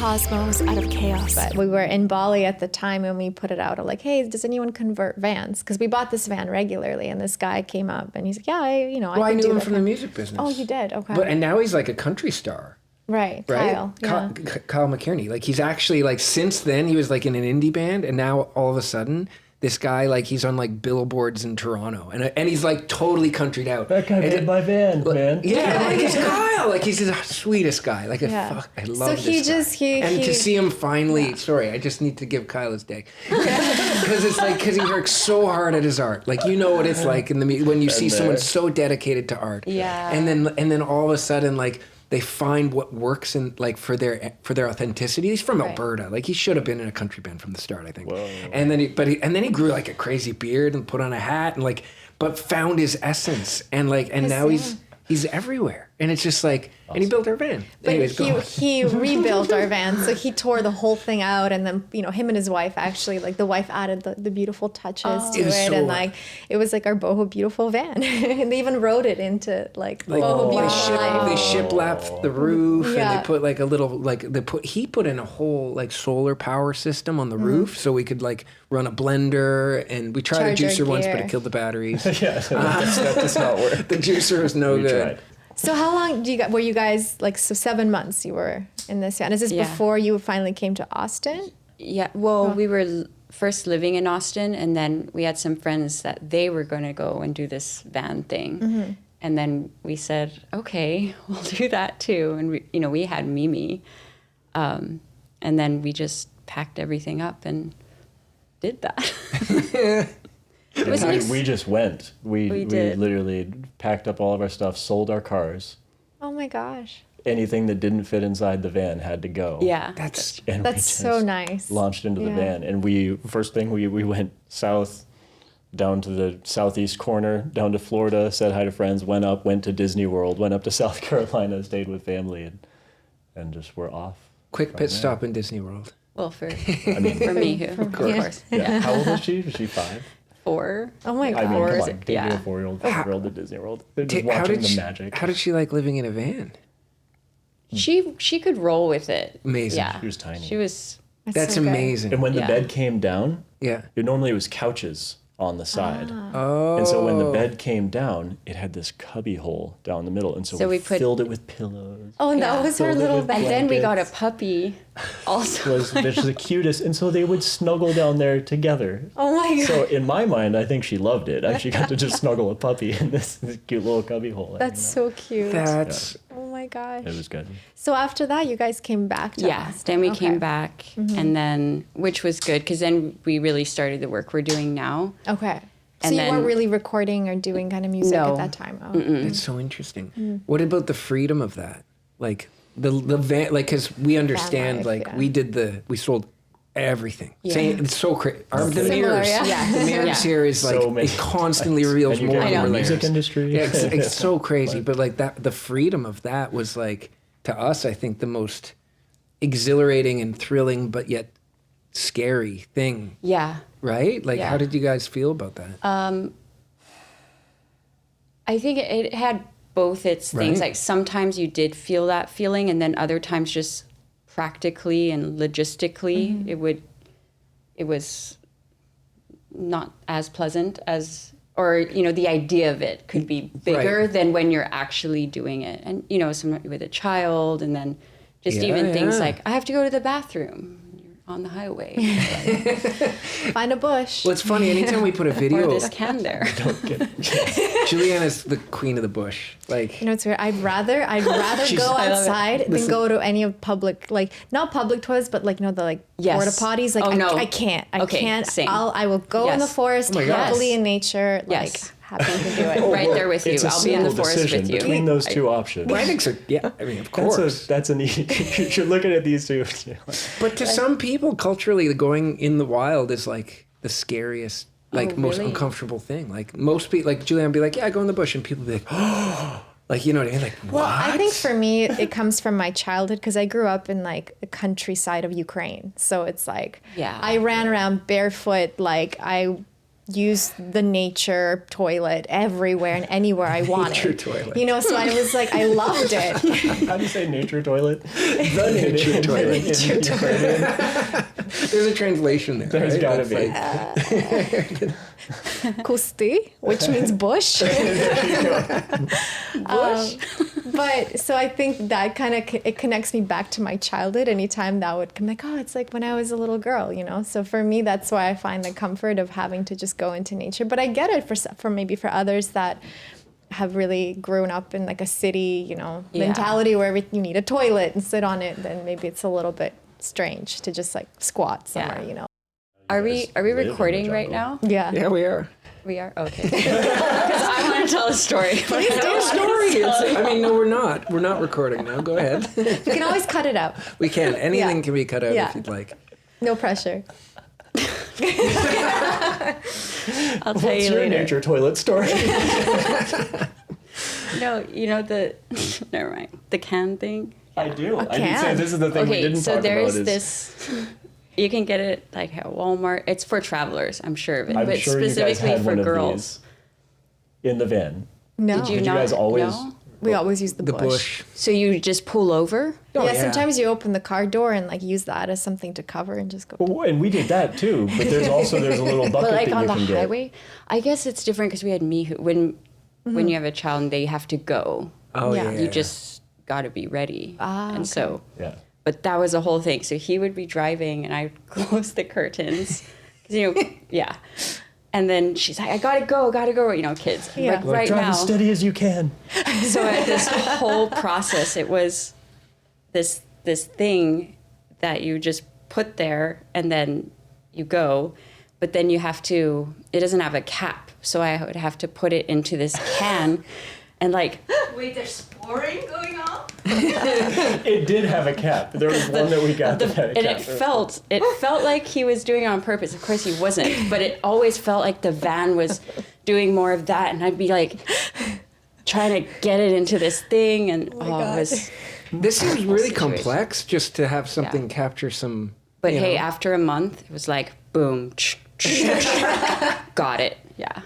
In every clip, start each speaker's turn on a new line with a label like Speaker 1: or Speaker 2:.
Speaker 1: cosmos out of chaos. But we were in Bali at the time and we put it out of like, hey, does anyone convert vans? Because we bought this van regularly, and this guy came up and he's like, yeah, I
Speaker 2: knew him from the music business.
Speaker 1: Oh, you did? Okay.
Speaker 2: And now he's like a country star.
Speaker 1: Right? Kyle. Yeah.
Speaker 2: Kyle McKierney. Like, he's actually, like, since then he was like in an indie band, and now all of a sudden this guy, like, he's on like billboards in Toronto, and he's like totally countryed out.
Speaker 3: That guy made my van, man.
Speaker 2: Yeah, like, he's Kyle. Like, he's the sweetest guy. Like, I love this guy. To see him finally, sorry, I just need to give Kyle his day. Because it's like, because he works so hard at his art. Like, you know what it's like when you see someone so dedicated to art.
Speaker 1: Yeah.
Speaker 2: And then all of a sudden, like, they find what works in, like, for their authenticity. He's from Alberta. Like, he should have been in a country band from the start, I think. Whoa. And then he grew like a crazy beard and put on a hat and like, but found his essence and now he's everywhere. And it's just like, awesome. And he built our van.
Speaker 1: But anyways, he rebuilt our van. So he tore the whole thing out, and then, him and his wife actually, like, the wife added the beautiful touches to it. And like, it was like our Boho Beautiful van. And they even wrote it into like Boho Beautiful.
Speaker 2: They shiplapped the roof, and they put like a little, he put in a whole like solar power system on the roof so we could like run a blender, and we tried a juicer once, but it killed the batteries.
Speaker 3: That does not work.
Speaker 2: The juicer was no good.
Speaker 3: Tried.
Speaker 1: So how long were you guys, like, so 7 months you were in this van? Is this before you finally came to Austin?
Speaker 4: Yeah, well, we were first living in Austin, and then we had some friends that they were going to go and do this van thing. Mm-hmm. And then we said, okay, we'll do that too. And we had Mimi. And then we just packed everything up and did that.
Speaker 3: We just went. We literally packed up all of our stuff, sold our cars.
Speaker 1: Oh my gosh.
Speaker 3: Anything that didn't fit inside the van had to go.
Speaker 4: Yeah.
Speaker 1: That's so nice.
Speaker 3: Launched into the van. And we went south, down to the southeast corner, down to Florida, said hi to friends, went to Disney World, went up to South Carolina, stayed with family, and just were off.
Speaker 2: Quick pit stop in Disney World.
Speaker 4: Well, for me, of course.
Speaker 3: Yeah. How old was she? Was she 5?
Speaker 4: 4.
Speaker 1: Oh my God.
Speaker 3: I mean, come on, take a 4-year-old to Disney World. They're just watching the magic.
Speaker 2: How did she like living in a van?
Speaker 4: She could roll with it.
Speaker 2: Amazing.
Speaker 4: Yeah.
Speaker 3: She was tiny.
Speaker 4: She was.
Speaker 2: That's
Speaker 1: so
Speaker 2: amazing.
Speaker 3: And when the bed came down,
Speaker 2: it
Speaker 3: normally was couches on the side.
Speaker 2: Oh.
Speaker 3: And so when the bed came down, it had this cubby hole down the middle. And so we filled it with pillows.
Speaker 1: Oh, and that was her little bed.
Speaker 4: And then we got a puppy also.
Speaker 3: It was the cutest. And so they would snuggle down there together.
Speaker 1: Oh my God.
Speaker 3: So in my mind, I think she loved it. I actually got to just snuggle a puppy in this cute little cubby hole.
Speaker 1: That's so cute.
Speaker 2: Oh
Speaker 1: my gosh.
Speaker 3: It was good.
Speaker 1: So after that, you guys came back to Austin.
Speaker 4: Then we came back, and then, which was good, because then we really started the work we're doing now.
Speaker 1: Okay.
Speaker 4: And
Speaker 1: so you weren't really recording or doing kind of music at that time? Oh.
Speaker 2: That's so interesting. What about the freedom of that? Like, the van, like, because we understand,
Speaker 1: life,
Speaker 2: we sold everything.
Speaker 1: Yeah.
Speaker 2: It's so crazy. The
Speaker 1: Similar,
Speaker 2: mirrors, the mirrors here is like, it constantly reveals more and more layers.
Speaker 3: Music industry.
Speaker 2: Yeah, it's so crazy. But like that, the freedom of that was like, to us, I think the most exhilarating and thrilling, but yet scary thing.
Speaker 4: Yeah.
Speaker 2: Right? Like, how did you guys feel about that?
Speaker 4: I think it had both its things. Like, sometimes you did feel that feeling, and then other times just practically and logistically, it was not as pleasant as, or, the idea of it could be bigger than when you're actually doing it. And, sometimes with a child, and then just even things like, I have to go to the bathroom. On the highway.
Speaker 1: Find a bush.
Speaker 2: Well, it's funny. Anytime we put a video,
Speaker 4: or this can there.
Speaker 3: Don't get it.
Speaker 2: Juliana's the queen of the bush. Like,
Speaker 1: it's weird. I'd rather go outside than go to any of public, like, not public toilets, but like, the like porta potties. Like, I can't. I can't.
Speaker 4: Same.
Speaker 1: I will go in the forest, happily in nature. Like, happy to do it.
Speaker 4: Right there with you. I'll be in the forest with you.
Speaker 3: Between those two options.
Speaker 2: I think so. Yeah, I mean, of course.
Speaker 3: That's a neat. You're looking at these two.
Speaker 2: But to some people, culturally, going in the wild is like the scariest, like most uncomfortable thing. Like most people, like Juliana, would be like, "Yeah, I go in the bush," and people would be like, "Oh." Like, you know what I mean? Like, what?
Speaker 1: Well, I think for me, it comes from my childhood, because I grew up in like the countryside of Ukraine. So it's like, I ran around barefoot. Like, I use the nature toilet everywhere and anywhere I wanted.
Speaker 2: Nature toilet.
Speaker 1: You know, so I was like, I loved it.
Speaker 3: How do you say nature toilet?
Speaker 2: The nature toilet.
Speaker 1: Nature toilet.
Speaker 2: There's a translation there.
Speaker 3: There's
Speaker 2: right?
Speaker 3: gotta
Speaker 2: That's
Speaker 3: be.
Speaker 2: like-
Speaker 1: Kusti, which means bush.
Speaker 3: Bush.
Speaker 1: But so I think that kind of it connects me back to my childhood. Anytime that would come, like, oh, it's like when I was a little girl, you know. So for me, that's why I find the comfort of having to just go into nature. But I get it for maybe for others that have really grown up in like a city, you know, mentality where you need a toilet and sit on it. Then maybe it's a little bit strange to just like squat somewhere, you know.
Speaker 4: Are we recording right now?
Speaker 1: Yeah.
Speaker 2: Yeah, we are.
Speaker 4: We are? Okay. Because I want to tell a story.
Speaker 2: Tell a story. I mean, no, we're not. We're not recording now. Go ahead.
Speaker 1: We can always cut it out.
Speaker 2: We can. Anything can be cut out
Speaker 1: Yeah.
Speaker 2: if you'd like.
Speaker 1: No pressure.
Speaker 4: I'll tell
Speaker 3: What's
Speaker 4: you
Speaker 3: your
Speaker 4: later.
Speaker 3: nature toilet story?
Speaker 4: No, you know never mind. The can thing?
Speaker 3: I do. I did
Speaker 1: can.
Speaker 3: say this is the thing we
Speaker 4: Okay,
Speaker 3: didn't
Speaker 4: so
Speaker 3: talk about.
Speaker 4: there's
Speaker 3: Is
Speaker 4: this, you can get it like at Walmart. It's for travelers, I'm sure of it.
Speaker 3: I'm
Speaker 4: but
Speaker 3: sure you guys
Speaker 4: specifically
Speaker 3: had
Speaker 4: for
Speaker 3: one of
Speaker 4: girls.
Speaker 3: these in the van.
Speaker 1: No.
Speaker 4: Did you
Speaker 3: Did you
Speaker 4: not
Speaker 3: guys always?
Speaker 4: know?
Speaker 1: We always use the bush.
Speaker 4: So you just pull over?
Speaker 2: Oh,
Speaker 1: yeah, sometimes you open the car door and like use that as something to cover and just go.
Speaker 3: Well, and we did that too. But there's a little bucket
Speaker 4: But like
Speaker 3: that
Speaker 4: on
Speaker 3: you
Speaker 4: the
Speaker 3: can get.
Speaker 4: highway, I guess it's different because we had Mihu. When you have a child and they have to go,
Speaker 2: Oh,
Speaker 1: Yeah.
Speaker 2: yeah.
Speaker 4: you just got to be ready. And so,
Speaker 3: Yeah.
Speaker 4: but that was a whole thing. So he would be driving and I close the curtains. 'Cause, you know, yeah. And then she's like, I gotta go, you know, kids. I'm
Speaker 1: Yeah.
Speaker 4: like, right
Speaker 3: Drive
Speaker 4: now.
Speaker 3: as steady as you can.
Speaker 4: So at this whole process, it was this thing that you just put there and then you go, but then you have to, it doesn't have a cap. So I would have to put it into this can and like,
Speaker 5: Wait, there's pouring going on?
Speaker 3: It did have a cap. There was one that we got that had a
Speaker 4: and
Speaker 3: cap.
Speaker 4: it felt like he was doing it on purpose. Of course he wasn't, but it always felt like the van was doing more of that. And I'd be like trying to get it into this thing. And it was,
Speaker 2: This seems really
Speaker 4: situation.
Speaker 2: complex just to have something capture some.
Speaker 4: but
Speaker 2: you
Speaker 4: hey,
Speaker 2: know.
Speaker 4: after a month, it was like, boom, got it. Yeah.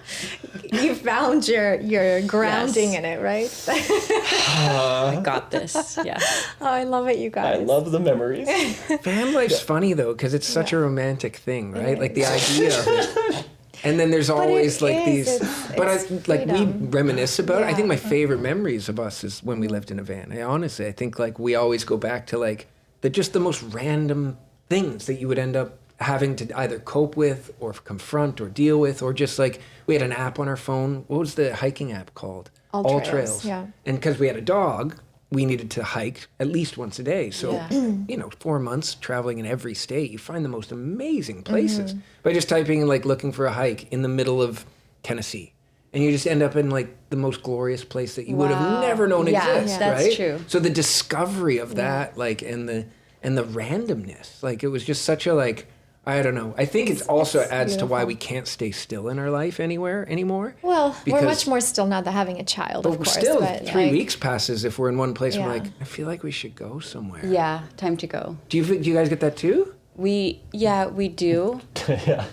Speaker 1: You found your grounding
Speaker 4: Yes.
Speaker 1: in it, right?
Speaker 4: I got this. Yeah.
Speaker 1: Oh, I love it, you guys.
Speaker 3: I love the memories.
Speaker 2: Van life's funny though, because it's such a romantic thing, right? Like the idea of it. And then there's always
Speaker 1: it
Speaker 2: like
Speaker 1: is.
Speaker 2: these,
Speaker 1: It's
Speaker 2: like we
Speaker 1: freedom.
Speaker 2: reminisce about it. I
Speaker 1: Yeah.
Speaker 2: think my favorite memories of us is when we lived in a van. I think like we always go back to like the most random things that you would end up having to either cope with or confront or deal with, or just like we had an app on our phone. What was the hiking app called?
Speaker 1: All Trails, yeah.
Speaker 2: And because we had a dog, we needed to hike at least once a day. So,
Speaker 4: Yeah.
Speaker 2: 4 months traveling in every state, you find the most amazing places
Speaker 1: Mm-hmm.
Speaker 2: by just typing in like looking for a hike in the middle of Tennessee. And you just end up in like the most glorious place that you would have
Speaker 1: Wow.
Speaker 2: never known
Speaker 4: Yeah,
Speaker 2: exists,
Speaker 4: that's
Speaker 2: right?
Speaker 4: true.
Speaker 2: So the discovery of that, like, and the randomness, like it was just such a like, I don't know. I think it also adds to why we can't stay still in our life anywhere anymore.
Speaker 1: Well, we're
Speaker 2: Because-
Speaker 1: much more still now than having a child, of
Speaker 2: But
Speaker 1: course.
Speaker 2: still,
Speaker 1: but
Speaker 2: 3
Speaker 1: like,
Speaker 2: weeks passes if we're in one place.
Speaker 1: Yeah.
Speaker 2: We're like, I feel like we should go somewhere.
Speaker 4: Yeah. Time to go.
Speaker 2: Do you guys get that too?
Speaker 4: We do.
Speaker 3: Yeah.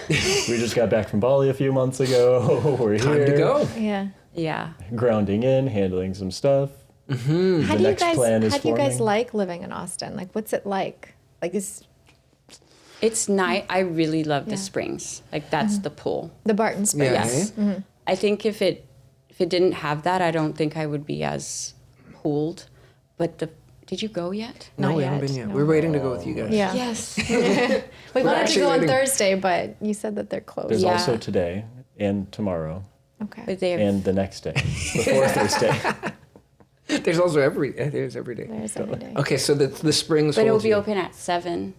Speaker 3: We just got back from Bali a few months ago. We're
Speaker 2: Time
Speaker 3: here.
Speaker 2: to go.
Speaker 1: Yeah.
Speaker 4: Yeah.
Speaker 3: Grounding in, handling some stuff.
Speaker 1: How do you
Speaker 3: next
Speaker 1: guys?
Speaker 3: plan is
Speaker 1: How do you guys
Speaker 3: forming.
Speaker 1: like living in Austin? Like, what's it like? Like, is
Speaker 4: It's nice. I really love
Speaker 1: Yeah.
Speaker 4: the springs. Like that's the pool.
Speaker 1: the Barton Springs?
Speaker 2: Yeah.
Speaker 4: Yes. I think if it didn't have that, I don't think I would be as pooled. But did you go yet?
Speaker 2: No,
Speaker 1: Not
Speaker 2: we haven't
Speaker 1: yet,
Speaker 2: been yet.
Speaker 1: no.
Speaker 2: We're waiting to go with you guys.
Speaker 1: Yeah.
Speaker 4: Yes.
Speaker 1: We wanted to
Speaker 2: actually
Speaker 1: go on
Speaker 2: waiting.
Speaker 1: Thursday, but you said that they're closed.
Speaker 3: There's
Speaker 4: Yeah.
Speaker 3: also today and tomorrow
Speaker 1: Okay.
Speaker 4: But they have,
Speaker 3: and the next day, before Thursday.
Speaker 2: There's also every day.
Speaker 1: There's every day.
Speaker 2: Okay, so the springs.
Speaker 4: but it will
Speaker 2: holds
Speaker 4: be
Speaker 2: you.
Speaker 4: open at 7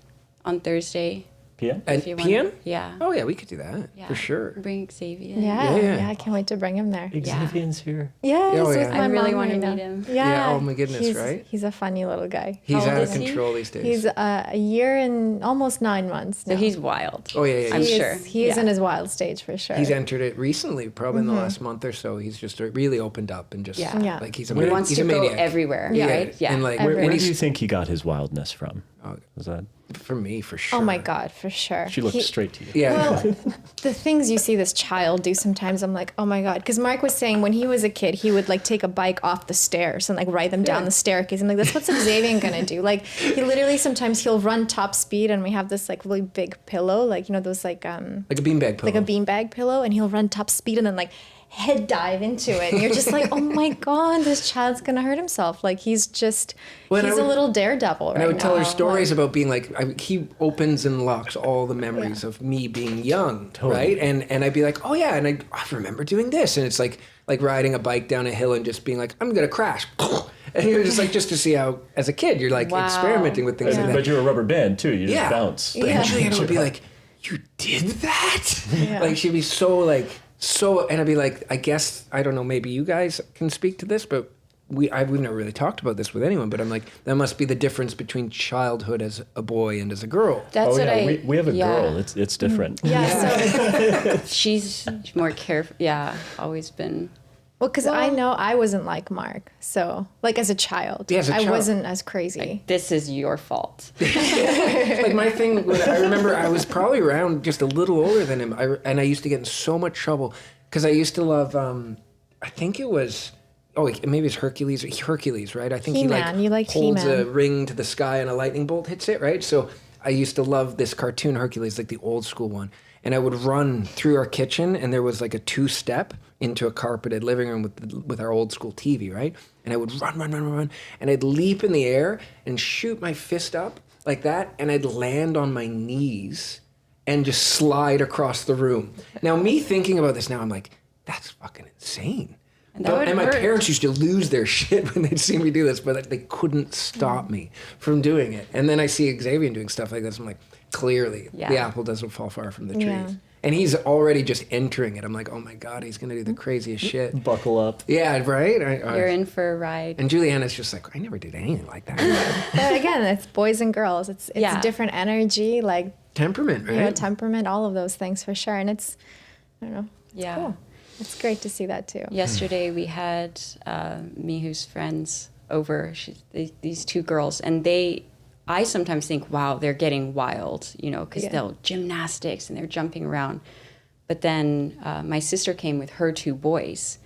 Speaker 4: on Thursday.
Speaker 3: PM?
Speaker 2: At
Speaker 4: if you want.
Speaker 2: PM?
Speaker 4: Yeah.
Speaker 2: Oh yeah, we could do that
Speaker 4: Yeah.
Speaker 2: for sure.
Speaker 4: Bring Xavier.
Speaker 1: Yeah,
Speaker 2: Yeah.
Speaker 1: yeah, I can't wait to bring him there.
Speaker 3: Xavier's here.
Speaker 1: Yes,
Speaker 2: Oh,
Speaker 1: with
Speaker 2: yeah.
Speaker 1: my
Speaker 4: I really
Speaker 1: mom
Speaker 4: wanna
Speaker 1: right now.
Speaker 4: meet him.
Speaker 1: Yeah.
Speaker 2: Yeah, oh my goodness,
Speaker 1: he's,
Speaker 2: right?
Speaker 1: He's a funny little guy.
Speaker 2: He's
Speaker 4: How
Speaker 2: out
Speaker 4: old
Speaker 2: of
Speaker 4: is he?
Speaker 2: control these days.
Speaker 1: He's a year and almost 9 months.
Speaker 4: So
Speaker 1: now.
Speaker 4: he's wild.
Speaker 2: oh yeah, yeah.
Speaker 4: I'm
Speaker 2: He's,
Speaker 4: sure.
Speaker 1: He is
Speaker 4: Yeah.
Speaker 1: in his wild stage for sure.
Speaker 2: he's entered it recently, probably in the last month or so. He's just really opened up and just
Speaker 4: Yeah.
Speaker 1: Yeah.
Speaker 2: like he's a
Speaker 4: He
Speaker 2: man-
Speaker 4: wants
Speaker 2: he's
Speaker 4: to
Speaker 2: a
Speaker 4: go
Speaker 2: maniac.
Speaker 4: everywhere,
Speaker 2: Yeah,
Speaker 4: right? Yeah.
Speaker 2: and like
Speaker 1: Everywhere.
Speaker 3: Where
Speaker 2: and
Speaker 3: do you
Speaker 2: he's
Speaker 3: think he got his wildness from?
Speaker 2: Oh.
Speaker 3: Was that
Speaker 2: For me, for sure.
Speaker 1: Oh my God, for sure.
Speaker 3: She looked straight to you.
Speaker 2: Yeah.
Speaker 1: Well, the things you see this child do sometimes, I'm like, oh my God. Because Mark was saying when he was a kid, he would like take a bike off the stairs and like ride them down the staircase. I'm like, that's what Xavier gonna do. Like he literally sometimes he'll run top speed and we have this like really big pillow, like, you know, those like
Speaker 2: Like a beanbag pillow.
Speaker 1: like a beanbag pillow, and he'll run top speed and then like head dive into it. And you're just like, oh my God, this child's gonna hurt himself. Like he's just, he's a little daredevil right now.
Speaker 2: And I would tell her stories about being like, he opens and locks all the memories of me being young, right? And I'd be like, oh yeah, and I remember doing this. And it's like riding a bike down a hill and just being like, I'm gonna crash. And you're just like, just to see how, as a kid, you're like experimenting with things like that.
Speaker 3: But you're a rubber band too, you just bounce.
Speaker 2: But Juliana would be like, you did that?
Speaker 1: Yeah.
Speaker 2: Like she'd be so, and I'd be like, I guess, I don't know, maybe you guys can speak to this, but we've never really talked about this with anyone, but I'm like, that must be the difference between childhood as a boy and as a girl.
Speaker 4: That's
Speaker 3: we have a girl. It's different.
Speaker 1: Yeah, so
Speaker 4: She's more careful. Yeah, always been.
Speaker 1: well, because I know I wasn't like Mark, so like as a child, I wasn't as crazy.
Speaker 4: This is your fault.
Speaker 2: Like my thing, I remember I was probably around just a little older than him, and I used to get in so much trouble because I used to love, I think it was, maybe it's Hercules, right? I think
Speaker 1: He-Man. You liked
Speaker 2: holds
Speaker 1: He-Man.
Speaker 2: a ring to the sky and a lightning bolt hits it, right? So I used to love this cartoon Hercules, like the old school one. And I would run through our kitchen, and there was like a 2-step into a carpeted living room with our old school TV, right? And I would run, and I'd leap in the air and shoot my fist up like that, and I'd land on my knees and just slide across the room. Now, me thinking about this now, I'm like, that's fucking insane.
Speaker 4: And that would
Speaker 2: And my
Speaker 4: hurt.
Speaker 2: parents used to lose their shit when they'd see me do this, but they couldn't stop me from doing it. And then I see Xavier doing stuff like this. I'm like, clearly, the apple doesn't fall far from the tree.
Speaker 1: Yeah.
Speaker 2: And he's already just entering it. I'm like, oh my God, he's going to do the craziest shit.
Speaker 3: Buckle up.
Speaker 2: Yeah, right?
Speaker 4: You're in for a ride.
Speaker 2: And Juliana's just like, I never did anything like that.
Speaker 1: But again, it's boys and girls. It's a different energy, like
Speaker 2: Temperament, right?
Speaker 1: you know, temperament, all of those things for sure. And it's, I don't know.
Speaker 4: Yeah.
Speaker 1: Cool. It's great to see that too.
Speaker 4: Yesterday we had Mihu's friends over, these two girls, and I sometimes think, wow, they're getting wild, you know, because they'll gymnastics and they're jumping around. But then my sister came with her 2 boys,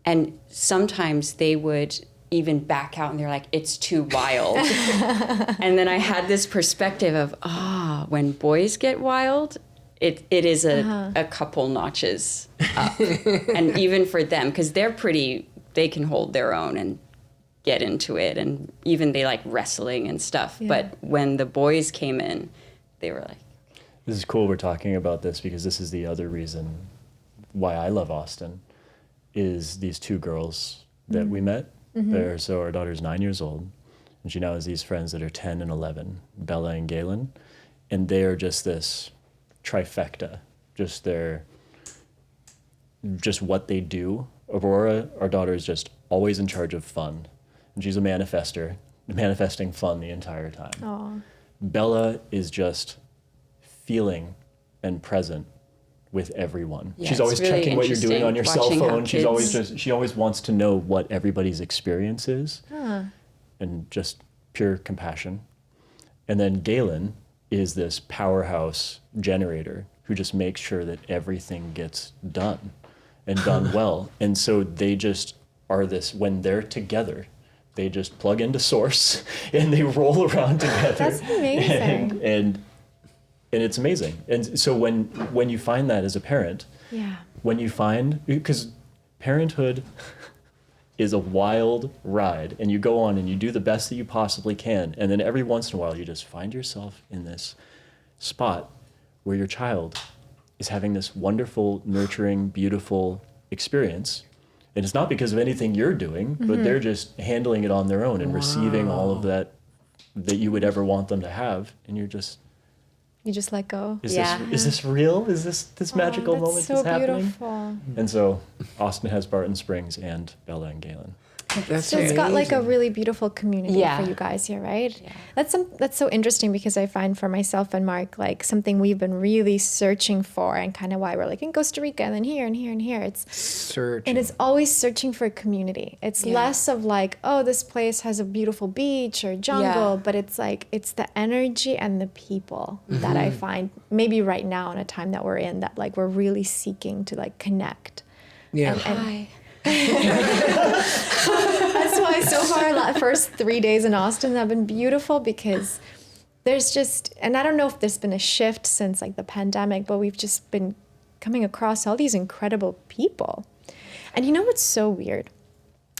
Speaker 4: and sometimes they would even back out and they're like, it's too wild. And then I had this perspective of, when boys get wild, it is a couple notches up. And even for them, because they can hold their own and get into it. And even they like wrestling and stuff. Yeah. But when the boys came in, they were like.
Speaker 3: This is cool we're talking about this because this is the other reason why I love Austin is these 2 girls that we met. So our daughter's 9 years old. And she now has these friends that are 10 and 11, Bella and Galen. And they are just this trifecta, just what they do. Aurora, our daughter, is just always in charge of fun, and she's a manifesting fun the entire time.
Speaker 1: Aww.
Speaker 3: Bella is just feeling and present with everyone.
Speaker 4: Yeah,
Speaker 3: she's always
Speaker 4: really
Speaker 3: checking what you're doing on your cell phone. She always wants to know what everybody's experience is, and just pure compassion. And then Galen is this powerhouse generator who just makes sure that everything gets done and done well. And so they just are this, when they're together, they just plug into Source and they roll around together.
Speaker 1: That's amazing.
Speaker 3: And it's amazing. And so when you find that as a parent, because parenthood is a wild ride, and you go on and you do the best that you possibly can, and then every once in a while you just find yourself in this spot where your child is having this wonderful, nurturing, beautiful experience, and it's not because of anything you're doing, but they're just handling it on their own and receiving all of that you would ever want them to have, and you just
Speaker 1: let go.
Speaker 3: Is this real? Is this magical moment
Speaker 1: so
Speaker 3: that's happening?
Speaker 1: Beautiful.
Speaker 3: And so Austin has Barton Springs and Bella and Galen.
Speaker 2: That's
Speaker 1: So it's got like a
Speaker 2: amazing.
Speaker 1: really beautiful community
Speaker 4: Yeah.
Speaker 1: for you guys here, right? Yeah. That's so interesting because I find for myself and Mark, like something we've been really searching for and kind of why we're like in Costa Rica and then here and here and here. It's
Speaker 2: Searching.
Speaker 1: And it's always searching for a community. It's less of like, oh, this place has a beautiful beach or jungle, but it's like, it's the energy and the people that I find maybe right now in a time that we're in that like we're really seeking to like connect.
Speaker 2: Yeah.
Speaker 4: Hi.
Speaker 1: That's why so far the first 3 days in Austin have been beautiful because there's just, and I don't know if there's been a shift since like the pandemic, but we've just been coming across all these incredible people. And you know what's so weird?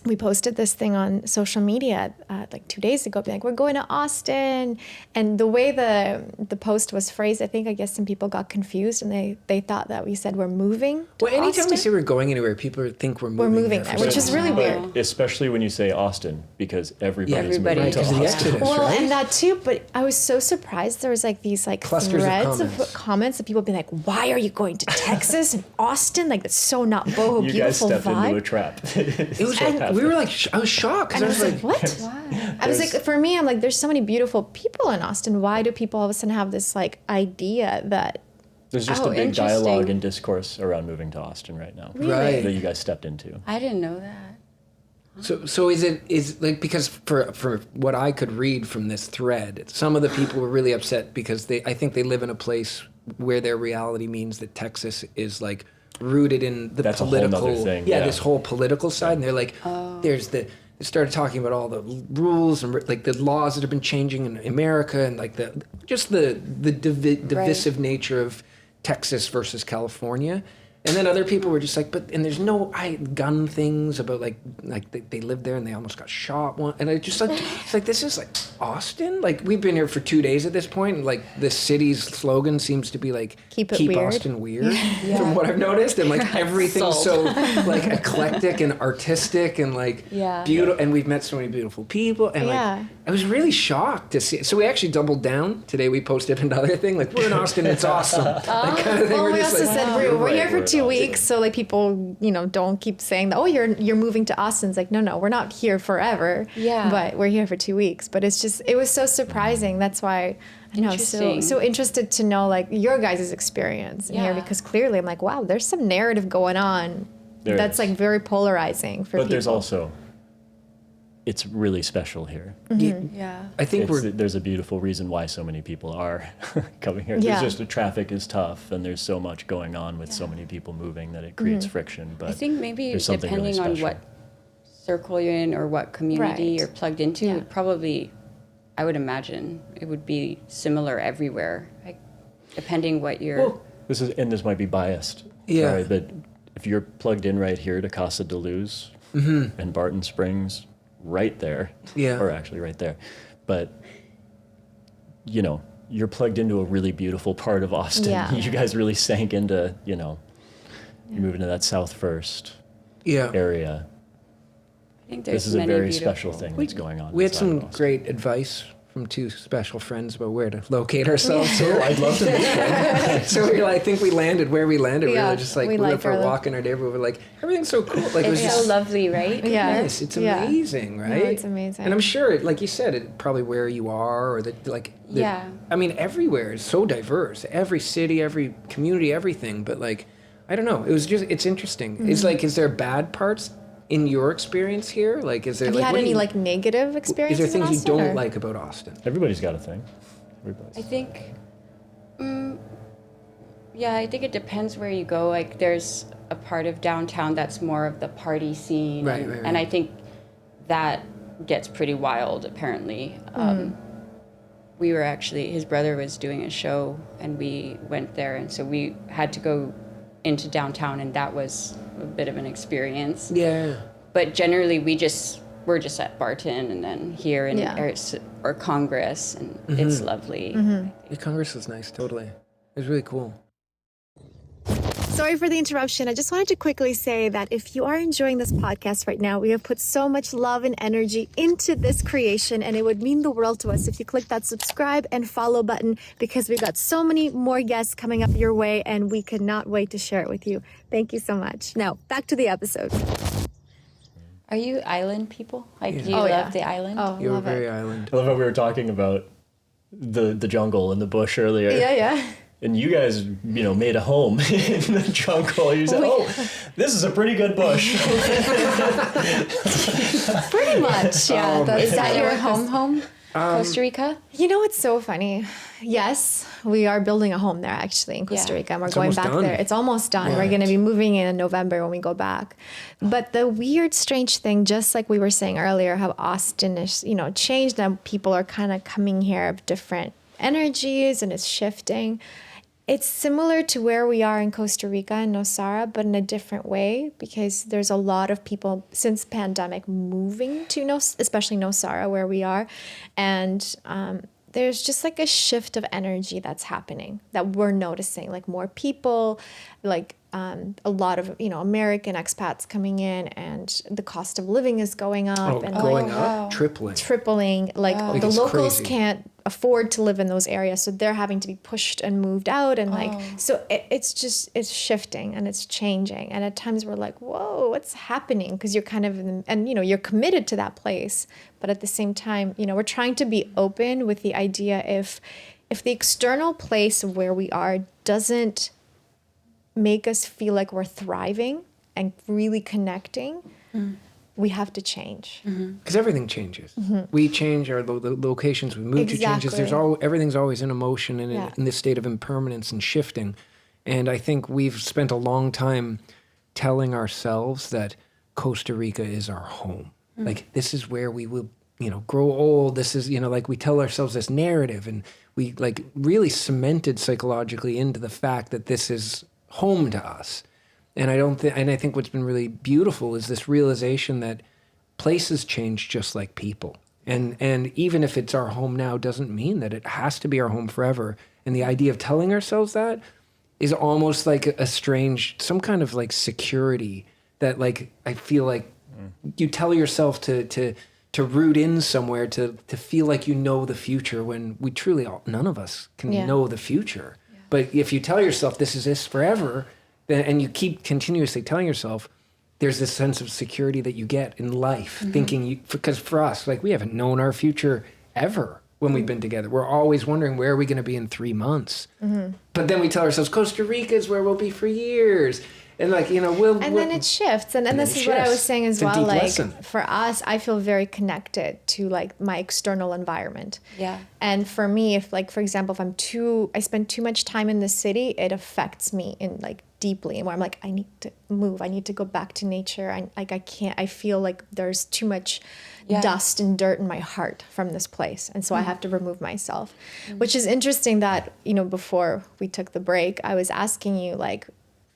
Speaker 1: We posted this thing on social media like 2 days ago, being like, we're going to Austin. And the way the post was phrased, I guess some people got confused and they thought that we said we're moving to
Speaker 2: Well, anytime we
Speaker 1: Austin.
Speaker 2: say we're going anywhere, people think we're moving.
Speaker 1: We're moving
Speaker 2: there
Speaker 1: there,
Speaker 2: for
Speaker 1: which
Speaker 2: some
Speaker 1: is really
Speaker 2: reason.
Speaker 1: weird.
Speaker 3: Especially when you say Austin, because everybody's
Speaker 4: everybody-
Speaker 3: moving to
Speaker 2: Because of the
Speaker 3: Austin.
Speaker 2: Exodus,
Speaker 1: Well,
Speaker 2: right?
Speaker 1: and that too, but I was so surprised there was like these like
Speaker 2: Clusters of
Speaker 1: threads
Speaker 2: comments.
Speaker 1: comments of people being like, why are you going to Texas and Austin? Like that's so not Boho
Speaker 3: You guys
Speaker 1: Beautiful
Speaker 3: stepped into a
Speaker 1: vibe.
Speaker 3: trap.
Speaker 2: It was we were like, I was shocked because
Speaker 1: And
Speaker 2: I was like,
Speaker 1: what? I was like, for me, I'm like, there's so many beautiful people in Austin. Why do people all of a sudden have this like idea that
Speaker 3: There's just
Speaker 4: Oh,
Speaker 3: a big
Speaker 4: interesting.
Speaker 3: dialogue and discourse around moving to Austin right now.
Speaker 2: Right.
Speaker 3: That you guys stepped into.
Speaker 4: I didn't know that.
Speaker 2: So is like, because for what I could read from this thread, some of the people were really upset because I think they live in a place where their reality means that Texas is like rooted in the
Speaker 3: That's a whole
Speaker 2: political
Speaker 3: nother thing,
Speaker 2: yeah,
Speaker 3: yeah.
Speaker 2: this whole political side, and they're like, they started talking about all the rules and like the laws that have been changing in America and like the divisive nature of Texas versus California. And then other people were just like, and there's no gun things about like they lived there and they almost got shot one. And I just like, it's like, this is like Austin? Like we've been here for 2 days at this point, and like the city's slogan seems to be like,
Speaker 1: Keep it weird."
Speaker 2: Austin weird from what I've noticed. And like everything's so like eclectic and artistic and like beautiful. And we've met so many beautiful people. And like, I was really shocked to see it. So we actually doubled down. Today we posted another thing like, we're in Austin, it's awesome. That kind of thing.
Speaker 1: Well,
Speaker 2: We're
Speaker 1: we
Speaker 2: just
Speaker 1: also
Speaker 2: like,
Speaker 1: said we're
Speaker 3: right,
Speaker 1: here for
Speaker 3: we're
Speaker 1: 2
Speaker 3: in
Speaker 1: weeks, so like people, don't keep saying that. Oh, you're moving to Austin. It's like no, we're not here forever.
Speaker 4: Yeah.
Speaker 1: But we're here for 2 weeks. But it was so surprising. That's why I know
Speaker 4: Interesting.
Speaker 1: so interested to know like your guys' experience in here,
Speaker 4: Yeah.
Speaker 1: because clearly I'm like, wow, there's some narrative going on
Speaker 3: There
Speaker 1: that's
Speaker 3: is.
Speaker 1: like very polarizing for
Speaker 3: But
Speaker 1: people.
Speaker 3: there's also, it's really special here.
Speaker 4: Yeah.
Speaker 2: I think
Speaker 3: There's a beautiful reason why so many people are coming here.
Speaker 1: Yeah.
Speaker 3: There's just the traffic is tough, and there's so much going on with so many people moving that it creates friction. But
Speaker 4: I think maybe
Speaker 3: there's something
Speaker 4: depending
Speaker 3: really
Speaker 4: on
Speaker 3: special.
Speaker 4: what circle you're in or what community
Speaker 1: Right.
Speaker 4: you're plugged into,
Speaker 1: Yeah.
Speaker 4: it probably, I would imagine, it would be similar everywhere, like, depending what you're.
Speaker 3: This might be biased.
Speaker 2: Yeah.
Speaker 3: Sorry, but if you're plugged in right here to Casa de Luz and Barton Springs, right there,
Speaker 2: Yeah.
Speaker 3: or actually right there, but you're plugged into a really beautiful part of Austin.
Speaker 1: Yeah.
Speaker 3: You guys really sank into, you move into that South First area.
Speaker 4: I think there's
Speaker 3: This is a
Speaker 4: many
Speaker 3: very
Speaker 4: beautiful-
Speaker 3: special thing that's going on.
Speaker 2: We had
Speaker 3: inside
Speaker 2: some
Speaker 3: of Austin.
Speaker 2: great advice from two special friends about where to locate ourselves here.
Speaker 3: I'd love to meet them.
Speaker 2: So I think we landed where we landed.
Speaker 1: Yeah,
Speaker 2: Really, just like
Speaker 1: we
Speaker 2: we went
Speaker 1: like
Speaker 2: for a
Speaker 1: our-
Speaker 2: walk in our neighborhood. We're like, everything's so cool. Like it was
Speaker 4: It's
Speaker 2: just
Speaker 4: so lovely, right?
Speaker 1: Yeah.
Speaker 2: nice. It's
Speaker 1: Yeah.
Speaker 2: amazing, right?
Speaker 1: No, it's amazing.
Speaker 2: And I'm sure, like you said, it probably where you are or
Speaker 4: Yeah.
Speaker 2: I mean, everywhere is so diverse. Every city, every community, everything. But like, I don't know. It's interesting.
Speaker 1: Mm-hmm.
Speaker 2: It's like, is there bad parts in your experience here? Like, is there
Speaker 1: Have
Speaker 2: like
Speaker 1: you had
Speaker 2: what do
Speaker 1: any like negative
Speaker 2: Is
Speaker 1: experiences?
Speaker 2: there things
Speaker 1: in
Speaker 2: you
Speaker 1: Austin,
Speaker 2: don't
Speaker 1: or?
Speaker 2: like about Austin?
Speaker 3: Everybody's got a thing. Everybody's.
Speaker 4: I think, I think it depends where you go. Like, there's a part of downtown that's more of the party scene.
Speaker 2: Right,
Speaker 4: and,
Speaker 2: right,
Speaker 4: and I
Speaker 2: right.
Speaker 4: think that gets pretty wild, apparently. We were actually, his brother was doing a show, and we went there, and so we had to go into downtown, and that was a bit of an experience.
Speaker 2: Yeah.
Speaker 4: But generally, we're just at Barton and then here in
Speaker 1: Yeah.
Speaker 4: or Congress, and it's lovely.
Speaker 2: The Congress is nice, totally. It was really cool.
Speaker 1: Sorry for the interruption. I just wanted to quickly say that if you are enjoying this podcast right now, we have put so much love and energy into this creation, and it would mean the world to us if you click that subscribe and follow button, because we've got so many more guests coming up your way, and we could not wait to share it with you. Thank you so much. Now, back to the episode.
Speaker 4: Are you island people? Like, do you
Speaker 1: Oh,
Speaker 4: love
Speaker 1: yeah.
Speaker 4: the island?
Speaker 1: Oh,
Speaker 2: You're
Speaker 1: love
Speaker 2: very
Speaker 1: it.
Speaker 2: island.
Speaker 3: I love how we were talking about the jungle and the bush earlier.
Speaker 1: Yeah.
Speaker 3: And you guys, made a home in the jungle. You said, this is a pretty good bush.
Speaker 1: Pretty much, yeah.
Speaker 4: Is that your home? Costa Rica?
Speaker 1: You know what's so funny? Yes, we are building a home there actually in Costa
Speaker 4: Yeah.
Speaker 1: Rica, and we're
Speaker 2: It's
Speaker 1: going
Speaker 2: almost
Speaker 1: back
Speaker 2: done.
Speaker 1: there. It's almost done. We're
Speaker 2: Right.
Speaker 1: going to be moving in November when we go back. But the weird, strange thing, just like we were saying earlier, how Austin is, changed, and people are kind of coming here of different energies, and it's shifting. It's similar to where we are in Costa Rica and Nosara, but in a different way, because there's a lot of people since pandemic moving to especially Nosara where we are, and there's just like a shift of energy that's happening that we're noticing, like more people, like a lot of American expats coming in, and the cost of living is going up and
Speaker 2: Going
Speaker 1: like
Speaker 2: up, tripling.
Speaker 1: like the
Speaker 2: It's
Speaker 1: locals
Speaker 2: crazy.
Speaker 1: can't afford to live in those areas, so they're having to be pushed and moved out, and so it's shifting and it's changing, and at times we're like, whoa, what's happening? Because you're kind of you're committed to that place, but at the same time we're trying to be open with the idea if the external place of where we are doesn't make us feel like we're thriving and really connecting, we have to change.
Speaker 2: Because everything changes. We change our the locations we move to changes.
Speaker 1: Exactly.
Speaker 2: Everything's always in emotion and
Speaker 1: Yeah.
Speaker 2: in this state of impermanence and shifting. And I think we've spent a long time telling ourselves that Costa Rica is our home. Like, this is where we will, grow old. This is, like, we tell ourselves this narrative, and we like really cemented psychologically into the fact that this is home to us. And I think what's been really beautiful is this realization that places change just like people. And even if it's our home now, doesn't mean that it has to be our home forever. And the idea of telling ourselves that is almost like a strange, some kind of like security that, like, I feel like you tell yourself to root in somewhere, to feel like the future, when we truly none of us can know the future. Yeah. But if you tell yourself this is this forever, and you keep continuously telling yourself, there's this sense of security that you get in life, thinking because for us, like, we haven't known our future ever when we've been together. We're always wondering, where are we going to be in 3 months? But then we tell ourselves, Costa Rica is where we'll be for years. And like,
Speaker 1: then it shifts. And this is what I was saying as
Speaker 2: It's a
Speaker 1: well.
Speaker 2: deep
Speaker 1: Like,
Speaker 2: lesson.
Speaker 1: for us, I feel very connected to like my external environment.
Speaker 4: Yeah.
Speaker 1: And for me, if like, for example, if I spend too much time in the city, it affects me in like deeply, and where I'm like, I need to move. I need to go back to nature. I feel like there's too much dust and dirt in my heart from this place. And so I have to remove myself, which is interesting that, before we took the break, I was asking you, like,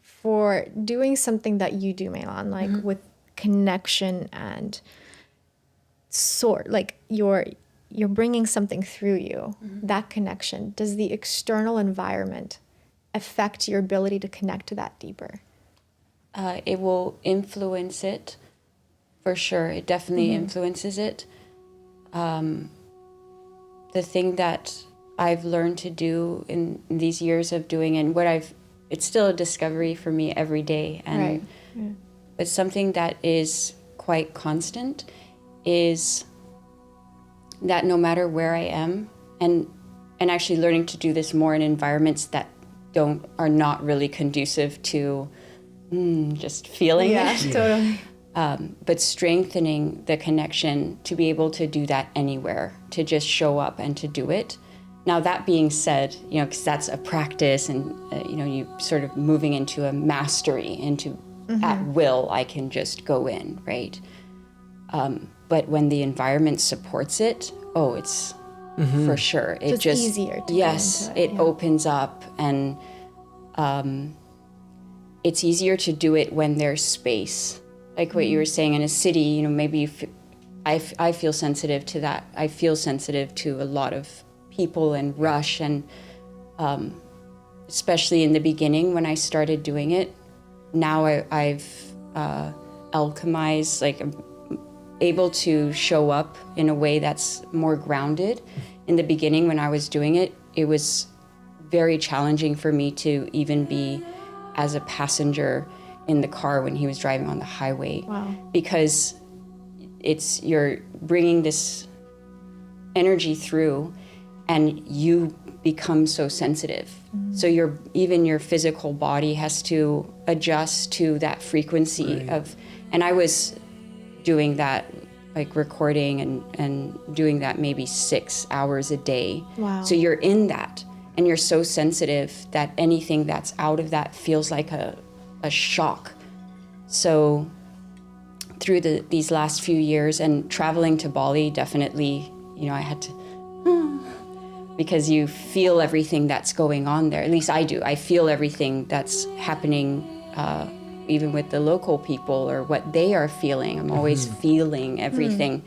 Speaker 1: for doing something that you do, Mei-lan, like with connection and like you're bringing something through you, that connection, does the external environment affect your ability to connect to that deeper?
Speaker 4: It will influence it, for sure. It definitely influences it. The thing that I've learned to do in these years of doing, and it's still a discovery for me every day. And but something that is quite constant is that no matter where I am, and actually learning to do this more in environments that are not really conducive to just feeling.
Speaker 1: Yeah, totally.
Speaker 4: But strengthening the connection to be able to do that anywhere, to just show up and to do it. Now, that being said, because that's a practice, and, you sort of moving into a mastery, into at will, I can just go in, right? But when the environment supports it, it's for sure. It
Speaker 1: Just easier to
Speaker 4: yes,
Speaker 1: go into
Speaker 4: it opens up, and it's easier to do it when there's space. Like what you were saying, in a city, maybe I feel sensitive to that. I feel sensitive to a lot of people and rush, and especially in the beginning when I started doing it. Now I've alchemized, like, I'm able to show up in a way that's more grounded. In the beginning when I was doing it, it was very challenging for me to even be as a passenger in the car when he was driving on the highway.
Speaker 1: Wow.
Speaker 4: Because you're bringing this energy through, and you become so sensitive. So even your physical body has to adjust to that frequency of, and I was doing that, like recording and doing that maybe 6 hours a day.
Speaker 1: Wow.
Speaker 4: So you're in that, and you're so sensitive that anything that's out of that feels like a shock. So through these last few years and traveling to Bali, definitely, I had to, because you feel everything that's going on there. At least I do. I feel everything that's happening, even with the local people or what they are feeling. I'm always feeling everything.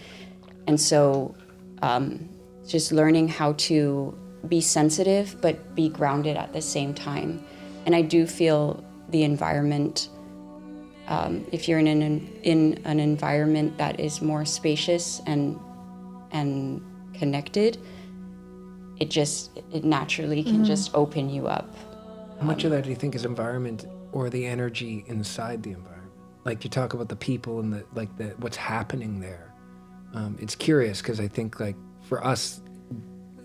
Speaker 4: And so just learning how to be sensitive but be grounded at the same time. And I do feel the environment, if you're in an environment that is more spacious and connected, it naturally can just open you up.
Speaker 2: How much of that do you think is environment or the energy inside the environment? Like you talk about the people and the what's happening there. It's curious because I think like for us,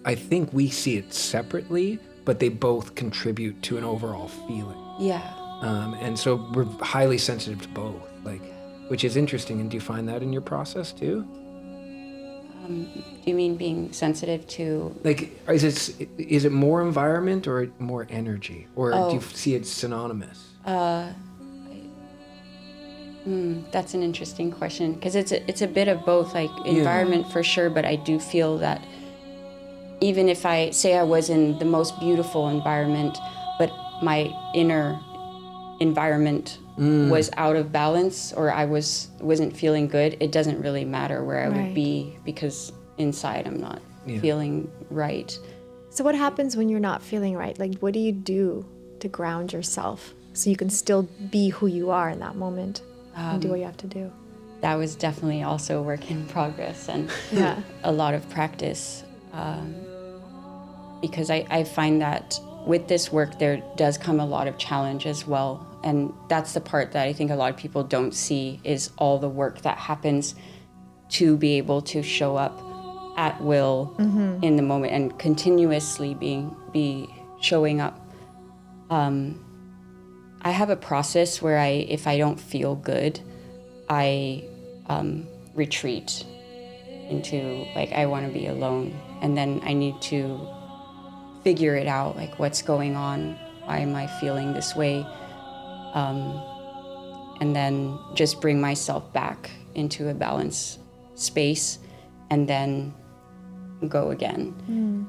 Speaker 2: I think we see it separately, but they both contribute to an overall feeling.
Speaker 4: Yeah.
Speaker 2: And so we're highly sensitive to both, like, which is interesting. And do you find that in your process too?
Speaker 4: Do you mean being sensitive to?
Speaker 2: Like, is it more environment or more energy, or do you see it synonymous?
Speaker 4: That's an interesting question, because it's a bit of both, like environment for sure, but I do feel that even if I say I was in the most beautiful environment, but my inner environment was out of balance, or I wasn't feeling good, it doesn't really matter where I would be, because inside I'm not feeling right.
Speaker 1: So what happens when you're not feeling right? Like, what do you do to ground yourself so you can still be who you are in that moment and do what you have to do?
Speaker 4: That was definitely also a work in progress and a lot of practice, because I find that with this work there does come a lot of challenge as well. And that's the part that I think a lot of people don't see, is all the work that happens to be able to show up at will in the moment and continuously be showing up. I have a process where if I don't feel good, I retreat into, like, I want to be alone. And then I need to figure it out, like, what's going on? Why am I feeling this way? And then just bring myself back into a balanced space and then go again.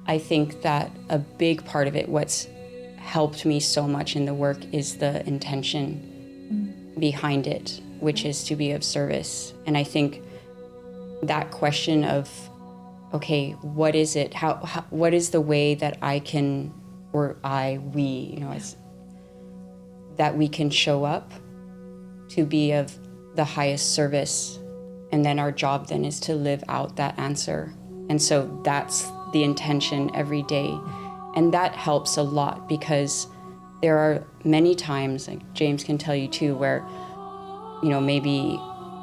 Speaker 4: I think that a big part of it, what's helped me so much in the work, is the intention behind it, which is to be of service. And I think that question of, okay, what is it? How what is the way that I can, or we, that we can show up to be of the highest service, and then our job then is to live out that answer. And so that's the intention every day. And that helps a lot, because there are many times, like James can tell you too, where, maybe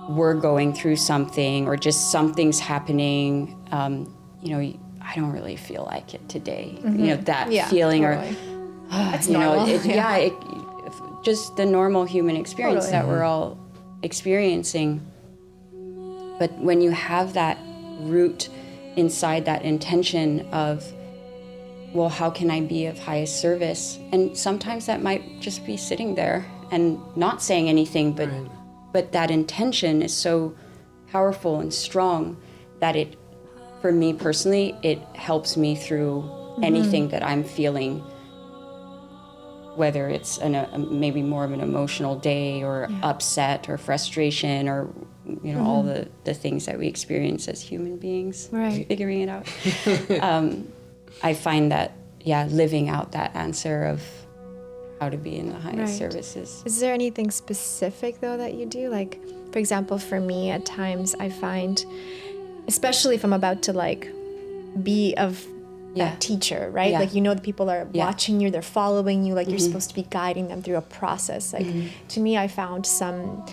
Speaker 4: we're going through something, or just something's happening, I don't really feel like it today. That feeling,
Speaker 1: totally.
Speaker 4: or,
Speaker 1: That's normal.
Speaker 4: Just the normal human experience that we're all experiencing. But when you have that root inside, that intention of, well, how can I be of highest service? And sometimes that might just be sitting there and not saying anything, but that intention is so powerful and strong that it, for me personally, it helps me through anything that I'm feeling, whether it's maybe more of an emotional day, or upset, or frustration, or all the things that we experience as human beings, figuring it out. I find that, living out that answer of how to be in the highest services.
Speaker 1: Is there anything specific, though, that you do? Like, for example, for me, at times I find, especially if I'm about to, like, be of that teacher, right? Like, the people are watching you, they're following you, like you're supposed to be guiding them through a process. Like, to me, I found some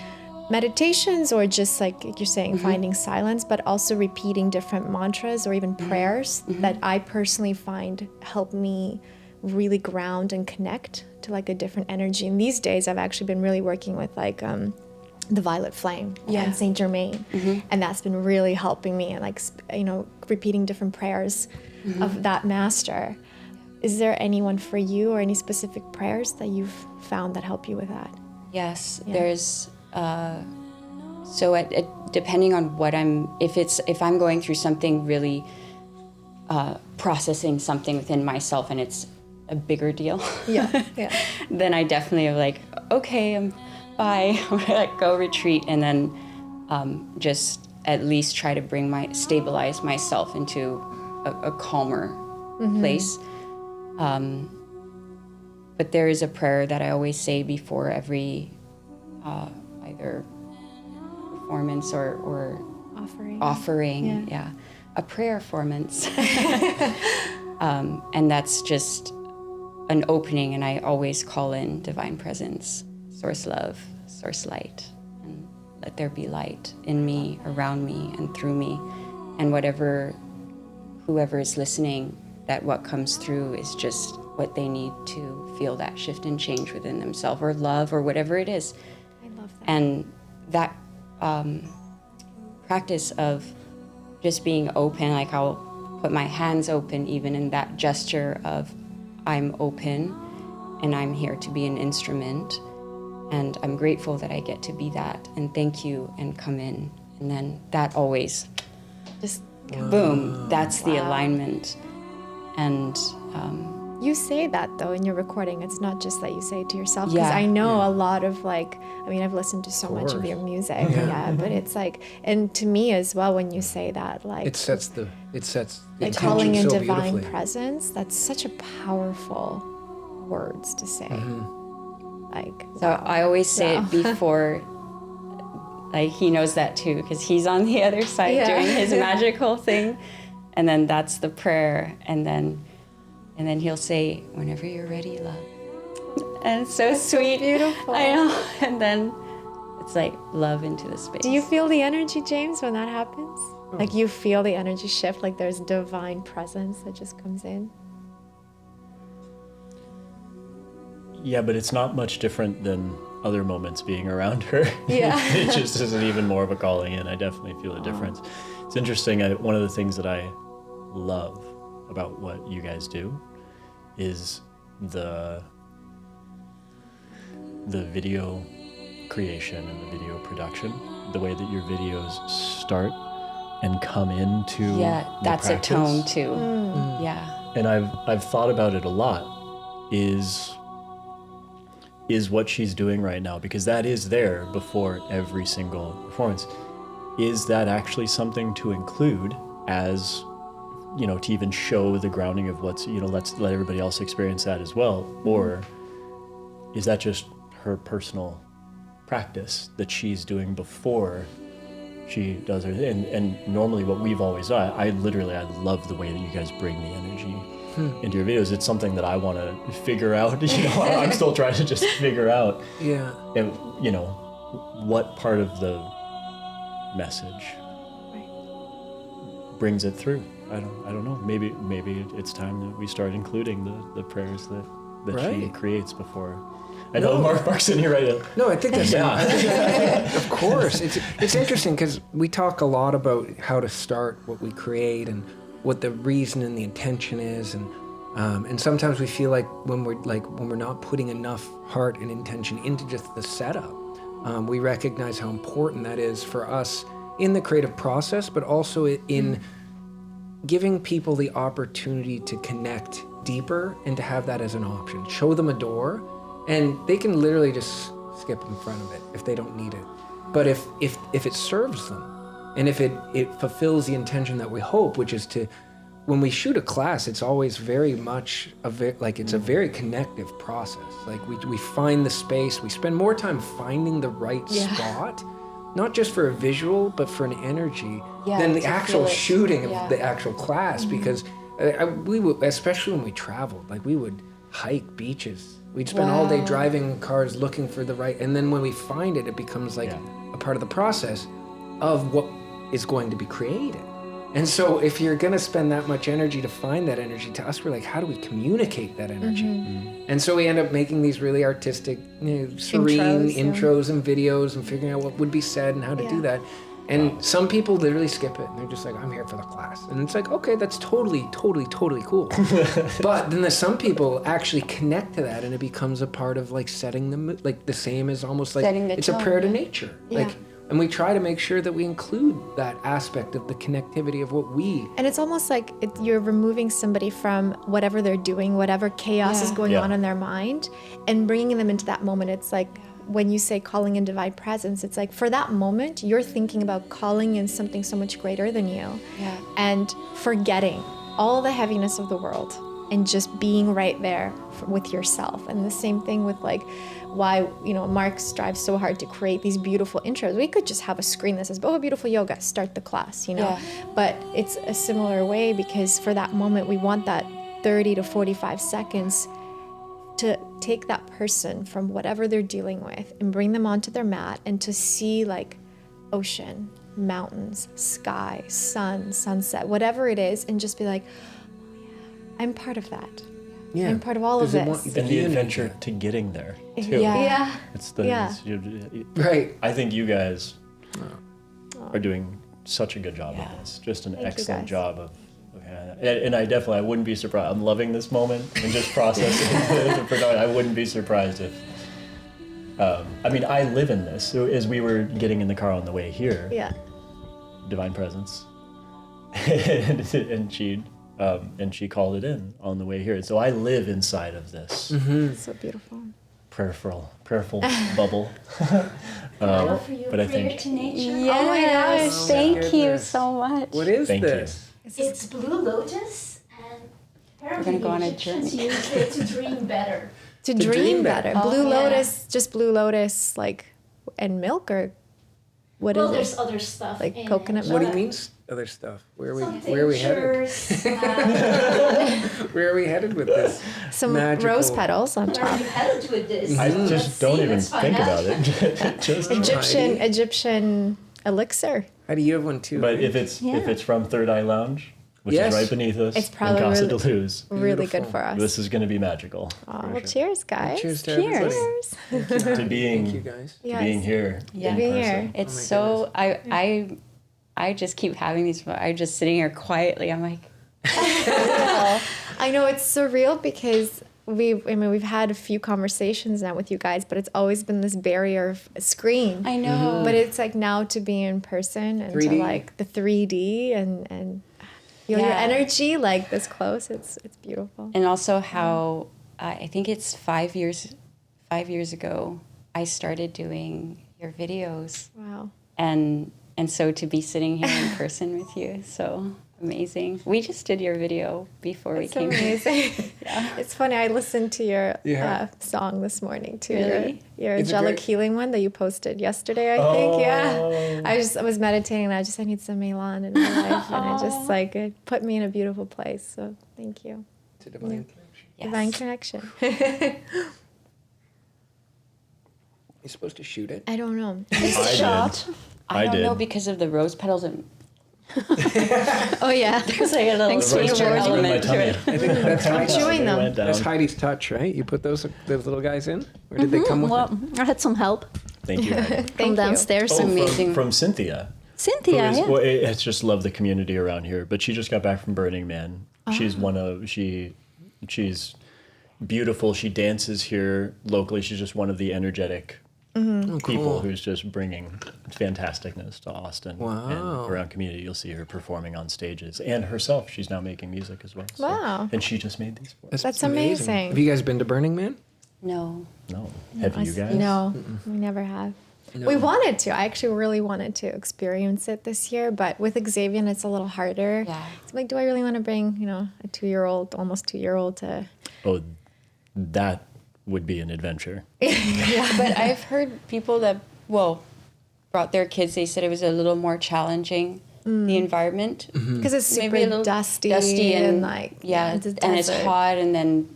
Speaker 1: meditations or just like you're saying, finding silence, but also repeating different mantras or even prayers that I personally find help me really ground and connect to like a different energy. And these days I've actually been really working with like the Violet Flame and Saint Germain, and that's been really helping me, and like repeating different prayers of that master. Is there anyone for you or any specific prayers that you've found that help you with that?
Speaker 4: Yes, there's so depending on what if I'm going through something really processing something within myself and it's a bigger deal, then I definitely am like, okay, bye, like go retreat, and then just at least try to stabilize myself into a calmer place. But there is a prayer that I always say before every either performance or offering, a prayer-formance. And that's just an opening, and I always call in divine presence, source love, source light, and let there be light in me, around me, and through me. And whoever is listening, that what comes through is just what they need to feel that shift and change within themselves, or love, or whatever it is.
Speaker 1: I love that.
Speaker 4: And that practice of just being open, like I'll put my hands open even in that gesture of I'm open and I'm here to be an instrument, and I'm grateful that I get to be that, and thank you, and come in. And then that always just boom, that's the alignment. And
Speaker 1: you say that though in your recording. It's not just that you say it to yourself, because I know a lot of I've listened to so much of your music, but it's like, and to me as well, when you say that, like it sets the like calling in so divine presence. That's such a powerful words to say. So
Speaker 4: I always say it before. Like he knows that too, because he's on the other side doing his magical thing, and then that's the prayer, and then he'll say, "Whenever you're ready, love," and it's so sweet,
Speaker 1: beautiful.
Speaker 4: I know. And then it's like love into the space.
Speaker 1: Do you feel the energy, James, when that happens? Like you feel the energy shift, like there's divine presence that just comes in?
Speaker 3: Yeah, but it's not much different than other moments being around her.
Speaker 1: Yeah.
Speaker 3: It just isn't even more of a calling in. I definitely feel a difference. It's interesting. One of the things that I love about what you guys do is the video creation and the video production, the way that your videos start and come into
Speaker 4: that's
Speaker 3: practice.
Speaker 4: a tone too.
Speaker 3: And I've thought about it a lot, is what she's doing right now, because that is there before every single performance. Is that actually something to include as, to even show the grounding of what's, let's let everybody else experience that as well? Or is that just her personal practice that she's doing before she does her thing? And normally what we've always done, I love the way that you guys bring the energy into your videos. It's something that I want to figure out. I'm still trying to just figure out. And, what part of the message brings it through. I don't know. Maybe it's time that we start including the prayers that she creates before. I know Mark's in here right now.
Speaker 2: No, I think that's of course. It's interesting because we talk a lot about how to start what we create and what the reason and the intention is, and sometimes we feel like when we're not putting enough heart and intention into just the setup, we recognize how important that is for us in the creative process, but also in giving people the opportunity to connect deeper and to have that as an option. Show them a door, and they can literally just skip in front of it if they don't need it. But if it serves them, and if it fulfills the intention that we hope, which is to, when we shoot a class, it's always very much it's a very connective process. Like we find the space, we spend more time finding the right spot, not just for a visual, but for an energy, than the actual shooting of the actual class. Because we would, especially when we traveled, we would hike beaches. We'd spend all day driving cars looking for the right, and then when we find it, it becomes a part of the process of what is going to be created. And so if you're going to spend that much energy to find that energy, to us, we're like, how do we communicate that energy? And so we end up making these really artistic, serene intros and videos and figuring out what would be said and how to do that. And some people literally skip it and they're just like, I'm here for the class. And it's like, okay, that's totally cool. But then there's some people actually connect to that and it becomes a part of like setting them, like the same as almost like it's a prayer to nature. Like, and we try to make sure that we include that aspect of the connectivity of what we.
Speaker 1: And it's almost like you're removing somebody from whatever they're doing, whatever chaos is going on in their mind, and bringing them into that moment. It's like, when you say calling in divine presence, it's like for that moment, you're thinking about calling in something so much greater than you and forgetting all the heaviness of the world and just being right there with yourself. And the same thing with like why, Mark strives so hard to create these beautiful intros. We could just have a screen that says, Boho Beautiful Yoga, start the class, But it's a similar way because for that moment, we want that 30 to 45 seconds to take that person from whatever they're dealing with and bring them onto their mat and to see like ocean, mountains, sky, sun, sunset, whatever it is, and just be like, oh yeah, I'm part of that. Yeah. I'm part of all of this.
Speaker 3: And the adventure to getting there, too.
Speaker 1: Yeah.
Speaker 3: It's
Speaker 2: Right.
Speaker 3: I think you guys are doing such a good job of this. Just an excellent job of. And I wouldn't be surprised. I'm loving this moment and just processing it. I wouldn't be surprised if. I live in this. So as we were getting in the car on the way here, divine presence, and she called it in on the way here. So I live inside of this.
Speaker 1: It's so beautiful.
Speaker 3: Prayerful bubble.
Speaker 5: But
Speaker 3: I think.
Speaker 5: To nature.
Speaker 4: Yes.
Speaker 5: Oh my gosh,
Speaker 4: thank you so much.
Speaker 2: What is
Speaker 3: Thank
Speaker 2: this?
Speaker 5: It's blue lotus, and apparently
Speaker 4: We're gonna go on a
Speaker 5: Egyptians
Speaker 4: journey.
Speaker 5: used it to dream better.
Speaker 1: To dream better. Blue
Speaker 5: yeah.
Speaker 1: lotus, just blue lotus, like, and milk, or what
Speaker 5: Well,
Speaker 1: is
Speaker 5: there's
Speaker 1: it?
Speaker 5: other stuff.
Speaker 1: Like
Speaker 5: in
Speaker 1: coconut
Speaker 5: it.
Speaker 1: milk?
Speaker 2: What do you mean other stuff? Where are
Speaker 5: Some
Speaker 2: we headed?
Speaker 5: tinctures,
Speaker 2: Where are we headed with this?
Speaker 1: Some
Speaker 2: magical-
Speaker 1: rose petals on
Speaker 5: where are
Speaker 1: top.
Speaker 5: you headed with this?
Speaker 3: I
Speaker 5: Let's
Speaker 3: just
Speaker 5: see,
Speaker 3: don't even
Speaker 5: let's find
Speaker 3: think
Speaker 5: out.
Speaker 3: about it. Just
Speaker 1: Egyptian elixir.
Speaker 2: Heidi, you have one too.
Speaker 3: But
Speaker 2: right?
Speaker 3: if it's from Third Eye Lounge, which
Speaker 2: Yes.
Speaker 3: is right beneath us,
Speaker 1: It's
Speaker 3: in
Speaker 1: probably
Speaker 3: Costa
Speaker 1: really-
Speaker 3: de Luz,
Speaker 1: Really
Speaker 2: Beautiful.
Speaker 1: good for us.
Speaker 3: this is going to be magical.
Speaker 1: Oh,
Speaker 3: for
Speaker 1: well,
Speaker 3: sure.
Speaker 1: cheers, guys.
Speaker 2: Cheers to everybody.
Speaker 1: Cheers.
Speaker 3: To being,
Speaker 2: Thank you guys.
Speaker 3: to being here.
Speaker 4: Yeah.
Speaker 3: in
Speaker 1: Being
Speaker 3: person.
Speaker 1: here.
Speaker 4: It's
Speaker 2: Oh my
Speaker 4: so I just keep having these. I'm just sitting here quietly. I'm like,
Speaker 1: I know it's surreal because we've had a few conversations now with you guys, but it's always been this barrier of a screen.
Speaker 4: I know.
Speaker 1: But it's like now to be in person and
Speaker 2: 3D.
Speaker 1: to like the 3D and feel your
Speaker 4: Yeah.
Speaker 1: energy like this close. It's beautiful.
Speaker 4: And also how I think it's 5 years ago I started doing your videos,
Speaker 1: Wow.
Speaker 4: and so to be sitting here in person with you is so amazing. We just did your video before
Speaker 1: It's
Speaker 4: we came here.
Speaker 1: amazing. It's funny. I listened to your song this morning too.
Speaker 4: Really?
Speaker 1: Your
Speaker 2: It's a
Speaker 1: angelic
Speaker 2: great-
Speaker 1: healing one that you posted yesterday. I think. Yeah. I was meditating and I need some Mei-lan in my life, and it just like it put me in a beautiful place. So thank you.
Speaker 2: It's a divine connection.
Speaker 4: Yes.
Speaker 1: Divine connection.
Speaker 2: You're supposed to shoot it.
Speaker 1: I don't know.
Speaker 4: I don't
Speaker 3: did.
Speaker 4: know because of the rose petals and
Speaker 1: Oh yeah.
Speaker 4: there's like a little
Speaker 1: Thanks
Speaker 3: The rose
Speaker 4: danger
Speaker 3: petals are in my
Speaker 4: element to
Speaker 3: tummy.
Speaker 4: it.
Speaker 2: I think that's Heidi's,
Speaker 1: Chewing
Speaker 3: They
Speaker 1: them.
Speaker 3: went down.
Speaker 2: that's Heidi's touch, right? You put those little guys in, or did they come with
Speaker 6: Well, I had some help
Speaker 3: Thank you. Heidi.
Speaker 6: from
Speaker 1: Thank you.
Speaker 6: downstairs.
Speaker 3: Oh,
Speaker 4: Amazing.
Speaker 3: from Cynthia.
Speaker 6: Cynthia,
Speaker 3: Who is,
Speaker 6: yeah.
Speaker 3: well, it's just love the community around here. But she just got back from Burning Man. She's she's beautiful. She dances here locally. She's just one of the energetic people who's just bringing fantasticness to Austin.
Speaker 2: Wow.
Speaker 3: And around community, you'll see her performing on stages. And herself, she's now making music as well. So-
Speaker 1: Wow.
Speaker 3: And she just made these for us.
Speaker 1: That's amazing.
Speaker 2: Have you guys been to Burning Man?
Speaker 4: No.
Speaker 3: No. Have you guys?
Speaker 1: No, we never have. We wanted to. I actually really wanted to experience it this year, but with Xavier, it's a little harder.
Speaker 4: Yeah.
Speaker 1: It's like, do I really want to bring, a 2-year-old, almost 2-year-old to?
Speaker 3: Oh, that would be an adventure.
Speaker 4: But I've heard people that brought their kids. They said it was a little more challenging, the environment.
Speaker 1: Because it's super
Speaker 4: Maybe a little
Speaker 1: dusty,
Speaker 4: and
Speaker 1: like
Speaker 4: yeah,
Speaker 1: it's a
Speaker 4: and it's
Speaker 1: desert.
Speaker 4: hot, and then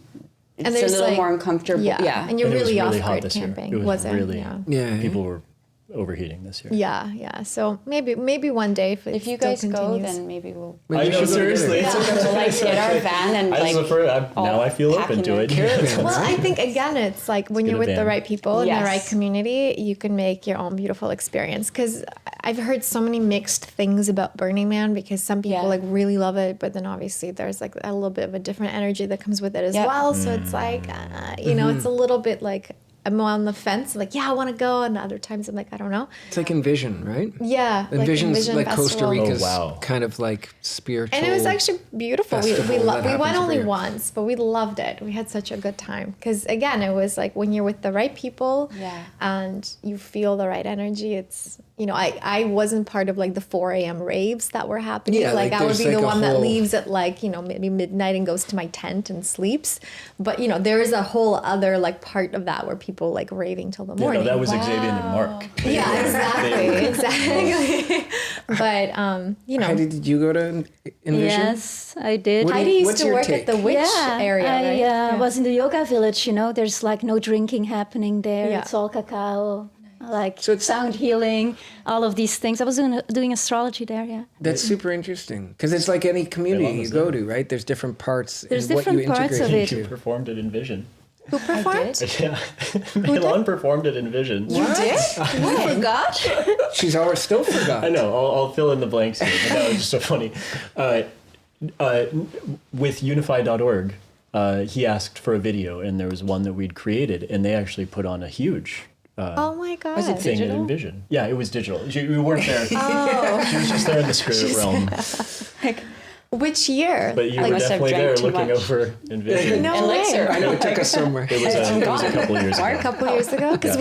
Speaker 4: it's
Speaker 1: And
Speaker 4: a
Speaker 1: there's
Speaker 4: little
Speaker 1: like-
Speaker 4: more uncomfortable.
Speaker 1: Yeah, and you're
Speaker 3: And it was
Speaker 1: really
Speaker 3: really
Speaker 1: off
Speaker 3: hot
Speaker 1: grid
Speaker 3: this year.
Speaker 1: camping,
Speaker 3: It was
Speaker 1: was it?
Speaker 3: really,
Speaker 1: Yeah.
Speaker 2: Yeah.
Speaker 3: people were overheating this year.
Speaker 1: Yeah. So maybe one day if
Speaker 4: you
Speaker 1: still
Speaker 4: guys go,
Speaker 1: continues.
Speaker 4: then maybe we'll.
Speaker 3: I know, seriously.
Speaker 4: We'll like get our van and
Speaker 3: now I feel open to it.
Speaker 1: Well, I think again, it's like when you're with the right people in the right community, you can make your own beautiful experience. Because I've heard so many mixed things about Burning Man, because some people like really love it, but then obviously there's like a little bit of a different energy that comes with it as well. So it's like, you know, it's a little bit like, I'm on the fence, like, I want to go. And other times I'm like, I don't know.
Speaker 2: It's like Envision, right?
Speaker 1: Yeah.
Speaker 2: Envision's like
Speaker 1: Festival.
Speaker 2: Costa Rica's kind of like spiritual.
Speaker 1: And it was actually beautiful. We went only
Speaker 2: every year.
Speaker 1: once, but we loved it. We had such a good time. Because again, it was like when you're with the right people and you feel the right energy, it's, you know, I wasn't part of like the 4 a.m. raves that were happening.
Speaker 2: Yeah,
Speaker 1: like I would be
Speaker 2: there's
Speaker 1: the
Speaker 2: like
Speaker 1: one that leaves at like, you know, maybe midnight and goes to my tent and sleeps. But, you know, there is a whole other like part of that where people like raving till the morning.
Speaker 3: No, that was Xavier and Mark.
Speaker 1: Yeah, exactly. But, you know.
Speaker 2: Heidi, did you go to Envision?
Speaker 5: Yes, I did.
Speaker 1: Heidi used
Speaker 2: what's
Speaker 1: to
Speaker 2: your
Speaker 1: work
Speaker 2: take?
Speaker 1: at the witch area, right?
Speaker 5: I was in the yoga village, you know, there's like no drinking happening there.
Speaker 1: Yeah.
Speaker 5: It's all cacao, like
Speaker 2: So it's-
Speaker 5: sound healing, all of these things. I was doing astrology there, yeah.
Speaker 2: That's super interesting. Because it's like any community you go to, right? There's different parts
Speaker 5: There's
Speaker 2: in what you
Speaker 5: different parts
Speaker 2: integrate
Speaker 5: of it.
Speaker 2: into.
Speaker 3: Performed at Envision.
Speaker 1: Who performed?
Speaker 3: Yeah. Mei-lan performed at Envision.
Speaker 1: You did?
Speaker 5: You forgot?
Speaker 2: She's always still forgot.
Speaker 3: I know. I'll fill in the blanks here. But that was just so funny. With Unify.org, he asked for a video, and there was one that we'd created, and they actually put on a huge
Speaker 1: Oh my God.
Speaker 4: Was it
Speaker 3: thing at
Speaker 4: digital?
Speaker 3: Envision. Yeah, it was digital. We weren't there. She was just there in the spirit realm.
Speaker 1: Which year?
Speaker 3: But you
Speaker 4: I
Speaker 3: were
Speaker 4: must have
Speaker 3: definitely there
Speaker 4: drank too
Speaker 3: looking
Speaker 4: much.
Speaker 3: over Envision.
Speaker 1: No
Speaker 4: Elixir.
Speaker 1: way.
Speaker 2: I know it took us somewhere.
Speaker 3: It was a couple of years ago.
Speaker 1: A couple years ago, because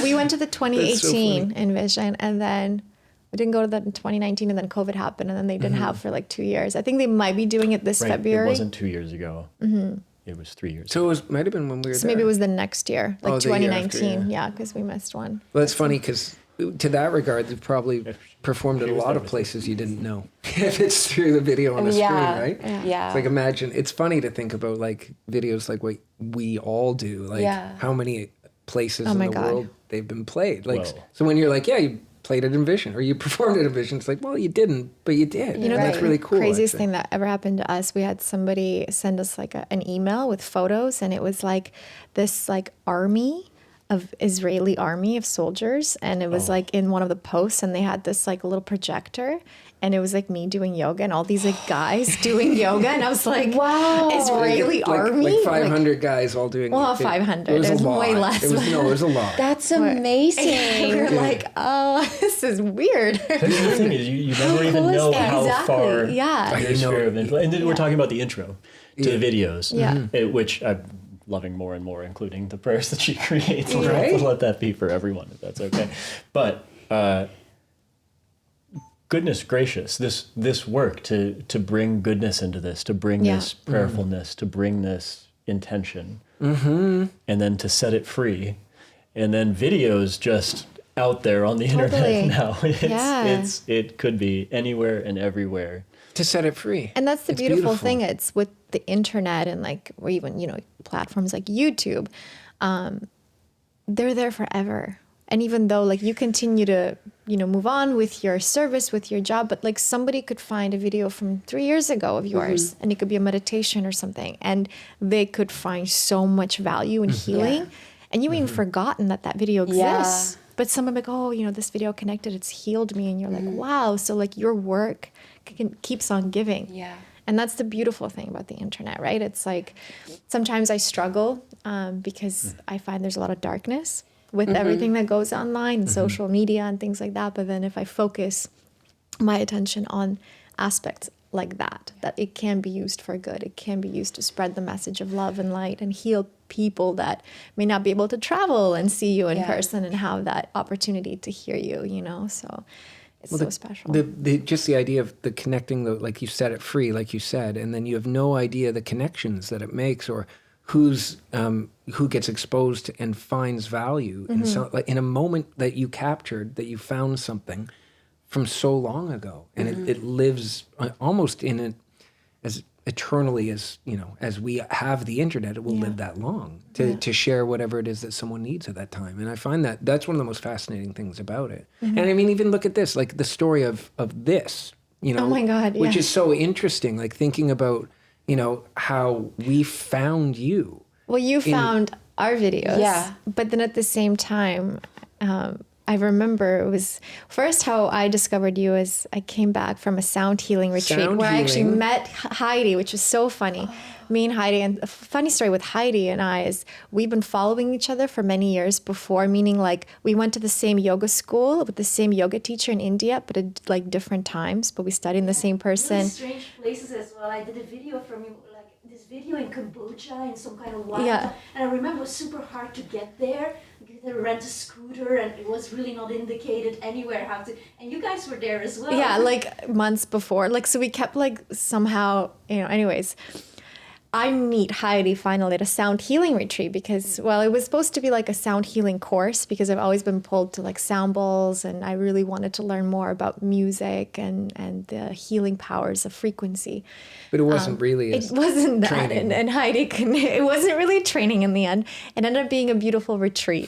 Speaker 1: we went to the 2018 Envision, and then we didn't go to that in 2019, and then COVID happened, and then they didn't have for like 2 years. I think they might be doing it this
Speaker 3: Right.
Speaker 1: February.
Speaker 3: It wasn't 2 years ago. Mm-hmm. It was 3 years ago.
Speaker 2: So it might have been when we were
Speaker 1: So
Speaker 2: there.
Speaker 1: maybe it was the next year, like
Speaker 2: the year after,
Speaker 1: 2019. Yeah, because we missed one.
Speaker 2: Well, it's funny because to that regard, they've probably performed at a
Speaker 3: was
Speaker 2: lot
Speaker 3: there
Speaker 2: of
Speaker 3: with
Speaker 2: places you didn't know. If it's through the video on the screen, right?
Speaker 4: Yeah.
Speaker 2: It's like imagine, it's funny to think about like videos like what we all do, like how many places in the world they've been played. Like,
Speaker 3: Well.
Speaker 2: so when you're like, you played at Envision or you performed at Envision, it's like, well, you didn't, but you did.
Speaker 1: You know,
Speaker 2: that's really cool.
Speaker 1: Craziest
Speaker 2: actually.
Speaker 1: thing that ever happened to us, we had somebody send us like an email with photos, and it was like this like Israeli army of soldiers, and it was like in one of the posts, and they had this like little projector, and it was like me doing yoga and all these like guys doing yoga, and I was like, wow, Israeli army,
Speaker 2: like 500 guys all doing.
Speaker 1: Well,
Speaker 2: it.
Speaker 1: 500.
Speaker 2: It was
Speaker 1: It was
Speaker 2: a lot.
Speaker 1: way less.
Speaker 2: It was a lot.
Speaker 4: That's amazing.
Speaker 1: we were like, oh, this is weird.
Speaker 3: That's the thing is, you never even
Speaker 1: cool is
Speaker 3: know
Speaker 1: that?
Speaker 3: how
Speaker 1: Exactly,
Speaker 3: far
Speaker 1: yeah.
Speaker 3: your sphere of influence. And then we're talking about the intro to the videos, which I'm loving more and more, including the prayers that she creates.
Speaker 2: Right.
Speaker 3: We'll let that be for everyone, if that's okay. But goodness gracious, this work to bring goodness into this, to bring this prayerfulness, to bring this intention, and then to set it free, and then videos just out there on the internet now. It could be anywhere and everywhere.
Speaker 2: To set it free.
Speaker 1: And that's the
Speaker 2: It's
Speaker 1: beautiful thing. It's with the internet and like, or even, you know, platforms like YouTube, they're there forever. And even though like you continue to, you know, move on with your service, with your job, but like somebody could find a video from 3 years ago of yours, and it could be a meditation or something, and they could find so much value in healing. And you even forgotten that video exists. But someone like, oh, you know, this video connected, it's healed me. And you're like, wow. So like your work keeps on giving.
Speaker 4: Yeah.
Speaker 1: And that's the beautiful thing about the internet, right? It's like sometimes I struggle because I find there's a lot of darkness with everything that goes online and social media and things like that. But then if I focus my attention on aspects like that it can be used for good. It can be used to spread the message of love and light and heal people that may not be able to travel and see you in person and have that opportunity to hear you, you know? So it's so special.
Speaker 2: Just the idea of the connecting, like you set it free, like you said, and then you have no idea the connections that it makes or who gets exposed and finds value in like in a moment that you captured, that you found something from so long ago, and it lives almost in it as eternally as we have the internet, it will live that long to share whatever it is that someone needs at that time. And I find that that's one of the most fascinating things about it. And I mean, even look at this, like the story of this,
Speaker 1: Oh my God,
Speaker 2: which is so interesting, like thinking about, how we found you.
Speaker 1: Well, you found our videos.
Speaker 4: Yeah.
Speaker 1: But then at the same time, I remember it was first how I discovered you is I came back from a sound healing retreat where I actually met Heidi, which was so funny. Me and Heidi, and a funny story with Heidi and I is we've been following each other for many years before, meaning like we went to the same yoga school with the same yoga teacher in India, but at like different times, but we studied in the same person.
Speaker 5: Really strange places as well. I did a video from you, like this video in Cambodia in some kind of wild.
Speaker 1: Yeah.
Speaker 5: And I remember it was super hard to get there. You had to rent a scooter and it was really not indicated anywhere how to. And you guys were there as well.
Speaker 1: Yeah, like months before. Like, so we kept like somehow, anyways. I meet Heidi finally at a sound healing retreat because, well, it was supposed to be like a sound healing course because I've always been pulled to like sound bowls and I really wanted to learn more about music and the healing powers of frequency.
Speaker 2: But it wasn't really
Speaker 1: It wasn't that.
Speaker 2: training.
Speaker 1: And Heidi it wasn't really training in the end. It ended up being a beautiful retreat,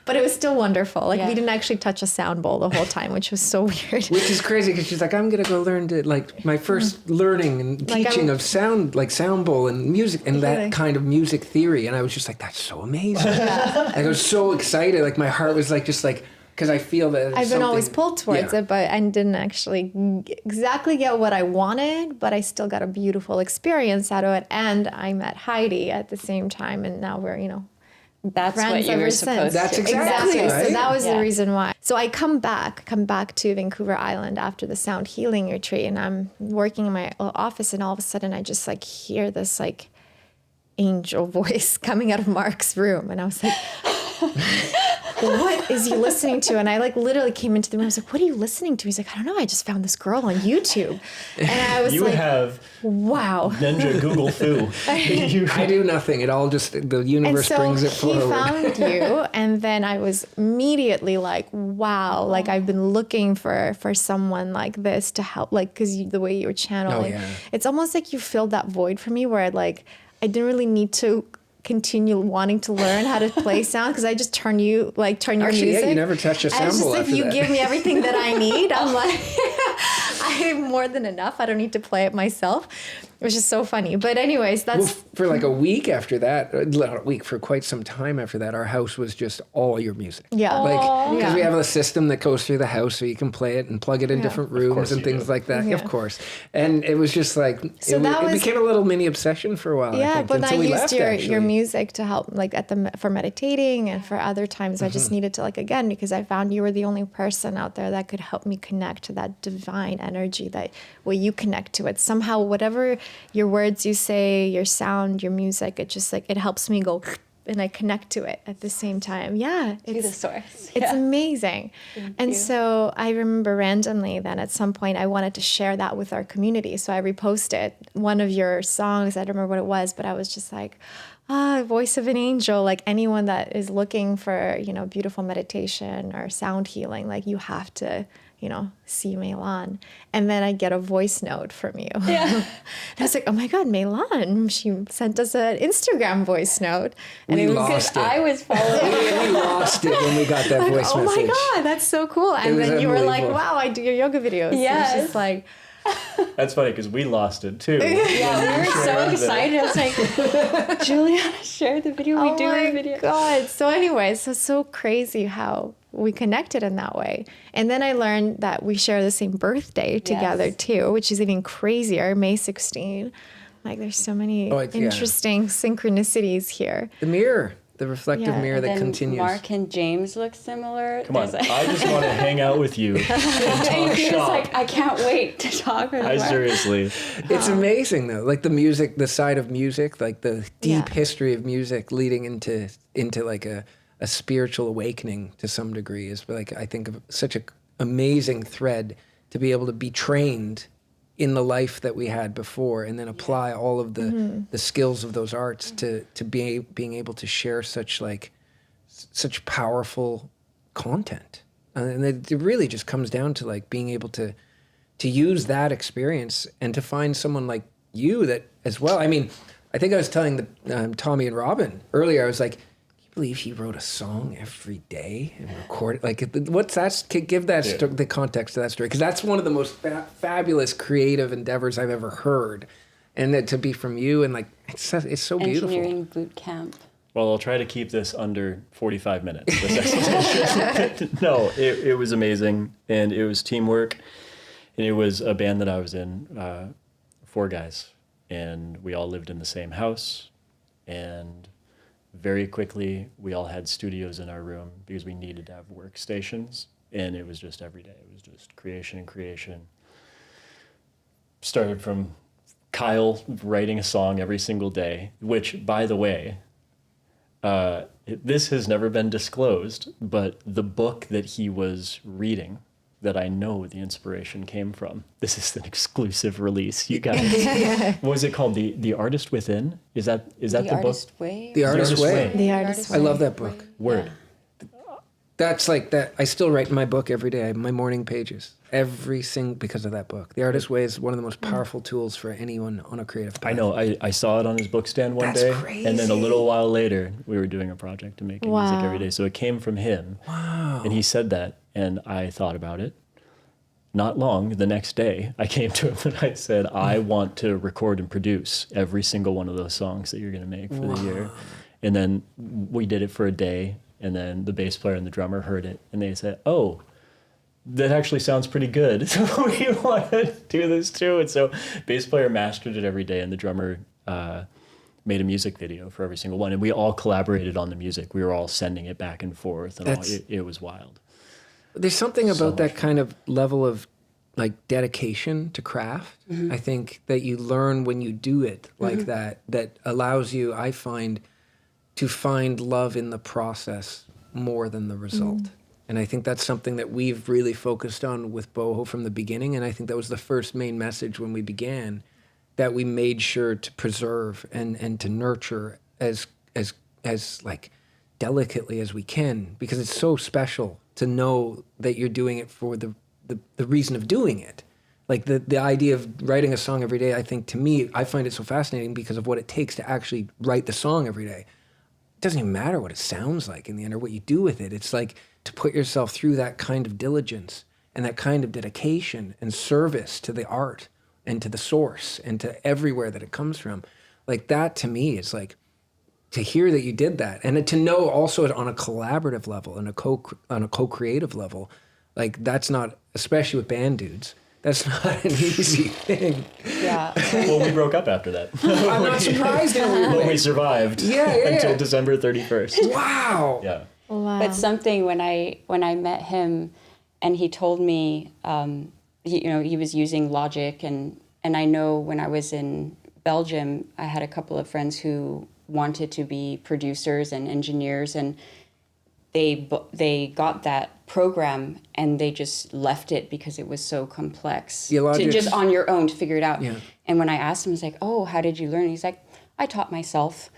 Speaker 1: but it was still wonderful. Like we didn't actually touch a sound bowl the whole time, which was so weird.
Speaker 2: Which is crazy because she's like, I'm going to go learn to, like, my first learning and teaching of sound bowl and music and that kind of music theory. And I was just like, that's so amazing. Like, I was so excited. Like, my heart was like, just like, because I feel that
Speaker 1: I've been always pulled towards it, but I didn't actually exactly get what I wanted, but I still got a beautiful experience out of it. And I met Heidi at the same time, and now we're,
Speaker 4: That's
Speaker 1: friends
Speaker 4: what you
Speaker 1: ever
Speaker 4: were
Speaker 1: since.
Speaker 4: supposed
Speaker 2: That's
Speaker 4: to.
Speaker 2: exactly right.
Speaker 1: So that was the reason why. So I come back to Vancouver Island after the sound healing retreat, and I'm working in my office, and all of a sudden I just like hear this like angel voice coming out of Mark's room, and I was like, what is he listening to? And I like literally came into the room. I was like, what are you listening to? He's like, I don't know. I just found this girl on YouTube. And I was
Speaker 3: You
Speaker 1: like,
Speaker 3: have
Speaker 1: wow.
Speaker 3: Ninja Google Foo.
Speaker 2: I do nothing. It all just, the universe brings it forward.
Speaker 1: He found you, and then I was immediately like, wow, like I've been looking for someone like this to help, like, because the way you were channeling, it's almost like you filled that void for me where I didn't really need to continue wanting to learn how to play sound because I just turn your music.
Speaker 2: Yeah, you never touched a sound bowl after
Speaker 1: you
Speaker 2: that.
Speaker 1: give me everything that I need. I'm like, I have more than enough. I don't need to play it myself, which is so funny. But anyways, that's
Speaker 2: for like a week after that, not a week, for quite some time after that, our house was just all your music.
Speaker 1: Yeah.
Speaker 2: Like, because we
Speaker 1: Yeah.
Speaker 2: have a system that goes through the house so you can play it and plug it in different rooms and things like that.
Speaker 1: Yeah.
Speaker 2: Of course. And it was just like,
Speaker 1: So
Speaker 2: it
Speaker 1: that was-
Speaker 2: became a little mini obsession for a while. I
Speaker 1: yeah,
Speaker 2: think,
Speaker 1: but I
Speaker 2: until we
Speaker 1: used
Speaker 2: left,
Speaker 1: your
Speaker 2: actually.
Speaker 1: music to help, like for meditating and for other times. I just needed to, like, again, because I found you were the only person out there that could help me connect to that divine energy, that way you connect to it somehow. Whatever your words you say, your sound, your music, it just like it helps me go and I connect to it at the same time. Yeah,
Speaker 4: To the source.
Speaker 1: it's amazing. And so I remember randomly then at some point I wanted to share that with our community. So I reposted one of your songs. I don't remember what it was, but I was just like, voice of an angel. Like anyone that is looking for, beautiful meditation or sound healing, like you have to, see Mei-lan. And then I get a voice note from you. Yeah. And I was like, oh my God, Mei-lan. She sent us an Instagram voice note. And
Speaker 2: We
Speaker 1: it was
Speaker 2: lost it.
Speaker 4: I was following.
Speaker 2: We lost it when we got that
Speaker 1: like,
Speaker 2: voice
Speaker 1: oh
Speaker 2: message.
Speaker 1: my God, that's so cool. And
Speaker 2: was
Speaker 1: then you were like,
Speaker 2: unbelievable.
Speaker 1: wow, I do your yoga videos.
Speaker 4: Yes.
Speaker 1: It's just like,
Speaker 3: That's funny because we lost it too.
Speaker 4: Yeah, we were so
Speaker 3: shared
Speaker 4: excited. I was like, Juliana shared the video. We
Speaker 1: oh
Speaker 4: do
Speaker 1: my
Speaker 4: a video.
Speaker 1: God. So anyway, so crazy how we connected in that way. And then I learned that we share the same birthday together
Speaker 4: Yes.
Speaker 1: too, which is even crazier, May 16. Like there's so many
Speaker 2: it's- yeah.
Speaker 1: interesting synchronicities here.
Speaker 2: The mirror, the reflective
Speaker 1: Yeah.
Speaker 2: mirror that
Speaker 4: Then
Speaker 2: continues.
Speaker 4: Mark and James look similar.
Speaker 3: Come on,
Speaker 4: There's a-
Speaker 3: I just want to hang out with you and talk
Speaker 4: he was
Speaker 3: shop.
Speaker 4: like, I can't wait to talk with
Speaker 3: I
Speaker 4: Mark.
Speaker 3: seriously.
Speaker 2: It's amazing though, like the music, the side of music, like the deep
Speaker 1: Yeah.
Speaker 2: history of music leading into like a spiritual awakening to some degree is like, I think of such an amazing thread to be able to be trained in the life that we had before and then apply all of the skills of those arts to being able to share such powerful content. And it really just comes down to like being able to use that experience and to find someone like you that as well. I mean, I think I was telling Tommy and Robin earlier, I was like, believe he wrote a song every day and recorded like what's that, give that the context to that story, because that's one of the most fabulous creative endeavors I've ever heard, and that to be from you, and like it's so beautiful.
Speaker 4: Engineering boot camp.
Speaker 3: Well, I'll try to keep this under 45 minutes, this explanation. No, it was amazing, and it was teamwork, and it was a band that I was in, 4 guys, and we all lived in the same house, and very quickly, we all had studios in our room because we needed to have workstations, and it was just every day. It was just creation and creation. Started from Kyle writing a song every single day, which, by the way, this has never been disclosed, but the book that he was reading, that I know the inspiration came from. This is an exclusive release, you guys. What was it called? The Artist Within? Is that the
Speaker 4: Artist
Speaker 3: book?
Speaker 4: Way?
Speaker 2: The Artist Way.
Speaker 1: The Artist Way.
Speaker 2: I love that book.
Speaker 3: Word.
Speaker 4: Yeah.
Speaker 2: That's like that. I still write in my book every day, my morning pages, because of that book. The Artist Way is one of the most powerful tools for anyone on a creative path.
Speaker 3: I know. I saw it on his book stand one
Speaker 2: That's
Speaker 3: day,
Speaker 2: crazy.
Speaker 3: and then a little while later, we were doing a project and making music
Speaker 1: Wow.
Speaker 3: every day. So it came from him.
Speaker 2: Wow.
Speaker 3: And he said that, and I thought about it. Not long, the next day, I came to him and I said, I want to record and produce every single one of those songs that you're going to make for the year. And then we did it for a day, and then the bass player and the drummer heard it, and they said, oh, that actually sounds pretty good. So we want to do this too. And so bass player mastered it every day, and the drummer made a music video for every single one. And we all collaborated on the music. We were all sending it back and forth, and it was wild.
Speaker 2: There's something about that kind of level of like dedication to craft. I think that you learn when you do it like that allows you, I find, to find love in the process more than the result. And I think that's something that we've really focused on with Boho from the beginning. And I think that was the first main message when we began, that we made sure to preserve and to nurture as like delicately as we can, because it's so special to know that you're doing it for the reason of doing it. Like the idea of writing a song every day, I think, to me, I find it so fascinating because of what it takes to actually write the song every day. It doesn't even matter what it sounds like in the end or what you do with it. It's like to put yourself through that kind of diligence and that kind of dedication and service to the art and to the source and to everywhere that it comes from. Like that to me is like, to hear that you did that, and to know also on a collaborative level and on a co-creative level, like that's not, especially with band dudes, that's not an easy thing.
Speaker 4: Yeah.
Speaker 3: Well, we broke up after that.
Speaker 2: I'm not surprised in a weird
Speaker 3: But
Speaker 2: way.
Speaker 3: we survived until December 31st.
Speaker 2: Wow.
Speaker 3: Yeah.
Speaker 1: Wow.
Speaker 4: But something when I met him, and he told me, he was using Logic, and I know when I was in Belgium, I had a couple of friends who wanted to be producers and engineers, and they got that program and they just left it because it was so complex
Speaker 2: Yeah,
Speaker 4: to just on your own to figure it out.
Speaker 2: Yeah.
Speaker 4: And when I asked him, I was like, oh, how did you learn? He's like, I taught myself.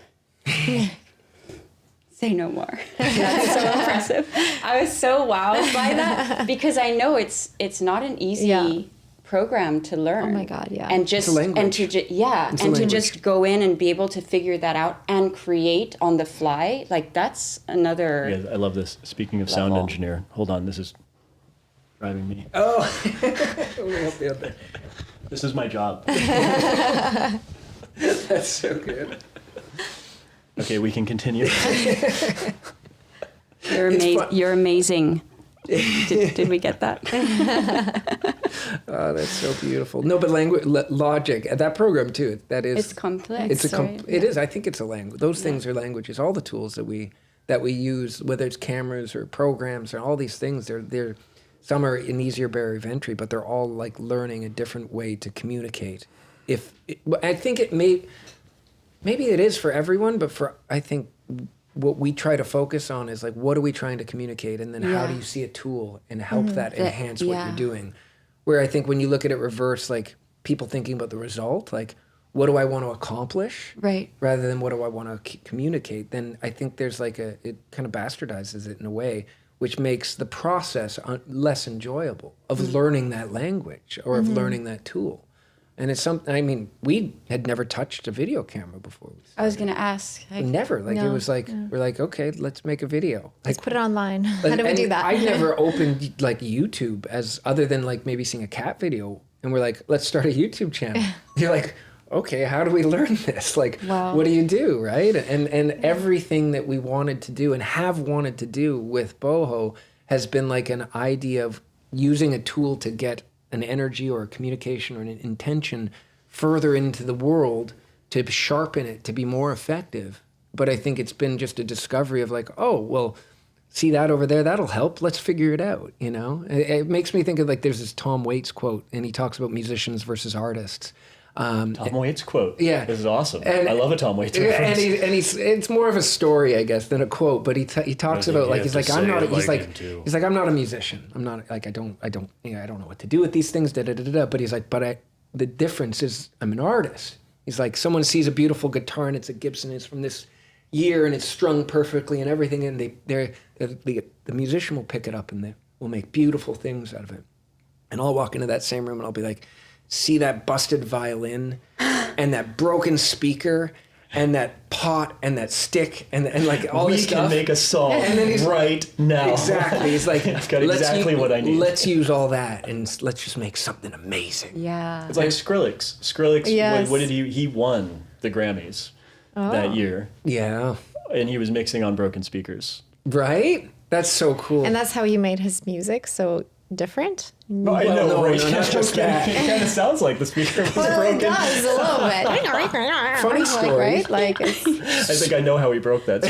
Speaker 4: Say no more. That's so impressive. I was so wowed by that because I know it's not an easy program to learn.
Speaker 1: Oh my God, yeah.
Speaker 4: And just
Speaker 2: It's a language.
Speaker 4: and to to just go in and be able to figure that out and create on the fly, like that's another.
Speaker 3: Yeah, I love this. Speaking of sound
Speaker 4: level.
Speaker 3: engineer, hold on, this is driving me.
Speaker 2: Oh, let me help you out there.
Speaker 3: This is my job.
Speaker 2: That's so good.
Speaker 3: Okay, we can continue.
Speaker 4: You're amazing. Did we get that?
Speaker 2: Oh, that's so beautiful. No, but Logic, that program too, that is...
Speaker 4: It's complex.
Speaker 2: It is. I think it's a language. Those things are languages. All the tools that we use, whether it's cameras or programs or all these things, they're some are an easier barrier of entry, but they're all like learning a different way to communicate. I think maybe it is for everyone, but I think what we try to focus on is like, what are we trying to communicate? And then how do you see a tool and help that enhance what you're doing? Where I think when you look at it reverse, like people thinking about the result, like what do I want to accomplish?
Speaker 4: Right.
Speaker 2: Rather than what do I want to communicate, then I think there's like it kind of bastardizes it in a way, which makes the process less enjoyable of learning that language or of learning that tool. And it's something, I mean, we had never touched a video camera before.
Speaker 4: I was going to ask.
Speaker 2: Never. Like, it was like, we're like, okay, let's make a video.
Speaker 1: Let's
Speaker 2: Like,
Speaker 1: put it online. How do we do that?
Speaker 2: I never opened like YouTube as other than like maybe seeing a cat video. And we're like, let's start a YouTube channel. You're like, okay, how do we learn this? Like, what do you do, right? And everything that we wanted to do and have wanted to do with Boho has been like an idea of using a tool to get an energy or a communication or an intention further into the world to sharpen it, to be more effective. But I think it's been just a discovery of like, oh, well, see that over there? That'll help. Let's figure it out, you know? It makes me think of like, there's this Tom Waits quote, and he talks about musicians versus artists.
Speaker 3: Tom Waits quote.
Speaker 2: Yeah.
Speaker 3: This is awesome.
Speaker 2: And,
Speaker 3: I love a Tom Waits
Speaker 2: reference.
Speaker 3: reference.
Speaker 2: And he's it's more of a story, I guess, than a quote, but he talks about like, he's like, I'm not, he's like, I'm not a musician. I'm not like, I don't know what to do with these things, but he's like, the difference is I'm an artist. He's like, someone sees a beautiful guitar and it's a Gibson, it's from this year and it's strung perfectly and everything, and the musician will pick it up and they will make beautiful things out of it. And I'll walk into that same room and I'll be like, see that busted violin and that broken speaker and that pot and that stick and like all this stuff.
Speaker 3: We can make a song and then he's right now.
Speaker 2: Exactly. He's like,
Speaker 3: I've got exactly what I need.
Speaker 2: Let's use all that and let's just make something amazing.
Speaker 4: Yeah.
Speaker 3: It's like Skrillex. Skrillex,
Speaker 1: yes.
Speaker 3: what did he won the Grammys that year.
Speaker 2: Yeah.
Speaker 3: And he was mixing on broken speakers.
Speaker 2: Right? That's so cool.
Speaker 1: And that's how he made his music so different.
Speaker 3: No, I know, right?
Speaker 2: No, not just that.
Speaker 3: It kind of sounds like the speaker was
Speaker 1: Well,
Speaker 3: broken.
Speaker 1: it does a little bit.
Speaker 2: Funny story.
Speaker 1: Right? Like it's,
Speaker 3: I think I know how he broke that.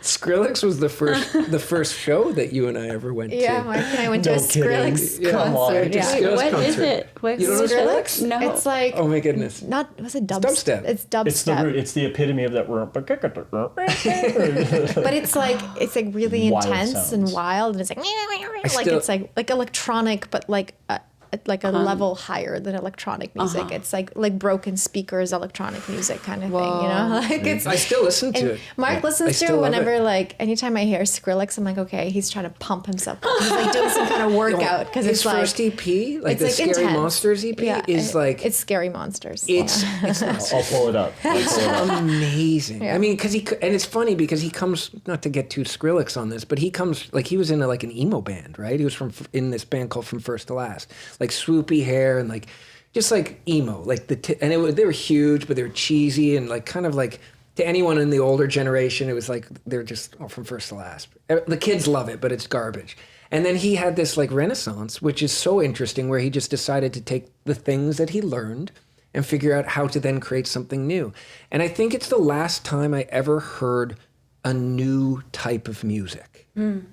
Speaker 2: Skrillex was the first show that you and I ever went to.
Speaker 1: yeah, Mark and I went to
Speaker 3: No
Speaker 1: a
Speaker 3: kidding.
Speaker 1: Skrillex
Speaker 2: Yeah.
Speaker 3: Come on.
Speaker 1: concert. Yeah.
Speaker 2: Skrillex
Speaker 4: What is
Speaker 2: concert.
Speaker 4: it? What
Speaker 2: You don't know
Speaker 1: Skrillex?
Speaker 4: No.
Speaker 1: It's like
Speaker 2: Oh my goodness.
Speaker 1: not was it
Speaker 2: dubstep.
Speaker 1: It's dubstep.
Speaker 3: It's the root. It's the epitome of that.
Speaker 1: But it's like really
Speaker 3: Wild
Speaker 1: intense
Speaker 3: sounds.
Speaker 1: and wild, and it's like
Speaker 2: still-
Speaker 1: it's like electronic, but like a level higher than electronic music. It's like broken speakers, electronic music kind of thing. You know, like it's.
Speaker 2: I still listen to
Speaker 1: And
Speaker 2: it.
Speaker 1: Mark
Speaker 2: I
Speaker 1: listens to
Speaker 2: still
Speaker 1: it
Speaker 2: love
Speaker 1: whenever,
Speaker 2: it.
Speaker 1: like, anytime I hear Skrillex, I'm like, okay, he's trying to pump himself up. He's like doing some kind of workout because
Speaker 2: His
Speaker 1: it's like
Speaker 2: first EP, like
Speaker 1: it's
Speaker 2: the
Speaker 1: like
Speaker 2: Scary
Speaker 1: intense.
Speaker 2: Monsters EP, is like
Speaker 1: it's Scary Monsters.
Speaker 2: it's
Speaker 3: I'll pull it up.
Speaker 2: amazing.
Speaker 1: Yeah.
Speaker 2: I mean, because and it's funny because he comes, not to get too Skrillex on this, but he comes like he was in like an emo band, right? He was in this band called From First to Last, like swoopy hair and like just like emo, like they were huge, but they were cheesy and like kind of like to anyone in the older generation, it was like they're just From First to Last. The kids love it, but it's garbage. And then he had this like renaissance, which is so interesting, where he just decided to take the things that he learned and figure out how to then create something new. And I think it's the last time I ever heard a new type of music.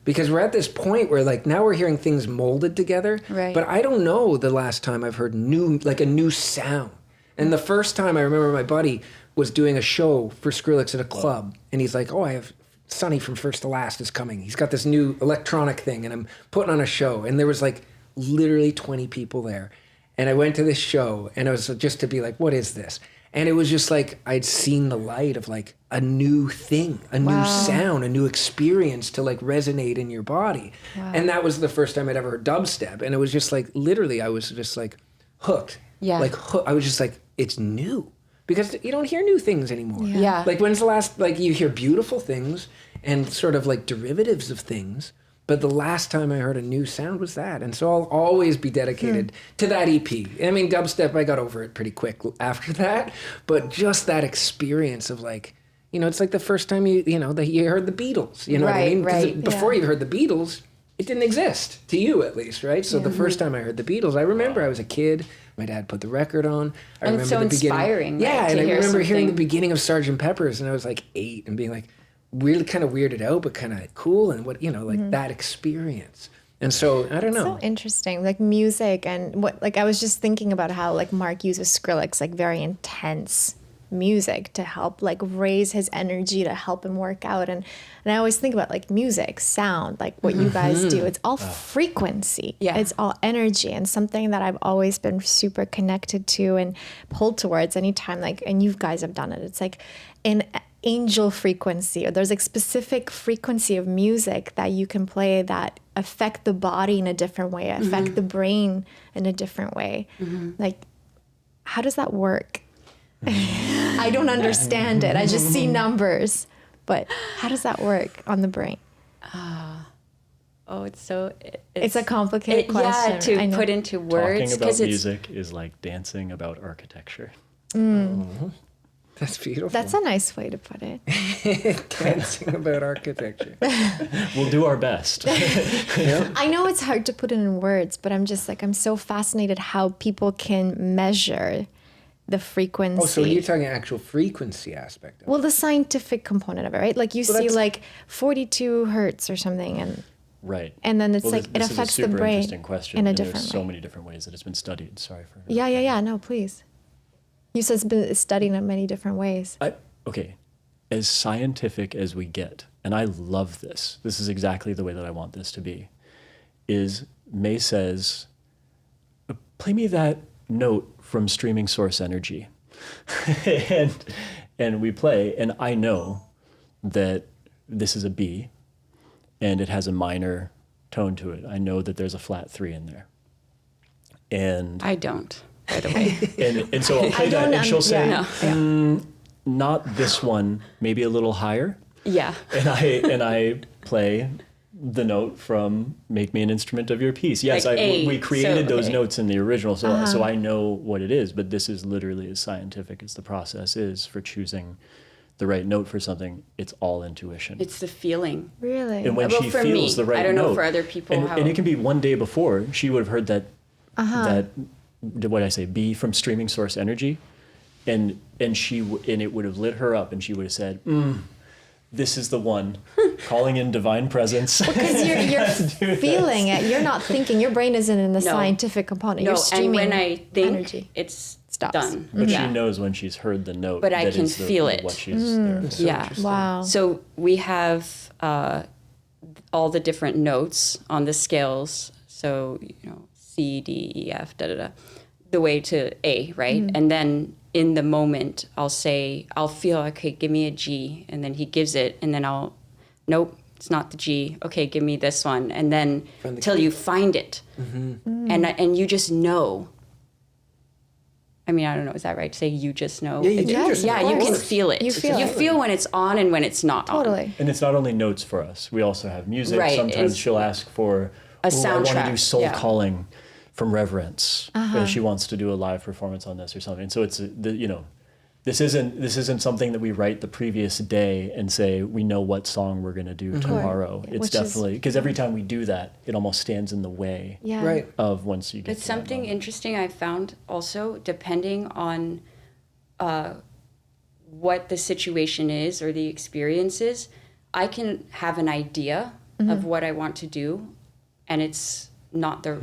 Speaker 2: Because we're at this point where like now we're hearing things molded together,
Speaker 4: Right.
Speaker 2: but I don't know the last time I've heard a new sound. And the first time I remember my buddy was doing a show for Skrillex at a club, and he's like, oh, I have Sonny from First to Last is coming. He's got this new electronic thing, and I'm putting on a show. And there was like literally 20 people there. And I went to this show, and it was just to be like, what is this? And it was just like I'd seen the light of like a new thing, a new sound, a new experience to like resonate in your body. And that was the first time I'd ever heard dubstep. And it was just like, literally, I was just like hooked.
Speaker 4: Yeah.
Speaker 2: Like, I was just like, it's new. Because you don't hear new things anymore.
Speaker 4: Yeah.
Speaker 2: Like when's the last, like you hear beautiful things and sort of like derivatives of things. But the last time I heard a new sound was that. And so I'll always be dedicated to that EP. I mean, dubstep, I got over it pretty quick after that. But just that experience of like, you know, it's like the first time you heard the Beatles. You know what I mean? Because before you heard the Beatles, it didn't exist, to you at least, right? So the first time I heard the Beatles, I remember I was a kid. My dad put the record on. I
Speaker 4: And
Speaker 2: remember
Speaker 4: it's so
Speaker 2: the beginning.
Speaker 4: inspiring,
Speaker 2: Yeah,
Speaker 4: right,
Speaker 2: and
Speaker 4: to
Speaker 2: I
Speaker 4: hear
Speaker 2: remember hearing the
Speaker 4: something.
Speaker 2: beginning of Sgt. Pepper's, and I was like 8 and being like, really kind of weirded out, but kind of cool, and what, you know, like that experience. And so I don't know.
Speaker 1: So interesting, like music and what, like I was just thinking about how like Mark uses Skrillex, like very intense music to help like raise his energy, to help him work out. And I always think about like music, sound, like what you guys do. It's all frequency.
Speaker 4: Yeah.
Speaker 1: It's all energy, and something that I've always been super connected to and pulled towards anytime like, and you guys have done it. It's like in angel frequency, or there's like specific frequency of music that you can play that affect the body in a different way, affect the brain in a different way. Like, how does that work? I don't understand it. I just see numbers, but how does that work on the brain?
Speaker 4: It's
Speaker 1: a complicated question.
Speaker 4: Yeah, to put into words.
Speaker 3: Talking about music is like dancing about architecture.
Speaker 2: That's beautiful.
Speaker 1: That's a nice way to put it.
Speaker 2: Dancing about architecture.
Speaker 3: We'll do our best.
Speaker 1: I know it's hard to put it in words, but I'm just like, I'm so fascinated how people can measure the frequency.
Speaker 2: Oh, so you're talking actual frequency aspect of it.
Speaker 1: Well, the scientific component of it, right? Like you see like 42 hertz or something, and
Speaker 3: Right.
Speaker 1: and then it's
Speaker 3: Well,
Speaker 1: like it
Speaker 3: this
Speaker 1: affects
Speaker 3: is a
Speaker 1: the
Speaker 3: super
Speaker 1: brain
Speaker 3: interesting question,
Speaker 1: in a
Speaker 3: and
Speaker 1: different
Speaker 3: there's so
Speaker 1: way.
Speaker 3: many different ways that it's been studied. Sorry for
Speaker 1: Yeah. No, please. You said it's studied in many different ways.
Speaker 3: Okay, as scientific as we get, and I love this. This is exactly the way that I want this to be. Is Mei says, "Play me that note from streaming source energy," and we play, and I know that this is a B, and it has a minor tone to it. I know that there's a flat 3 in there, and
Speaker 4: I don't, by the way.
Speaker 3: and so I'll play that, and she'll say,
Speaker 1: yeah.
Speaker 3: "Not this one, maybe a little higher."
Speaker 4: Yeah.
Speaker 3: And I play the note from "Make Me an Instrument of Your Peace." Yes,
Speaker 4: Like A,
Speaker 3: we created
Speaker 4: so,
Speaker 3: those
Speaker 4: okay.
Speaker 3: notes in the original, so I know what it is. But this is literally as scientific as the process is for choosing the right note for something. It's all intuition.
Speaker 4: It's the feeling.
Speaker 1: Really?
Speaker 3: And when
Speaker 4: Well,
Speaker 3: she
Speaker 4: for
Speaker 3: feels
Speaker 4: me,
Speaker 3: the right
Speaker 4: I don't know
Speaker 3: note,
Speaker 4: for other people
Speaker 3: and,
Speaker 4: how-
Speaker 3: and it can be one day before she would have heard that what did I say, B from streaming source energy, and it would have lit her up, and she would have said, "This is the one," calling in divine presence.
Speaker 1: Because you're feeling it. You're not thinking. Your brain isn't in the scientific component.
Speaker 4: No,
Speaker 1: You're streaming
Speaker 4: and when I think
Speaker 1: energy.
Speaker 4: it's
Speaker 1: Stops.
Speaker 4: done.
Speaker 3: But
Speaker 4: yeah.
Speaker 3: she knows when she's heard the note.
Speaker 4: But I
Speaker 3: that
Speaker 4: can
Speaker 3: is
Speaker 4: feel it.
Speaker 3: What she's there for.
Speaker 4: Yeah.
Speaker 1: Wow.
Speaker 4: So we have all the different notes on the scales. So, C, D, E, F, da, da, da, the way to A, right? And then in the moment, I'll feel, okay, give me a G. And then he gives it. And then nope, it's not the G. Okay, give me this one. And then till you find it. And you just know. I mean, I don't know. Is that right to say you just know?
Speaker 2: Yeah, you do just know.
Speaker 4: Yeah, you can feel it.
Speaker 1: You feel
Speaker 4: You
Speaker 1: it.
Speaker 4: feel when it's on and when it's not on.
Speaker 1: Totally.
Speaker 3: And it's not only notes for us. We also have music.
Speaker 4: Right,
Speaker 3: Sometimes
Speaker 4: it's
Speaker 3: she'll ask for
Speaker 4: a
Speaker 3: I want to do
Speaker 4: soundtrack,
Speaker 3: Soul
Speaker 4: yeah.
Speaker 3: Calling from Reverence. She wants to do a live performance on this or something. So it's this isn't something that we write the previous day and say we know what song we're going to do tomorrow. It's
Speaker 1: Which is-
Speaker 3: definitely because every time we do that, it almost stands in the way
Speaker 1: Yeah.
Speaker 2: Right.
Speaker 3: of once you get.
Speaker 4: But
Speaker 3: to that
Speaker 4: something
Speaker 3: moment.
Speaker 4: interesting I found also, depending on what the situation is or the experience is, I can have an idea of what I want to do, and it's not the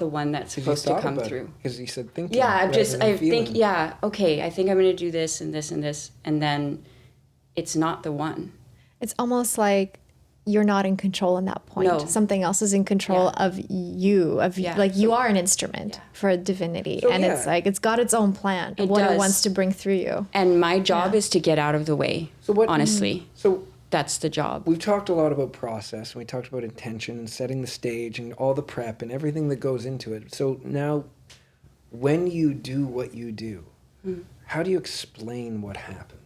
Speaker 4: one that's supposed to come through.
Speaker 2: Because you said thinking.
Speaker 4: Yeah,
Speaker 2: rather than
Speaker 4: I
Speaker 2: feeling.
Speaker 4: think, okay, I think I'm going to do this and this and this, and then it's not the one.
Speaker 1: It's almost like you're not in control in that point.
Speaker 4: No.
Speaker 1: Something else is in control of you, like you are an instrument for a divinity.
Speaker 2: So,
Speaker 1: and it's like, it's got its own plan,
Speaker 4: It
Speaker 1: what it
Speaker 4: does.
Speaker 1: wants to bring through you.
Speaker 4: And my job is to get out of the way, honestly.
Speaker 2: So
Speaker 4: That's the job.
Speaker 2: we've talked a lot about process, and we talked about intention and setting the stage and all the prep and everything that goes into it. So now, when you do what you do, how do you explain what happens?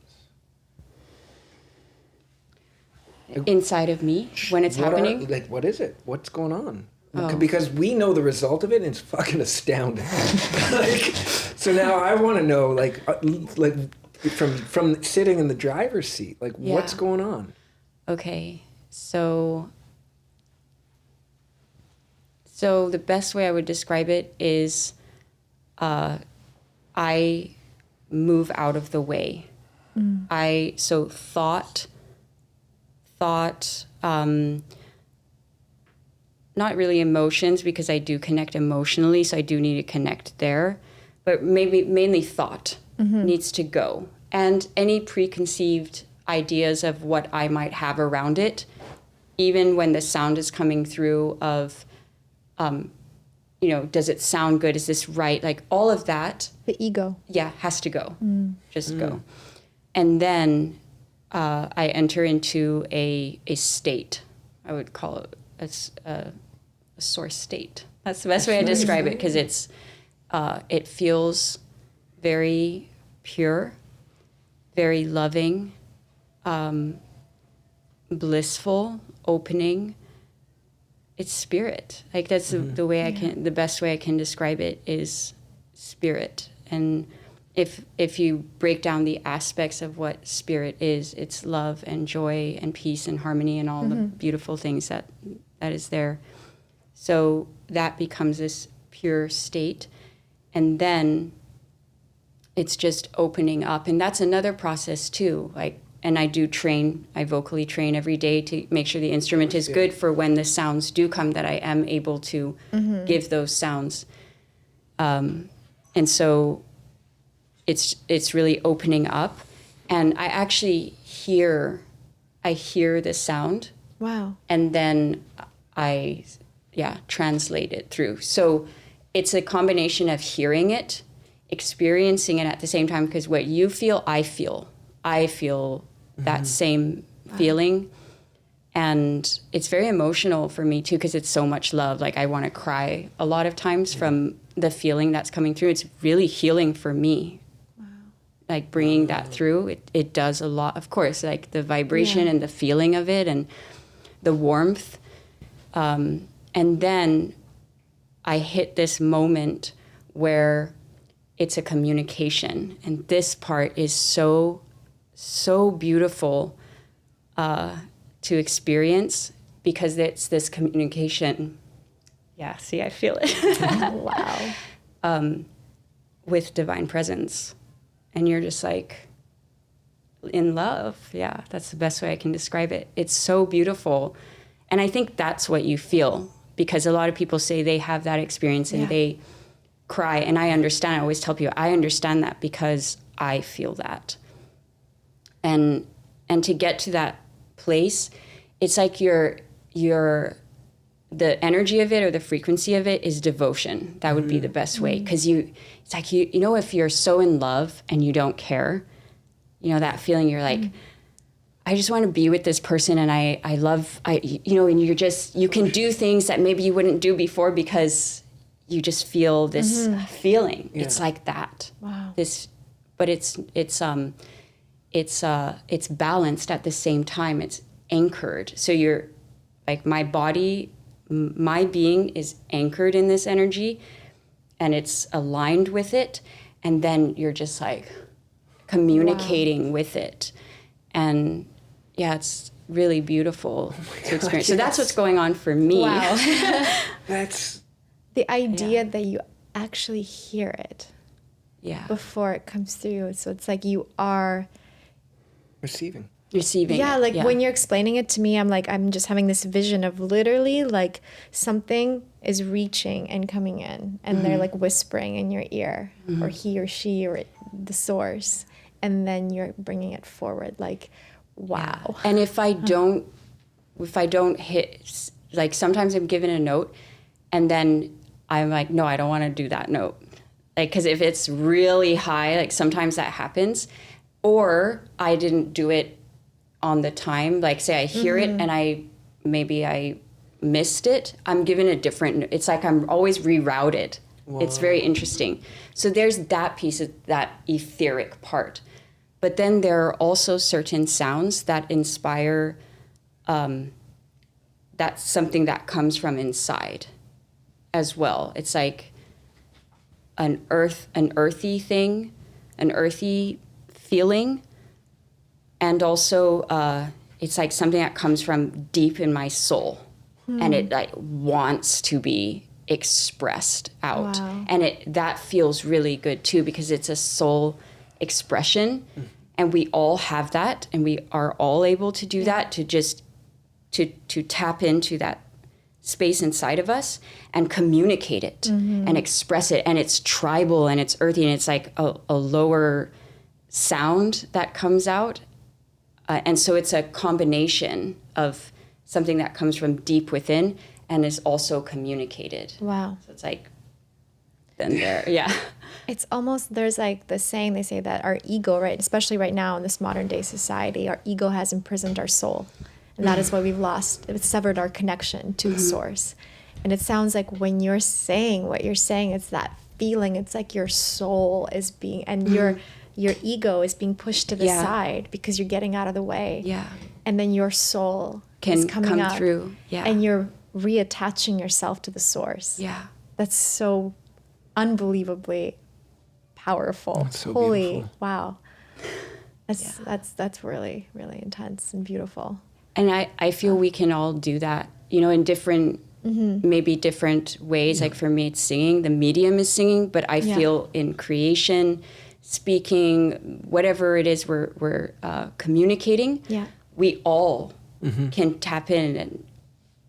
Speaker 4: Inside of me, when it's happening.
Speaker 2: What is it? What's going on?
Speaker 4: Oh.
Speaker 2: Because we know the result of it, and it's fucking astounding. So now I want to know, from sitting in the driver's seat, what's going on?
Speaker 4: Okay, so the best way I would describe it is I move out of the way. Thought, not really emotions, because I do connect emotionally, so I do need to connect there, but mainly thought needs to go. And any preconceived ideas of what I might have around it, even when the sound is coming through of, does it sound good? Is this right? Like all of that.
Speaker 1: The ego.
Speaker 4: Yeah, has to go. Just go. And then I enter into a state. I would call it a source state. That's the best way to describe it, because it feels very pure, very loving, blissful, opening. It's spirit. Like that's the way I can, the best way I can describe it is spirit. And if you break down the aspects of what spirit is, it's love and joy and peace and harmony and all the beautiful things that is there. So that becomes this pure state. And then it's just opening up. And that's another process too. Like, and I vocally train every day to make sure the instrument is good for when the sounds do come, that I am able to give those sounds. And so it's really opening up. And I actually hear the sound.
Speaker 1: Wow.
Speaker 4: And then I translate it through. So it's a combination of hearing it, experiencing it at the same time, because what you feel, I feel that same feeling. And it's very emotional for me too, because it's so much love. Like I want to cry a lot of times from the feeling that's coming through. It's really healing for me. Wow. Like bringing that through, it does a lot. Of course, like the vibration and the feeling of it and the warmth. And then I hit this moment where it's a communication. And this part is so beautiful to experience, because it's this communication. Yeah, see, I feel it.
Speaker 1: Wow.
Speaker 4: With divine presence. And you're just like in love. Yeah, that's the best way I can describe it. It's so beautiful. And I think that's what you feel, because a lot of people say they have that experience and they cry. And I understand. I always tell people, I understand that because I feel that. And to get to that place, it's like the energy of it or the frequency of it is devotion. That would be the best way. Because it's like, you know, if you're so in love and you don't care, you know, that feeling, you're like, I just want to be with this person, and I love, you know, and you can do things that maybe you wouldn't do before because you just feel this feeling. Yeah. It's like that. Wow. But it's balanced at the same time. It's anchored. So you're like, my body, my being is anchored in this energy, and it's aligned with it. And then you're just like communicating with it. And yeah, it's really beautiful to experience. So that's what's going on for me.
Speaker 1: Wow.
Speaker 2: That's
Speaker 1: the idea that you actually hear it before it comes through. So it's like you are
Speaker 2: receiving.
Speaker 1: Yeah, like when you're explaining it to me, I'm just having this vision of literally like something is reaching and coming in, and they're like whispering in your ear, or he or she or the source, and then you're bringing it forward. Like, wow.
Speaker 4: Yeah. And if I don't hit, like sometimes I'm given a note, and then I'm like, no, I don't want to do that note. Like, because if it's really high, like sometimes that happens, or I didn't do it on the time, like say I hear it and I missed it, I'm given a different, it's like I'm always rerouted. Whoa. It's very interesting. So there's that piece of that etheric part. But then there are also certain sounds that inspire, that's something that comes from inside as well. It's like an earthy thing, an earthy feeling. And also, it's like something that comes from deep in my soul, and it like wants to be expressed out. Wow. And that feels really good too, because it's a soul expression, and we all have that, and we are all able to do that, to just to tap into that space inside of us and communicate it and express it. And it's tribal and it's earthy, and it's like a lower sound that comes out. And so it's a combination of something that comes from deep within and is also communicated.
Speaker 1: Wow.
Speaker 4: So it's like, then there, yeah.
Speaker 1: It's almost, there's like the saying, they say that our ego, right, especially right now in this modern day society, our ego has imprisoned our soul. And that is why we've lost, it's severed our connection to the source. And it sounds like when you're saying what you're saying, it's that feeling, it's like your soul is being, and your ego is being pushed to the side because you're getting out of the way.
Speaker 4: Yeah.
Speaker 1: And then your soul
Speaker 4: Can
Speaker 1: is coming
Speaker 4: come
Speaker 1: up,
Speaker 4: through. Yeah.
Speaker 1: and you're reattaching yourself to the source.
Speaker 4: Yeah.
Speaker 1: That's so unbelievably powerful.
Speaker 2: That's so
Speaker 1: Holy,
Speaker 2: beautiful.
Speaker 1: wow. That's really, really intense and beautiful.
Speaker 4: And I feel we can all do that, in different, maybe different ways. Like for me, it's singing. The medium is singing, but I feel in creation, speaking, whatever it is we're communicating, we all can tap in. And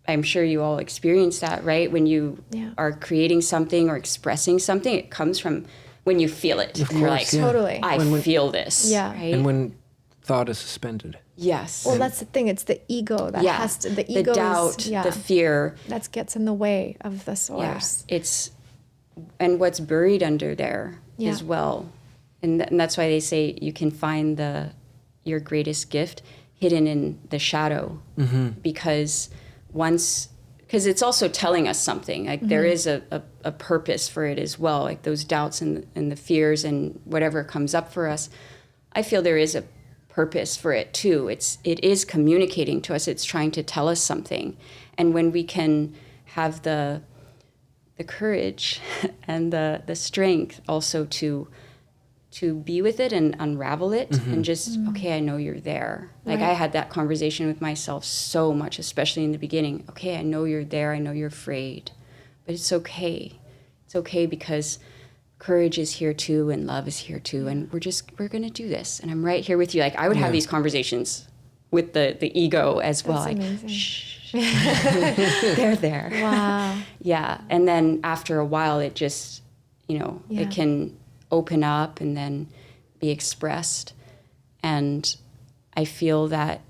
Speaker 4: I'm sure you all experience that, right? When you are creating something or expressing something, it comes from when you feel it.
Speaker 2: Of
Speaker 4: and you're
Speaker 2: course,
Speaker 4: like,
Speaker 1: Totally.
Speaker 4: I feel this.
Speaker 1: Yeah.
Speaker 4: Right?
Speaker 2: And when thought is suspended.
Speaker 4: Yes.
Speaker 1: Well, that's the thing. It's the ego that has to, the ego
Speaker 4: doubt,
Speaker 1: is,
Speaker 4: the fear.
Speaker 1: that gets in the way of the source.
Speaker 4: And what's buried under there as well. And that's why they say you can find your greatest gift hidden in the shadow, because it's also telling us something. Like there is a purpose for it as well. Like those doubts and the fears and whatever comes up for us, I feel there is a purpose for it too. It is communicating to us. It's trying to tell us something. And when we can have the courage and the strength also to be with it and unravel it and just, okay, I know you're there. Like I had that conversation with myself so much, especially in the beginning. Okay, I know you're there. I know you're afraid, but it's okay. It's okay because courage is here too, and love is here too. And we're going to do this. And I'm right here with you. Like I would have these conversations with the ego as well.
Speaker 1: That's
Speaker 4: like,
Speaker 1: amazing.
Speaker 4: shh, they're there.
Speaker 1: Wow.
Speaker 4: Yeah. And then after a while, it just, it can open up and then be expressed. And I feel that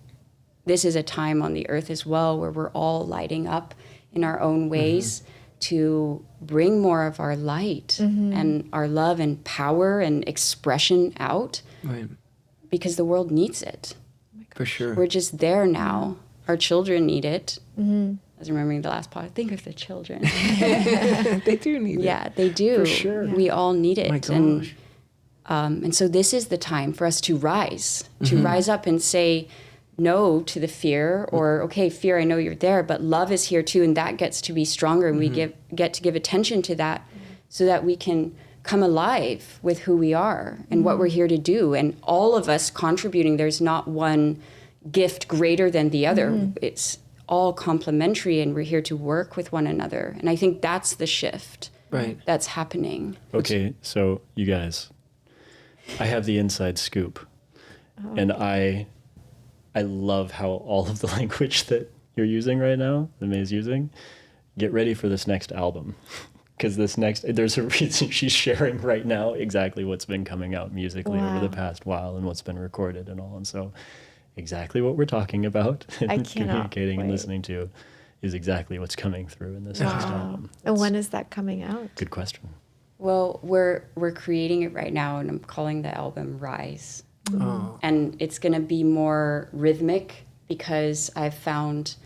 Speaker 4: this is a time on the earth as well where we're all lighting up in our own ways to bring more of our light and our love and power and expression out,
Speaker 2: Right.
Speaker 4: because the world needs it.
Speaker 2: For sure.
Speaker 4: We're just there now. Our children need it. I was remembering the last part. Think of the children.
Speaker 2: They do need it.
Speaker 4: Yeah, they do.
Speaker 2: For sure.
Speaker 4: We all need it.
Speaker 2: My gosh.
Speaker 4: And so this is the time for us to rise up and say no to the fear, or, okay, fear, I know you're there, but love is here too, and that gets to be stronger, and we get to give attention to that so that we can come alive with who we are and what we're here to do. And all of us contributing, there's not one gift greater than the other. It's all complementary, and we're here to work with one another. And I think that's the shift that's happening.
Speaker 3: Okay, so you guys, I have the inside scoop, and I love how all of the language that you're using right now, that Mei's using. Get ready for this next album, because there's a reason she's sharing right now exactly what's been coming out musically over the past while and what's been recorded and all. And so exactly what we're talking about and communicating and listening to is exactly what's coming through in this next album.
Speaker 1: And when is that coming out?
Speaker 3: Good question.
Speaker 4: Well, we're creating it right now, and I'm calling the album Rise. And it's going to be more rhythmic, because I've found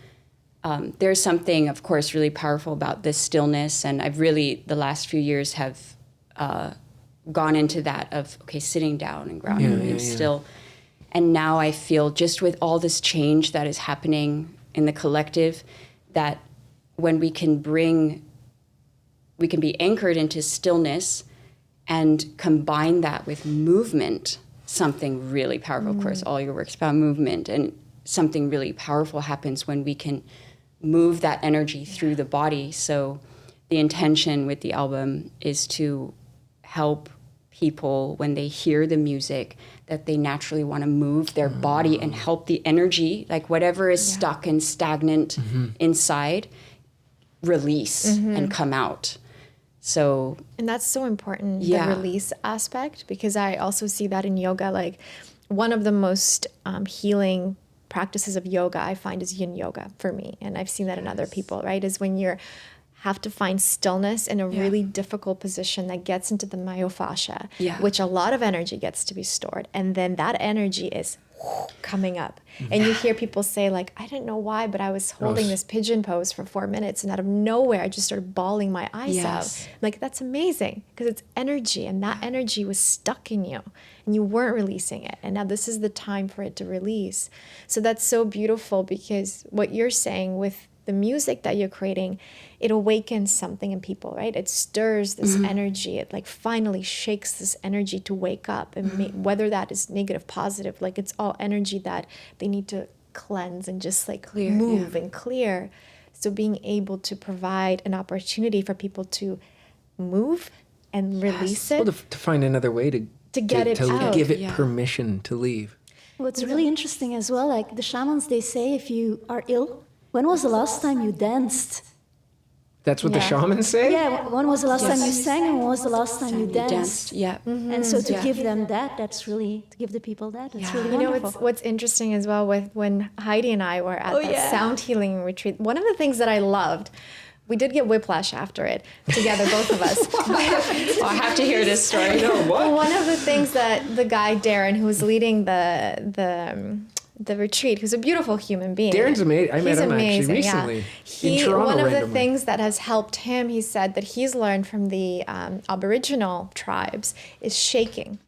Speaker 4: there's something, of course, really powerful about this stillness. And I've really, the last few years, have gone into that of, okay, sitting down and grounding and still. And now I feel, just with all this change that is happening in the collective, that when we can be anchored into stillness and combine that with movement, something really powerful. Of course, all your work's about movement, and something really powerful happens when we can move that energy through the body. So the intention with the album is to help people, when they hear the music, that they naturally want to move their body and help the energy, like whatever is stuck and stagnant inside, release and come out. So,
Speaker 1: and that's so important, the release aspect, because I also see that in yoga. Like one of the most healing practices of yoga I find is yin yoga for me. And I've seen that in other people, right? Is when you're have to find stillness in a really difficult position that gets into the myofascia, which a lot of energy gets to be stored. And then that energy is coming up. And you hear people say like, I don't know why, but I was holding this pigeon pose for 4 minutes and out of nowhere, I just started bawling my eyes out. I'm like, that's amazing because it's energy and that energy was stuck in you and you weren't releasing it. And now this is the time for it to release. So that's so beautiful because what you're saying with the music that you're creating, it awakens something in people, right? It stirs this energy. It like finally shakes this energy to wake up. And whether that is negative, positive, like it's all energy that they need to cleanse and just like move and clear. So being able to provide an opportunity for people to move and release it.
Speaker 2: Well, to find another way to
Speaker 1: get it out.
Speaker 2: Give it permission to leave.
Speaker 5: What's really interesting as well, like the shamans, they say if you are ill, when was the last time you danced?
Speaker 2: That's what the shamans say?
Speaker 5: Yeah, when was the last time you sang and when was the last time you danced?
Speaker 4: Yeah.
Speaker 5: And so to give them that, that's really, to give the people that, that's really wonderful.
Speaker 1: What's interesting as well with when Heidi and I were at that sound healing retreat, one of the things that I loved, we did get whiplash after it together, both of us.
Speaker 4: I have to hear this story.
Speaker 1: One of the things that the guy, Darren, who was leading the retreat, who's a beautiful human being.
Speaker 2: Darren's amazing. I met him actually recently in Toronto.
Speaker 1: One of the things that has helped him, he said, that he's learned from the Aboriginal tribes is shaking.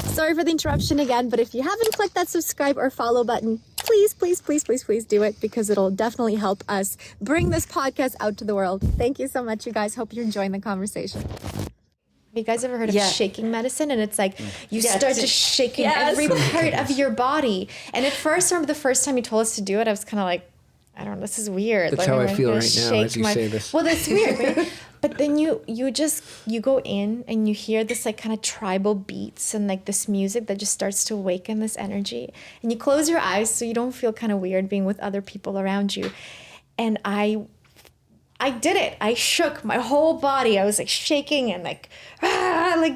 Speaker 1: Sorry for the interruption again, but if you haven't clicked that subscribe or follow button, please do it because it'll definitely help us bring this podcast out to the world. Thank you so much, you guys. Hope you're enjoying the conversation. Have you guys ever heard of shaking medicine? And it's like you start to shaking every part of your body. And at first, I remember the first time you told us to do it, I was kind of like, I don't know, this is weird.
Speaker 2: That's
Speaker 1: like,
Speaker 2: how I feel right now as you say this.
Speaker 1: Well, that's weird, right? But then you go in and you hear this like kind of tribal beats and like this music that just starts to awaken this energy. And you close your eyes so you don't feel kind of weird being with other people around you. And I did it. I shook my whole body. I was like shaking and like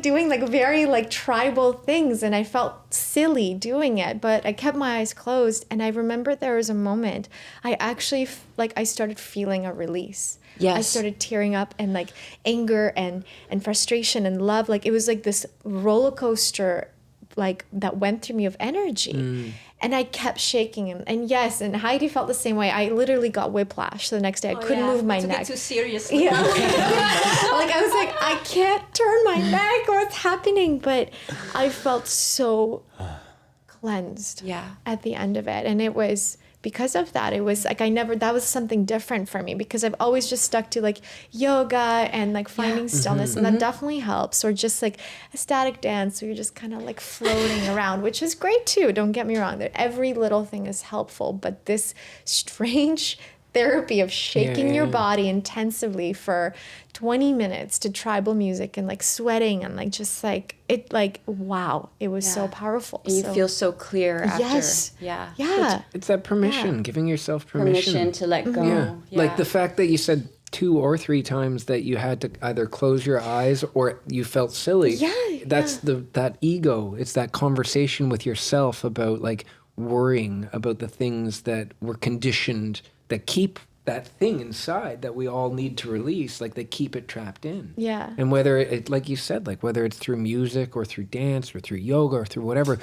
Speaker 1: doing like very like tribal things. And I felt silly doing it, but I kept my eyes closed. And I remember there was a moment I actually I started feeling a release. Yes. I started tearing up and like anger and frustration and love. Like it was like this roller coaster like that went through me of energy. And I kept shaking and yes, and Heidi felt the same way. I literally got whiplash. So the next day I couldn't move my neck.
Speaker 5: Too seriously.
Speaker 1: Yeah. Like I was like, I can't turn my neck. What's happening? But I felt so cleansed at the end of it. And it was because of that, it was like that was something different for me because I've always just stuck to like yoga and like finding stillness and that definitely helps, or just like a static dance where you're just kind of like floating around, which is great too, don't get me wrong, that every little thing is helpful, but this strange therapy of shaking your body intensively for 20 minutes to tribal music and like sweating and like just like it like wow, it was so powerful.
Speaker 4: And you feel so clear after.
Speaker 2: It's that permission, giving yourself permission
Speaker 4: to let go.
Speaker 2: Like the fact that you said 2 or 3 times that you had to either close your eyes or you felt silly. That's that ego. It's that conversation with yourself about like worrying about the things that were conditioned that keep that thing inside that we all need to release, like they keep it trapped in. And whether it, like you said, like whether it's through music or through dance or through yoga or through whatever,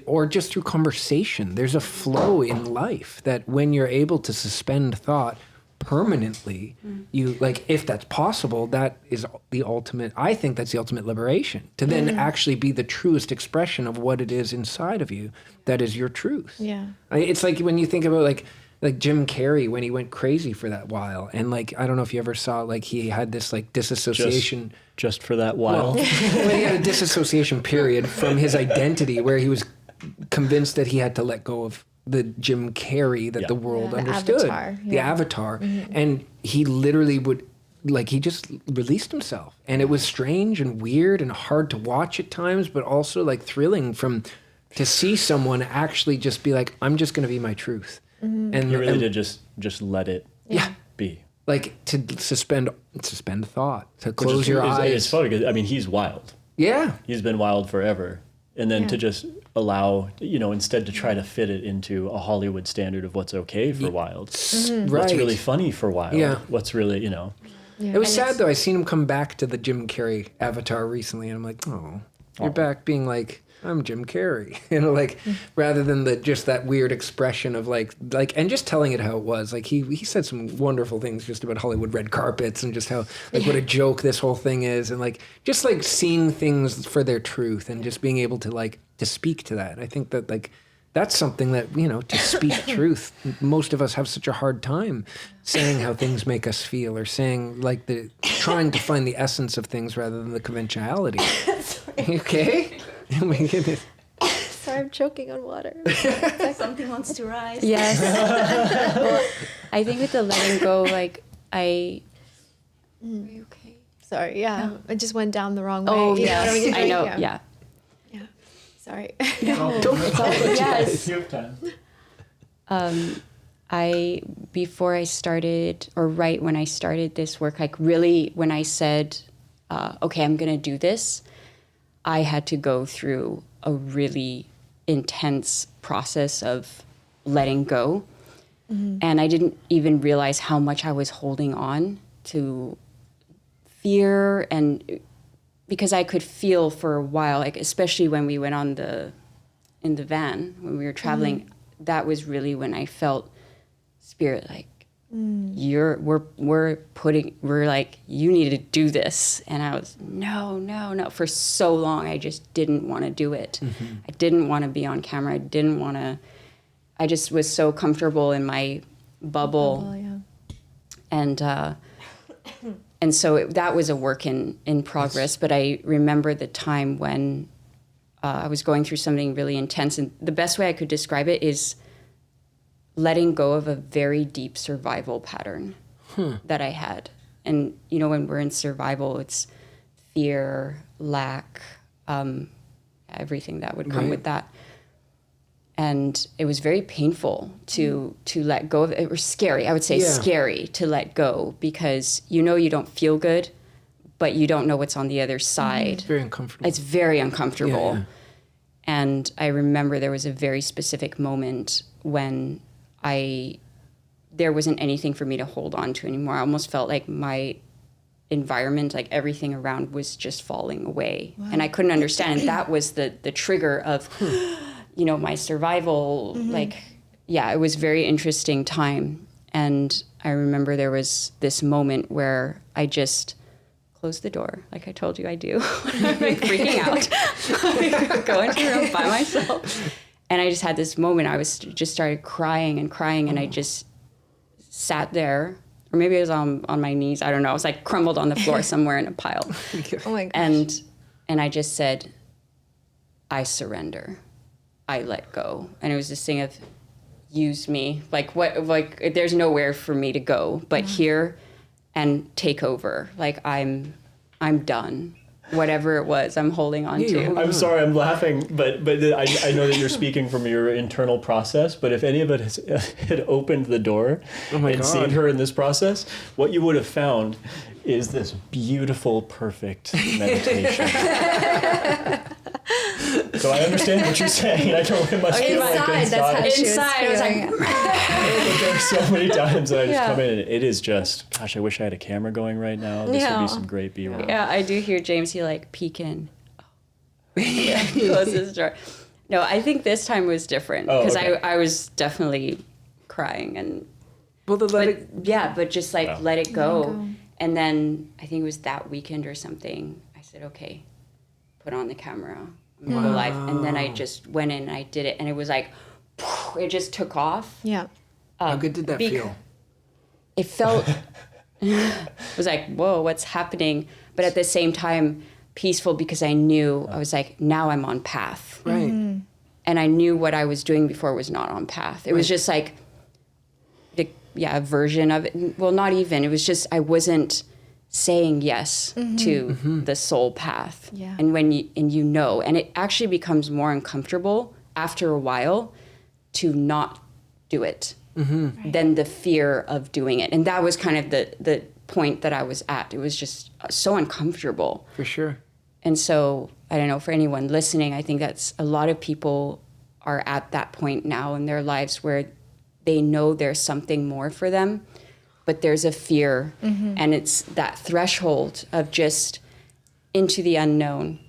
Speaker 2: or just through conversation, there's a flow in life that when you're able to suspend thought permanently, you like, if that's possible, that is the ultimate, I think that's the ultimate liberation, to then actually be the truest expression of what it is inside of you that is your truth. It's like when you think about like Jim Carrey when he went crazy for that while, and like I don't know if you ever saw, like he had this like disassociation
Speaker 3: just for that while.
Speaker 2: When he had a disassociation period from his identity where he was convinced that he had to let go of the Jim Carrey that the world understood, the avatar, and he literally would like he just released himself, and it was strange and weird and hard to watch at times, but also like thrilling to see someone actually just be like, I'm just going to be my truth.
Speaker 3: And you really did just let it be.
Speaker 2: Like to suspend thought, to close your eyes.
Speaker 3: It's funny because I mean he's wild.
Speaker 2: Yeah,
Speaker 3: he's been wild forever, And then to just allow, instead to try to fit it into a Hollywood standard of what's okay for Wild. What's really funny for Wild. Yeah. What's really,
Speaker 1: Yeah.
Speaker 2: It was sad though. I seen him come back to the Jim Carrey avatar recently, and I'm like, oh, you're back being like, I'm Jim Carrey, rather than just that weird expression of like, and just telling it how it was. Like he said some wonderful things just about Hollywood red carpets and just how what a joke this whole thing is, and just seeing things for their truth and just being able to to speak to that. I think that that's something that, to speak truth. Most of us have such a hard time saying how things make us feel, or saying trying to find the essence of things rather than the conventionality. Okay? Oh my goodness.
Speaker 1: Sorry, I'm choking on water.
Speaker 5: Something wants to rise.
Speaker 4: Yes. Well, I think with the letting go, are you okay?
Speaker 1: Sorry, yeah. I just went down the wrong way.
Speaker 4: Oh,
Speaker 1: You know
Speaker 4: yes.
Speaker 1: what I mean?
Speaker 4: I know,
Speaker 1: Yeah.
Speaker 4: yeah.
Speaker 1: Sorry.
Speaker 2: Don't
Speaker 4: Yes.
Speaker 3: You have time.
Speaker 4: Before I started, or right when I started this work, really when I said, okay, I'm going to do this, I had to go through a really intense process of letting go. And I didn't even realize how much I was holding on to fear, and because I could feel for a while, especially when we went in the van, when we were traveling, that was really when I felt Spirit you need to do this. And I was, no. For so long, I just didn't want to do it. I didn't want to be on camera. I just was so comfortable in my bubble. And so that was a work in progress. But I remember the time when I was going through something really intense. And the best way I could describe it is letting go of a very deep survival pattern that I had. And, when we're in survival, it's fear, lack, everything that would come with that. And it was very painful to let go of it. It was scary. I would say scary to let go, because you don't feel good, but you don't know what's on the other side.
Speaker 2: It's very uncomfortable.
Speaker 4: It's very uncomfortable. Yeah. And I remember there was a very specific moment when there wasn't anything for me to hold on to anymore. I almost felt like my environment, everything around, was just falling away. Wow. And I couldn't understand. And that was the trigger of, my survival. It was a very interesting time. And I remember there was this moment where I just closed the door, like I told you I do. I'm freaking out. I go into the room by myself. And I just had this moment. I started crying, and I just sat there, or maybe I was on my knees. I don't know. I was crumbled on the floor somewhere in a pile.
Speaker 1: Oh my gosh.
Speaker 4: And I just said, I surrender. I let go. And it was this thing of, use me. There's nowhere for me to go but here, and take over. I'm done. Whatever it was I'm holding on to.
Speaker 3: I'm sorry, I'm laughing, but I know that you're speaking from your internal process, but if any of it had opened the door seen her in this process, what you would have found is this beautiful, perfect meditation. So I understand what you're saying. I know it must feel like inside.
Speaker 1: That's how she
Speaker 4: inside,
Speaker 1: was
Speaker 4: I was
Speaker 3: but there are so many times that I just come in and it is just, gosh, I wish I had a camera going right now. This would be some great B-roll.
Speaker 4: Yeah, I do hear James, he peek in. Close his door. No, I think this time was different, because I was definitely crying, and but just let it go. And then I think it was that weekend or something, I said, okay, put on the camera, I'm gonna go live. And then I just went in and I did it, and it was it just took off.
Speaker 1: Yeah.
Speaker 2: How good did that feel?
Speaker 4: It felt, it was whoa, what's happening? But at the same time, peaceful, because I knew, I was now I'm on path.
Speaker 2: Right.
Speaker 1: Mm-hmm.
Speaker 4: And I knew what I was doing before was not on path. It was just a version of it. Well, not even. It was just, I wasn't saying yes to the soul path.
Speaker 1: Yeah.
Speaker 4: And and it actually becomes more uncomfortable after a while to not do it than the fear of doing it. And that was kind of the point that I was at. It was just so uncomfortable.
Speaker 2: For sure.
Speaker 4: And so, I don't know, for anyone listening, I think that's a lot of people are at that point now in their lives where they know there's something more for them, but there's a fear. And it's that threshold of just into the unknown.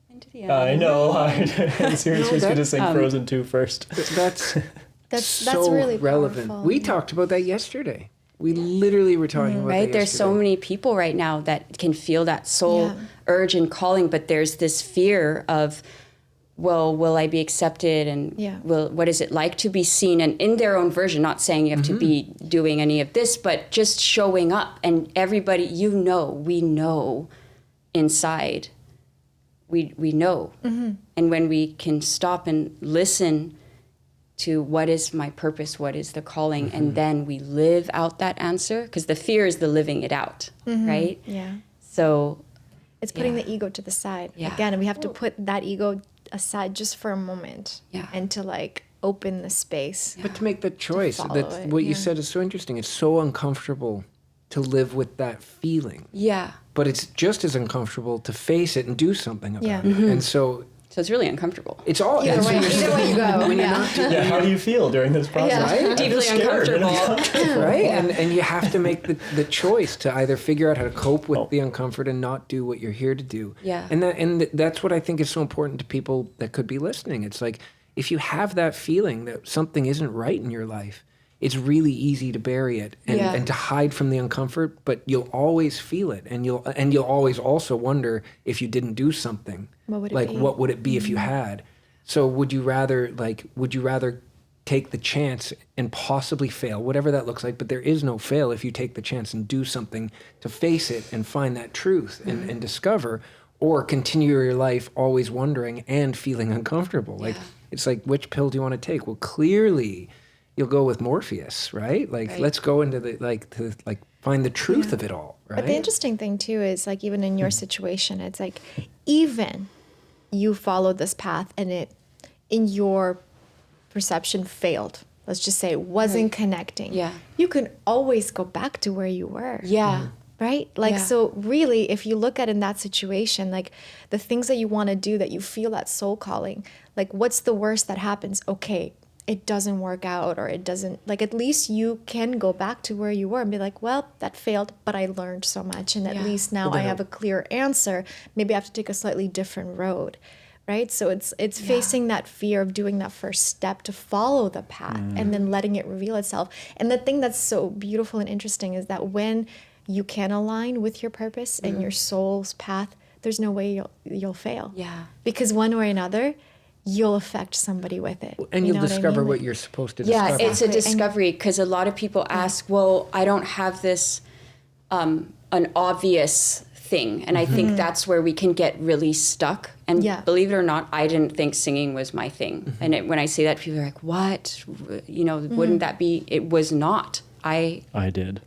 Speaker 4: Into the unknown.
Speaker 3: I know. I'm seriously going to sing Frozen 2 first.
Speaker 2: That's
Speaker 1: so
Speaker 2: really relevant.
Speaker 1: powerful.
Speaker 2: We talked about that yesterday. We literally were talking about that
Speaker 4: Right? There's so
Speaker 2: yesterday.
Speaker 4: many people right now that can feel that soul urge and calling, but there's this fear of, well, will I be accepted? And what is it like to be seen? And in their own version, not saying you have to be doing any of this, but just showing up. And everybody, we know inside, we know. And when we can stop and listen to what is my purpose, what is the calling, and then we live out that answer, because the fear is the living it out, right?
Speaker 1: Yeah.
Speaker 4: So
Speaker 1: It's putting the ego to the side. Again, we have to put that ego aside just for a moment. And to like open the space.
Speaker 2: But to make that choice,
Speaker 1: follow it,
Speaker 2: what you said is so interesting. It's so uncomfortable to live with that feeling.
Speaker 4: yeah.
Speaker 2: But it's just as uncomfortable to face it and do something about it. And so
Speaker 4: So it's really uncomfortable.
Speaker 2: it's all
Speaker 1: Either way you go.
Speaker 2: when you're not doing
Speaker 3: Yeah, how do you feel during this process?
Speaker 2: Right?
Speaker 3: I'm
Speaker 4: Deeply
Speaker 3: scared.
Speaker 4: uncomfortable.
Speaker 2: right? And you have to make the choice to either figure out how to cope with the uncomfort and not do what you're here to do.
Speaker 4: Yeah.
Speaker 2: And that's what I think is so important to people that could be listening. It's like, if you have that feeling that something isn't right in your life, it's really easy to bury it and to hide from the uncomfort, but you'll always feel it, and you'll always also wonder, if you didn't do something,
Speaker 1: What would it
Speaker 2: like
Speaker 1: be?
Speaker 2: what would it be if you had? So would you rather take the chance and possibly fail, whatever that looks like, but there is no fail if you take the chance and do something to face it and find that truth and discover, or continue your life always wondering and feeling uncomfortable? Like, it's like, which pill do you want to take? Well, clearly you'll go with Morpheus, right? Like, let's go into to find the truth of it all, right?
Speaker 1: But the interesting thing too is, like, even in your situation, it's like, even you followed this path and it, in your perception, failed. Let's just say it wasn't connecting.
Speaker 4: Yeah.
Speaker 1: You can always go back to where you were.
Speaker 4: Yeah.
Speaker 1: Right? Like,
Speaker 4: Yeah.
Speaker 1: so really, if you look at in that situation, like the things that you want to do, that you feel that soul calling, like, what's the worst that happens? Okay, it doesn't work out, or it doesn't, like, at least you can go back to where you were and be like, well, that failed, but I learned so much. And at least now I have a clear answer. Maybe I have to take a slightly different road. Right? So it's facing that fear of doing that first step to follow the path and then letting it reveal itself. And the thing that's so beautiful and interesting is that when you can align with your purpose and your soul's path, there's no way you'll fail.
Speaker 4: Yeah.
Speaker 1: Because one way or another, you'll affect somebody with it.
Speaker 2: And
Speaker 1: You
Speaker 2: you'll
Speaker 1: know what I
Speaker 2: discover
Speaker 1: mean?
Speaker 2: what you're supposed to
Speaker 4: Yeah,
Speaker 2: discover.
Speaker 4: it's a discovery, because a lot of people ask, well, I don't have this an obvious thing. And I think that's where we can get really stuck. And believe it or not, I didn't think singing was my thing. And when I say that, people are like, what? You know, wouldn't that be? It was not. I
Speaker 3: did.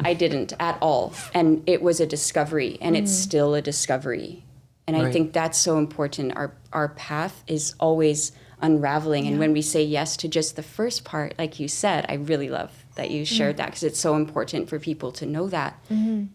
Speaker 4: I didn't at all. And it was a discovery, and it's still a discovery. And I think that's so important. Our path is always unraveling. And when we say yes to just the first part, like you said, I really love that you shared that, because it's so important for people to know that.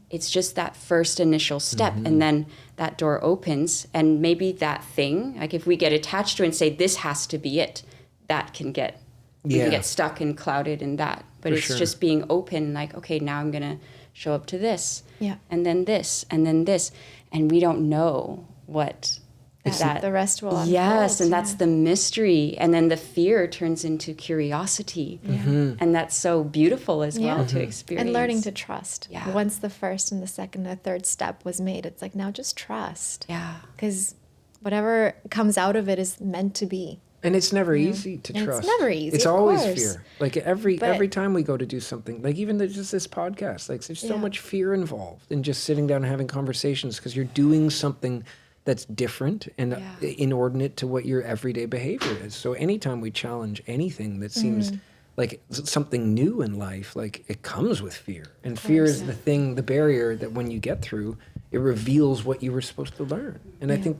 Speaker 4: It's just that first initial step, and then that door opens, and maybe that thing, like if we get attached to it and say, this has to be it, that can get, we can get stuck and clouded in that. But it's just being open, like, okay, now I'm going to show up to this, and then this, and then this. And we don't know what that,
Speaker 1: the rest will unfold.
Speaker 4: Yes, and that's the mystery. And then the fear turns into curiosity. And that's so beautiful as well to experience.
Speaker 1: And learning to trust.
Speaker 4: Yeah.
Speaker 1: Once the first and the second and the third step was made, it's like, now just trust.
Speaker 4: Yeah.
Speaker 1: Because whatever comes out of it is meant to be.
Speaker 2: And it's never easy to
Speaker 1: And
Speaker 2: trust.
Speaker 1: it's never easy,
Speaker 2: It's
Speaker 1: of
Speaker 2: always
Speaker 1: course.
Speaker 2: fear. Like every time we go to do something, like even just this podcast, like there's so much fear involved in just sitting down and having conversations, because you're doing something that's different and inordinate to what your everyday behavior is. So anytime we challenge anything that seems like something new in life, like it comes with fear. And fear is the barrier that when you get through, it reveals what you were supposed to learn. And I think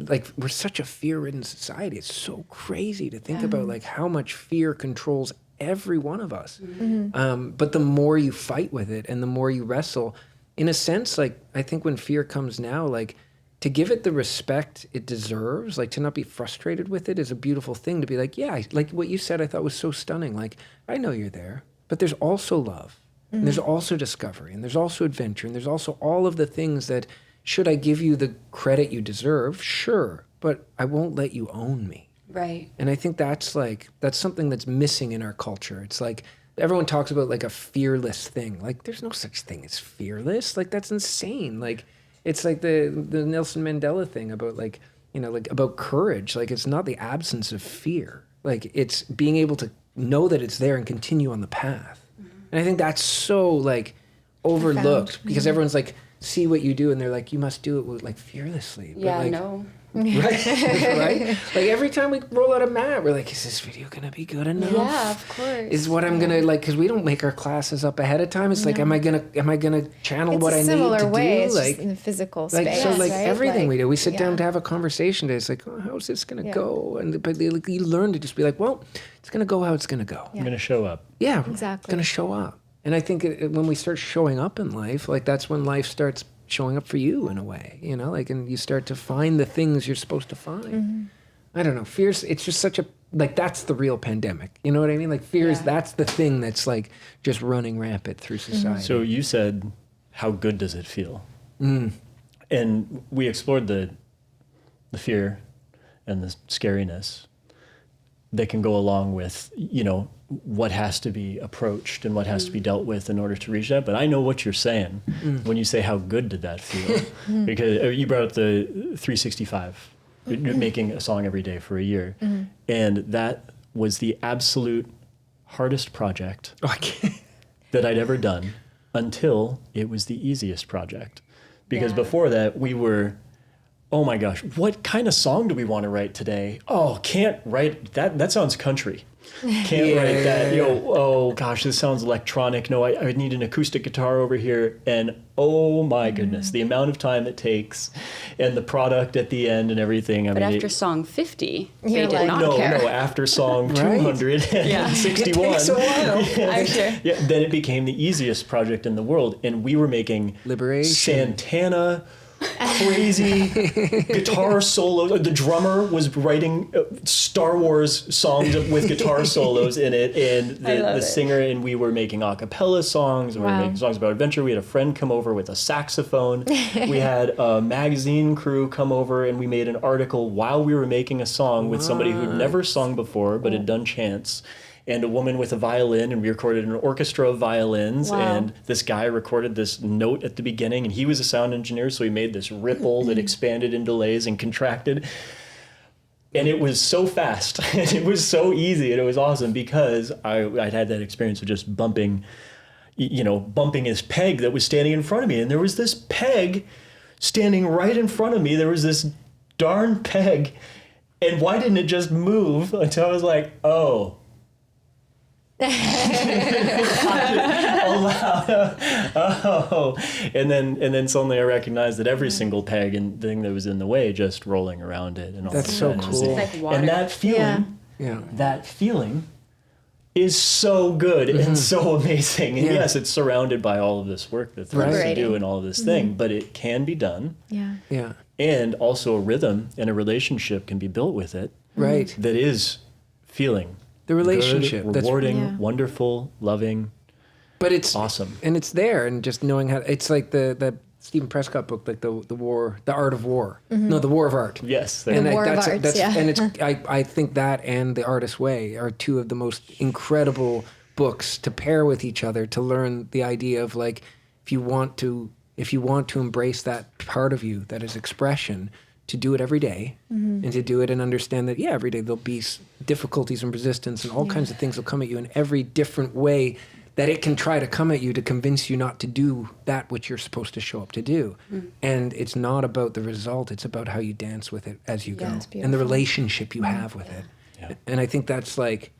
Speaker 2: like we're such a fear-ridden society. It's so crazy to think about like how much fear controls every one of us. But the more you fight with it and the more you wrestle, in a sense, like, I think when fear comes now, like, to give it the respect it deserves, like, to not be frustrated with it is a beautiful thing. To be like, yeah, like what you said, I thought was so stunning. Like, I know you're there, but there's also love, and there's also discovery, and there's also adventure, and there's also all of the things that, should I give you the credit you deserve? Sure, but I won't let you own me.
Speaker 4: Right.
Speaker 2: And I think that's something that's missing in our culture. It's like, everyone talks about like a fearless thing. Like, there's no such thing as fearless. Like, that's insane. Like, it's like the Nelson Mandela thing about, like, you know, like, about courage. Like, it's not the absence of fear. Like, it's being able to know that it's there and continue on the path. And I think that's so, like, overlooked because everyone's like, see what you do, and they're like, you must do it with, like, fearlessly. But,
Speaker 4: Yeah,
Speaker 2: like,
Speaker 4: no.
Speaker 2: Right? Right? Like, every time we roll out a mat, we're like, is this video gonna be good enough?
Speaker 1: Yeah, of course.
Speaker 2: Is what I'm gonna, like, because we don't make our classes up ahead of time. It's like, am I gonna channel
Speaker 1: It's
Speaker 2: what
Speaker 1: a
Speaker 2: I need
Speaker 1: similar
Speaker 2: to
Speaker 1: way.
Speaker 2: do?
Speaker 1: It's
Speaker 2: Like,
Speaker 1: just in the physical
Speaker 2: like,
Speaker 1: space,
Speaker 2: so, like,
Speaker 1: right?
Speaker 2: everything
Speaker 1: Like,
Speaker 2: we do, we sit down
Speaker 1: yeah.
Speaker 2: to have a conversation today. It's like, oh, how's this gonna
Speaker 1: Yeah.
Speaker 2: go? And but like, you learn to just be like, well, it's gonna go how it's gonna go.
Speaker 3: I'm going to show up.
Speaker 2: Yeah,
Speaker 1: Exactly.
Speaker 2: It's gonna show up. And I think when we start showing up in life, like, that's when life starts showing up for you in a way, you know, like, and you start to find the things you're supposed to find. I don't know, fears, it's just such a, like, that's the real pandemic. You know what I mean? Like, fears, that's the thing that's, like, just running rampant through society.
Speaker 3: So you said, how good does it feel? And we explored the fear and the scariness that can go along with, you know, what has to be approached and what has to be dealt with in order to reach that. But I know what you're saying when you say, how good did that feel? Because you brought up the 365, making a song every day for a year. And that was the absolute hardest project that I'd ever done until it was the easiest project. Because before that, we were, oh my gosh, what kind of song do we want to write today? Oh, can't write that. That sounds country. Can't write that. Oh gosh, this sounds electronic. No, I need an acoustic guitar over here. And oh my goodness, the amount of time it takes and the product at the end and everything.
Speaker 4: But after song 50, they
Speaker 1: You're
Speaker 4: did
Speaker 1: like,
Speaker 4: not
Speaker 3: no,
Speaker 4: care.
Speaker 3: after song 261.
Speaker 2: It takes a while.
Speaker 4: I'm sure.
Speaker 3: Yeah, then it became the easiest project in the world. And we were making
Speaker 2: Liberation.
Speaker 3: Santana, crazy guitar solos. The drummer was writing Star Wars songs with guitar solos in it, and the singer and we were making a cappella songs, and we were making songs about adventure. We had a friend come over with a saxophone. We had a magazine crew come over, and we made an article while we were making a song with somebody who'd never sung before but had done chants. And a woman with a violin, and we recorded an orchestra of violins, and this guy recorded this note at the beginning, and he was a sound engineer, so he made this ripple that expanded in delays and contracted. And it was so fast, and it was so easy, and it was awesome because I'd had that experience of just bumping his peg that was standing in front of me. And there was this peg standing right in front of me. There was this darn peg, and why didn't it just move until I was like, oh. And then suddenly I recognized that every single peg and thing that was in the way just rolling around it and all
Speaker 2: That's so cool.
Speaker 4: Like water.
Speaker 3: And that feeling is so good and so amazing. And yes, it's surrounded by all of this work that there is to do and all of this thing, but it can be done.
Speaker 2: Yeah.
Speaker 3: And also a rhythm and a relationship can be built with it.
Speaker 2: Right.
Speaker 3: That is feeling.
Speaker 2: The relationship.
Speaker 3: Good, rewarding, wonderful, loving.
Speaker 2: But it's
Speaker 3: awesome.
Speaker 2: And it's there, and just knowing how, it's like the Stephen Prescott book, like the Art of War. No, The War of Art.
Speaker 3: Yes.
Speaker 1: The War of Arts,
Speaker 2: and it's I think that and The Artist's Way are two of the most incredible books to pair with each other to learn the idea of, like, if you want to embrace that part of you that is expression, to do it every day, and to do it and understand that, every day there'll be difficulties and resistance and all kinds of things will come at you in every different way that it can try to come at you to convince you not to do that which you're supposed to show up to do. And it's not about the result, it's about how you dance with it as you go and the relationship you have with it. Yeah. And I think that's, like,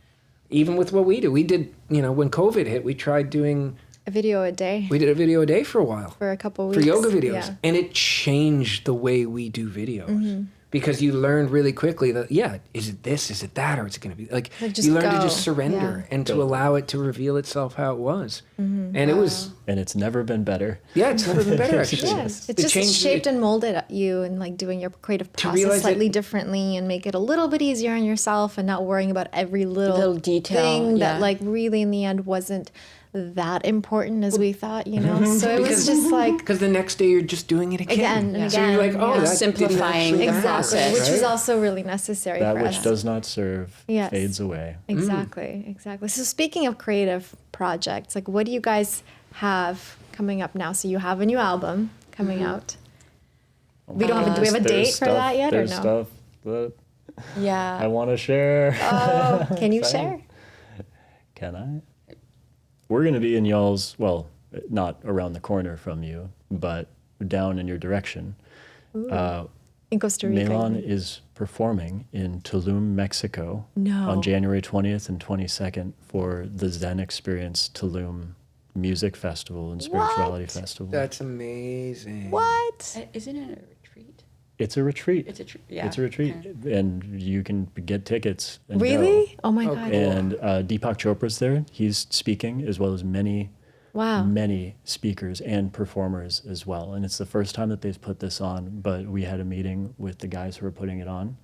Speaker 2: even with what we do, we did, when COVID hit, we tried doing
Speaker 1: a video a day.
Speaker 2: We did a video a day for a while.
Speaker 1: For a couple of weeks.
Speaker 2: For yoga videos. Yeah. And it changed the way we do videos. because you learned really quickly that, is it this, is it that, or is it going to be like you learned to just surrender and to allow it to reveal itself how it was. And it was,
Speaker 3: and it's never been better.
Speaker 2: Yeah, it's never been better actually.
Speaker 1: Yes. It just shaped and molded you and like doing your creative process slightly differently and make it a little bit easier on yourself and not worrying about every little
Speaker 4: detail
Speaker 1: thing that like really in the end wasn't that important as we thought, you know. So it was just like,
Speaker 2: because the next day you're just doing it again
Speaker 1: and
Speaker 2: so
Speaker 1: again.
Speaker 2: you're like, that
Speaker 4: simplifying the process,
Speaker 1: which was also really necessary
Speaker 3: that
Speaker 1: for
Speaker 3: which
Speaker 1: us.
Speaker 3: does not serve fades away.
Speaker 1: Exactly. So speaking of creative projects, like what do you guys have coming up now? So you have a new album coming out. We don't have do we have a date for that yet, or no?
Speaker 3: Stuff that
Speaker 4: Yeah.
Speaker 3: I want to share.
Speaker 1: Oh, can you share?
Speaker 3: Can I? We're going to be in y'all's, well, not around the corner from you, but down in your direction.
Speaker 1: In Costa Rica.
Speaker 3: Mei-lan is performing in Tulum, Mexico on January 20th and 22nd for the Zen Experience Tulum Music Festival and Spirituality Festival.
Speaker 2: That's amazing.
Speaker 1: What?
Speaker 4: Isn't it a retreat?
Speaker 3: It's a retreat.
Speaker 4: It's
Speaker 3: a retreat, and you can get tickets. And
Speaker 1: Really?
Speaker 3: go.
Speaker 1: Oh my God.
Speaker 3: And Deepak Chopra's there. He's speaking, as well as many speakers and performers as well. And it's the first time that they've put this on, but we had a meeting with the guys who were putting it on,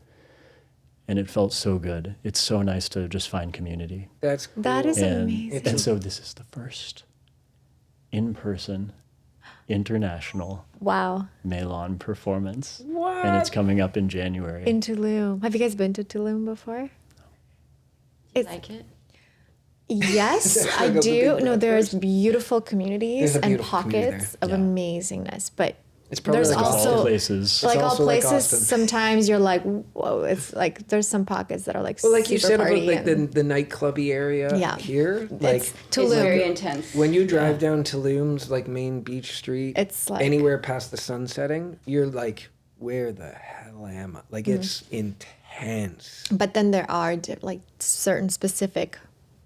Speaker 3: and it felt so good. It's so nice to just find community.
Speaker 2: That's cool.
Speaker 1: That is amazing.
Speaker 3: And so this is the first in-person international Mei-lan performance.
Speaker 2: What?
Speaker 3: And it's coming up in January.
Speaker 1: In Tulum. Have you guys been to Tulum before?
Speaker 4: You like it?
Speaker 1: Yes, I do. No, there's beautiful communities and pockets of
Speaker 2: Yeah.
Speaker 1: amazingness, but
Speaker 2: It's probably
Speaker 1: there's
Speaker 2: like
Speaker 1: also
Speaker 3: all places.
Speaker 1: like all
Speaker 2: also like
Speaker 1: places.
Speaker 2: Austin.
Speaker 1: Sometimes you're like, whoa! It's like there's some pockets that are like
Speaker 2: Well, like you
Speaker 1: super
Speaker 2: said about
Speaker 1: party
Speaker 2: like
Speaker 1: and-
Speaker 2: the nightclubby area here, like
Speaker 1: it's
Speaker 4: It's
Speaker 1: Tulum.
Speaker 4: very intense.
Speaker 2: when you drive down Tulum's like main beach street,
Speaker 1: It's like-
Speaker 2: anywhere past the sun setting, you're like, where the hell am I? Like it's intense.
Speaker 1: But then there are like certain specific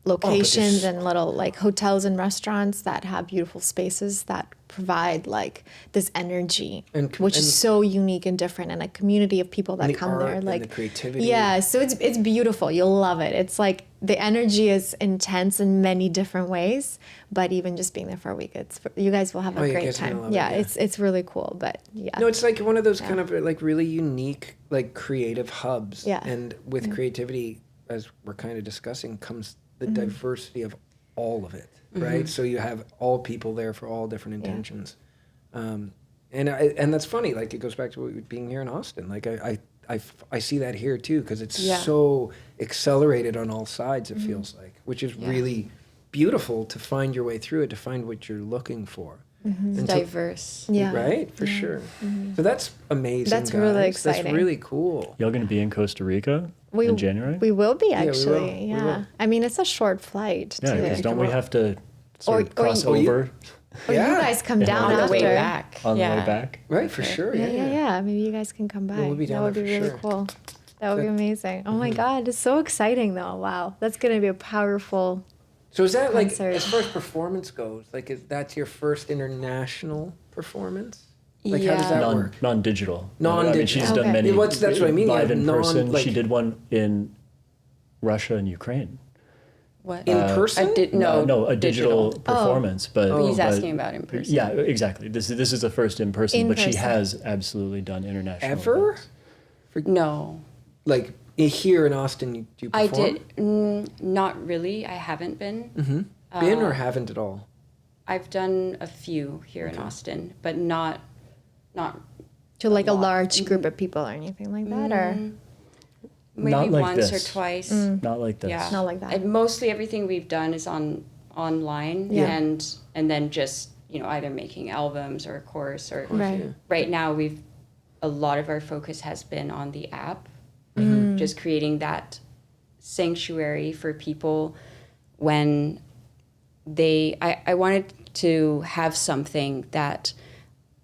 Speaker 1: locations and little like hotels and restaurants that have beautiful spaces that provide like this energy, which is so unique and different, and a community of people that
Speaker 2: the
Speaker 1: come
Speaker 2: art
Speaker 1: there,
Speaker 2: and
Speaker 1: like
Speaker 2: the creativity.
Speaker 1: Yeah, so it's beautiful. You'll love it. It's like the energy is intense in many different ways, but even just being there for a week, you guys will have a
Speaker 2: you
Speaker 1: great
Speaker 2: guys are gonna
Speaker 1: time.
Speaker 2: love it,
Speaker 1: Yeah,
Speaker 2: yeah.
Speaker 1: it's really cool. But yeah,
Speaker 2: No, it's like one of those kind of like really unique, like creative hubs.
Speaker 1: Yeah.
Speaker 2: And with creativity, as we're kind of discussing, comes the diversity of all of it, right? So you have all people there for all different intentions. And that's funny. Like it goes back to being here in Austin. Like I see that here too, because it's so accelerated on all sides. It feels like, which is really beautiful to find your way through it, to find what you're looking for.
Speaker 4: It's diverse.
Speaker 1: yeah,
Speaker 2: Right, for sure. So that's amazing.
Speaker 1: That's really
Speaker 2: guys.
Speaker 1: exciting.
Speaker 2: That's really cool.
Speaker 3: Y'all going to be in Costa Rica in January?
Speaker 1: We will be
Speaker 2: we
Speaker 1: actually.
Speaker 2: will. We will.
Speaker 1: I mean, it's a short flight.
Speaker 3: Yeah, because don't we have to sort of
Speaker 1: Or
Speaker 3: cross
Speaker 1: you-
Speaker 3: over
Speaker 1: Or you guys come down
Speaker 4: On the
Speaker 1: after.
Speaker 4: way back.
Speaker 3: on the way back?
Speaker 2: Right, for sure.
Speaker 1: Yeah. Maybe you guys can come by.
Speaker 2: We'll be
Speaker 1: That
Speaker 2: down
Speaker 1: would
Speaker 2: there
Speaker 1: be
Speaker 2: for
Speaker 1: really
Speaker 2: sure.
Speaker 1: cool. That would be amazing. Oh my God, it's so exciting though. Wow, that's gonna be a powerful.
Speaker 2: So is that like,
Speaker 1: Concert.
Speaker 2: as far as performance goes, like that's your first international performance? Like how does that work?
Speaker 3: Non-digital.
Speaker 2: Non-digital.
Speaker 3: I mean, she's
Speaker 1: Okay.
Speaker 3: done many
Speaker 2: Yeah, that's what I mean,
Speaker 3: live
Speaker 2: yeah,
Speaker 3: in person.
Speaker 2: like-
Speaker 3: She did one in Russia and Ukraine.
Speaker 4: What?
Speaker 2: In person?
Speaker 3: No, a digital performance. But
Speaker 4: He's
Speaker 3: but-
Speaker 4: asking about in person.
Speaker 3: Yeah, exactly. This is the first in person,
Speaker 1: In
Speaker 3: but she
Speaker 1: person.
Speaker 3: has absolutely done international.
Speaker 2: Ever?
Speaker 3: events.
Speaker 4: No.
Speaker 2: Like here in Austin, do you
Speaker 4: I
Speaker 2: perform?
Speaker 4: did. Not really. I haven't been.
Speaker 2: Been or haven't at all?
Speaker 4: I've done a few here in Austin, but not
Speaker 1: To like a large group of people or anything like that, or
Speaker 4: maybe
Speaker 3: Not like
Speaker 4: once
Speaker 3: this.
Speaker 4: or twice.
Speaker 3: Not like this.
Speaker 4: Yeah.
Speaker 1: Not like that.
Speaker 4: And mostly everything we've done is online
Speaker 1: Yeah.
Speaker 4: and then just, either making albums or a course or
Speaker 1: Right.
Speaker 4: right now a lot of our focus has been on the app. Just creating that sanctuary for people when I wanted to have something that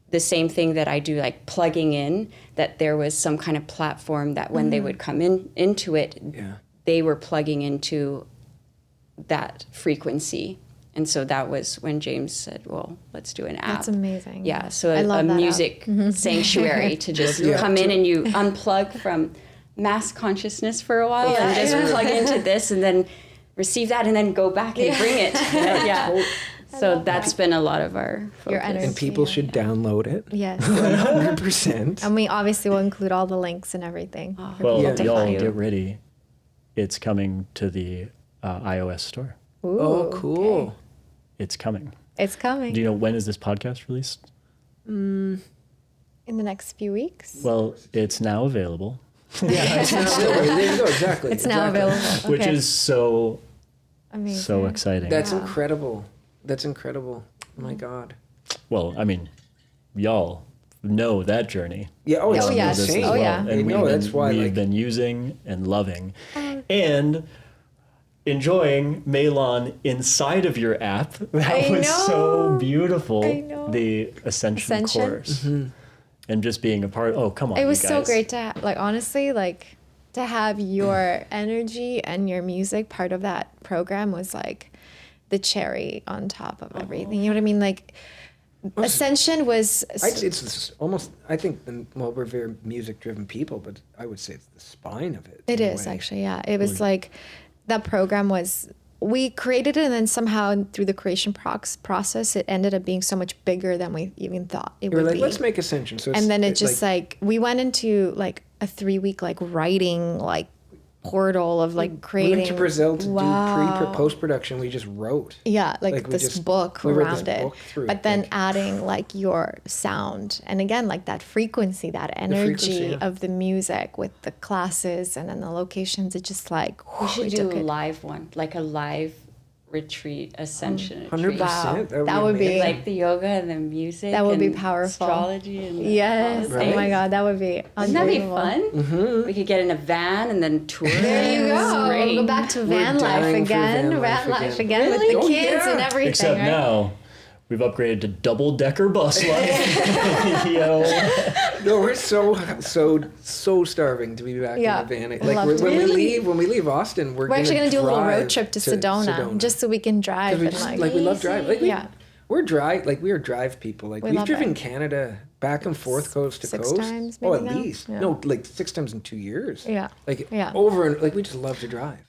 Speaker 4: the same thing that I do, like plugging in, that there was some kind of platform that when they would come into it,
Speaker 2: Yeah.
Speaker 4: they were plugging into that frequency And so that was when James said, well, let's do an app.
Speaker 1: That's amazing.
Speaker 4: Yeah, so
Speaker 1: I love
Speaker 4: a
Speaker 1: that
Speaker 4: music sanctuary to just come in and you unplug from mass consciousness for a while and just plug into this and then receive that and then go back and bring it. So that's been a lot of our focus.
Speaker 1: Your energy.
Speaker 2: And people should download it.
Speaker 1: Yes.
Speaker 2: 100%.
Speaker 1: And we obviously will include all the links and everything.
Speaker 3: Well,
Speaker 4: Yeah.
Speaker 3: y'all
Speaker 4: Thank you.
Speaker 3: get ready. It's coming to the iOS store.
Speaker 1: Ooh,
Speaker 2: Oh, cool.
Speaker 1: okay.
Speaker 3: It's coming.
Speaker 1: It's coming
Speaker 3: Do you know when is this podcast released?
Speaker 1: in the next few weeks.
Speaker 3: Well, it's now available,
Speaker 2: Yeah, it's now available. There you go, exactly.
Speaker 1: It's now available.
Speaker 3: which
Speaker 1: Okay.
Speaker 3: is so
Speaker 1: Amazing.
Speaker 3: exciting.
Speaker 2: That's incredible. That's incredible. Oh my God.
Speaker 3: Well, I mean, y'all know that journey.
Speaker 2: Yeah, oh, it's
Speaker 1: Oh, yes.
Speaker 2: insane.
Speaker 1: Oh, yeah.
Speaker 3: And
Speaker 2: You know, that's why,
Speaker 3: we've
Speaker 2: like,
Speaker 3: been using and loving and enjoying Mei-lan inside of your app. That
Speaker 1: I
Speaker 3: was so
Speaker 1: know.
Speaker 3: beautiful.
Speaker 1: I know.
Speaker 3: The Ascension course.
Speaker 2: Mm-hmm.
Speaker 3: And just being a part. Oh, come on.
Speaker 1: It was
Speaker 3: you
Speaker 1: so
Speaker 3: guys.
Speaker 1: great to like honestly like to have your energy and your music part of that program was like the cherry on top of everything. You know what I mean? Like Ascension was
Speaker 2: it's almost, I think, well, we're very music-driven people, but I would say it's the spine of it.
Speaker 1: It
Speaker 2: in a
Speaker 1: is
Speaker 2: way.
Speaker 1: actually, yeah. It was like that program was we created it and then somehow through the creation process it ended up being so much bigger than we even thought it
Speaker 2: We were
Speaker 1: would
Speaker 2: like,
Speaker 1: be.
Speaker 2: let's make Ascension. So
Speaker 1: And then it just like we went into like a 3-week like writing like portal of like
Speaker 2: we
Speaker 1: creating.
Speaker 2: went to Brazil to
Speaker 1: Wow.
Speaker 2: do
Speaker 1: post-production.
Speaker 2: We just wrote.
Speaker 1: Yeah, like
Speaker 2: we
Speaker 1: this
Speaker 2: just-
Speaker 1: book
Speaker 2: we wrote
Speaker 1: around
Speaker 2: this
Speaker 1: it.
Speaker 2: book through
Speaker 1: But
Speaker 2: it,
Speaker 1: then
Speaker 2: like-
Speaker 1: adding like your sound and again like that frequency, that energy
Speaker 2: frequency, yeah.
Speaker 1: of the music with the classes and then the locations. It just like
Speaker 4: We should
Speaker 1: it
Speaker 4: do
Speaker 1: took
Speaker 4: a
Speaker 1: it.
Speaker 4: live one, like a live retreat, Ascension
Speaker 2: 100%.
Speaker 4: retreat.
Speaker 1: Wow.
Speaker 2: That would
Speaker 1: That would be-
Speaker 2: amazing.
Speaker 4: Like the yoga and the music.
Speaker 1: That would be
Speaker 4: and
Speaker 1: powerful.
Speaker 4: Astrology and
Speaker 1: Yes.
Speaker 4: all the
Speaker 1: Oh my
Speaker 4: things.
Speaker 1: God, that would be
Speaker 4: Wouldn't that be
Speaker 1: unbelievable.
Speaker 4: fun?
Speaker 2: Mm-hmm.
Speaker 4: We could get in a van and then tour.
Speaker 1: There you go.
Speaker 4: Great.
Speaker 1: Go back to van life
Speaker 2: dying for
Speaker 1: again.
Speaker 2: van
Speaker 1: Van
Speaker 2: life
Speaker 1: life
Speaker 2: again.
Speaker 1: again with
Speaker 4: Really?
Speaker 1: the
Speaker 2: Oh,
Speaker 1: kids
Speaker 2: yeah.
Speaker 1: and everything.
Speaker 3: Except
Speaker 1: right?
Speaker 3: now, we've upgraded to double-decker bus life. Yo.
Speaker 2: No, we're so starving to be back
Speaker 1: Yeah,
Speaker 2: in the van.
Speaker 1: I
Speaker 2: Like
Speaker 1: love to.
Speaker 2: when we leave Austin, we're
Speaker 1: We're actually gonna do a little road
Speaker 2: drive
Speaker 1: trip to Sedona, just so we can drive
Speaker 2: we
Speaker 1: and
Speaker 2: just,
Speaker 1: like
Speaker 2: we love driving. Like we are drive people. Like
Speaker 1: We
Speaker 2: we've
Speaker 1: love
Speaker 2: driven
Speaker 1: it.
Speaker 2: Canada back and forth coast to
Speaker 1: 6
Speaker 2: coast.
Speaker 1: times
Speaker 2: Oh,
Speaker 1: maybe
Speaker 2: at
Speaker 1: now?
Speaker 2: least.
Speaker 1: Yeah.
Speaker 2: No, like 6 times in 2 years.
Speaker 1: Yeah.
Speaker 2: Like
Speaker 1: Yeah.
Speaker 2: over and like we just love to drive.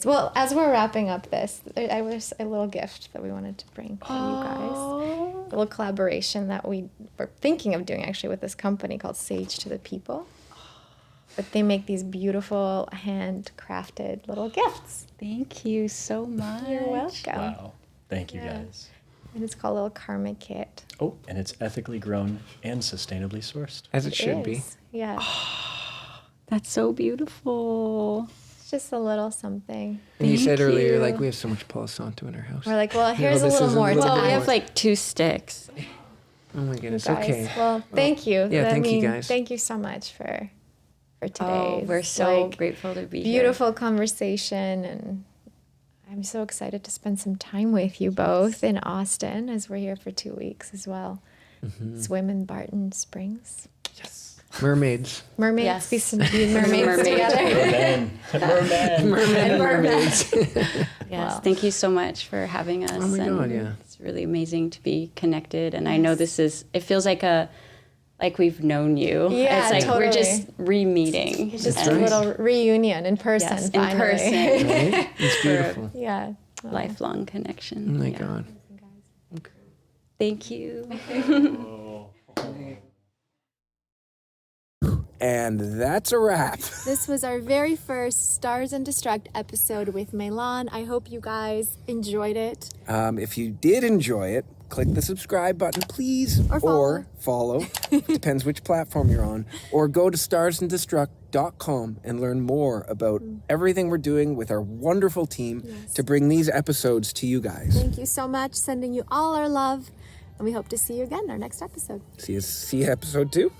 Speaker 1: Well, as we're wrapping up this, I was a little gift that we wanted to bring to you guys. A little collaboration that we were thinking of doing actually with this company called Sage to the People. But they make these beautiful handcrafted little gifts.
Speaker 4: Thank you so much.
Speaker 1: You're welcome.
Speaker 3: Wow. Thank you,
Speaker 1: Yeah.
Speaker 3: guys.
Speaker 1: And it's called a little karma kit.
Speaker 3: Oh, and it's ethically grown and sustainably sourced.
Speaker 2: As it should be.
Speaker 1: is. Yeah.
Speaker 4: That's so beautiful.
Speaker 1: It's just a little something.
Speaker 2: And you
Speaker 4: Thank
Speaker 2: said earlier,
Speaker 4: you.
Speaker 2: like we have so much Palo Santo in our house.
Speaker 1: We're like, well, here's a
Speaker 2: this
Speaker 1: little
Speaker 2: is a
Speaker 1: more
Speaker 2: little
Speaker 1: to
Speaker 2: more.
Speaker 4: Well, we
Speaker 1: add.
Speaker 4: have like 2 sticks.
Speaker 2: Oh my goodness.
Speaker 1: Guys.
Speaker 2: Okay.
Speaker 1: Well, thank you.
Speaker 2: yeah,
Speaker 1: I
Speaker 2: thank you,
Speaker 1: mean,
Speaker 2: guys.
Speaker 1: Thank you so much for today.
Speaker 4: Oh, we're so grateful to be here.
Speaker 1: beautiful conversation, and I'm so excited to spend some time with you both in Austin as we're here for 2 weeks as well.
Speaker 2: Mm-hmm.
Speaker 1: Swim in Barton Springs.
Speaker 2: Mermaids.
Speaker 1: Mermaids,
Speaker 4: Yes.
Speaker 1: be some be mermaids
Speaker 4: Mermaid.
Speaker 1: together.
Speaker 3: Merman.
Speaker 2: Mermaids.
Speaker 4: Yes,
Speaker 1: Wow.
Speaker 4: thank you so much for having us.
Speaker 2: Oh my
Speaker 4: and
Speaker 2: God, yeah.
Speaker 4: It's really amazing to be connected. And I know it feels like we've known you.
Speaker 1: Yeah,
Speaker 4: it's like
Speaker 1: totally.
Speaker 4: we're just re-meeting.
Speaker 1: It's just
Speaker 2: That's
Speaker 1: a
Speaker 2: right.
Speaker 1: little reunion in person.
Speaker 4: Yes, in
Speaker 1: finally.
Speaker 4: person.
Speaker 2: Right? It's beautiful.
Speaker 1: Yeah.
Speaker 4: Lifelong
Speaker 2: Oh
Speaker 4: connection.
Speaker 2: my
Speaker 4: Yeah.
Speaker 2: God.
Speaker 4: Thank you.
Speaker 2: And that's a wrap.
Speaker 1: This was our very first Stars and Destruct episode with Mei-lan. I hope you guys enjoyed it.
Speaker 2: If you did enjoy it, click the subscribe button, please.
Speaker 1: Or
Speaker 2: follow. Depends which platform you're on. Or go to starsanddestruct.com and learn more about everything we're doing with our wonderful team to bring these episodes to you guys.
Speaker 1: Thank you so much. Sending you all our love. And we hope to see you again in our next episode.
Speaker 2: See you episode 2.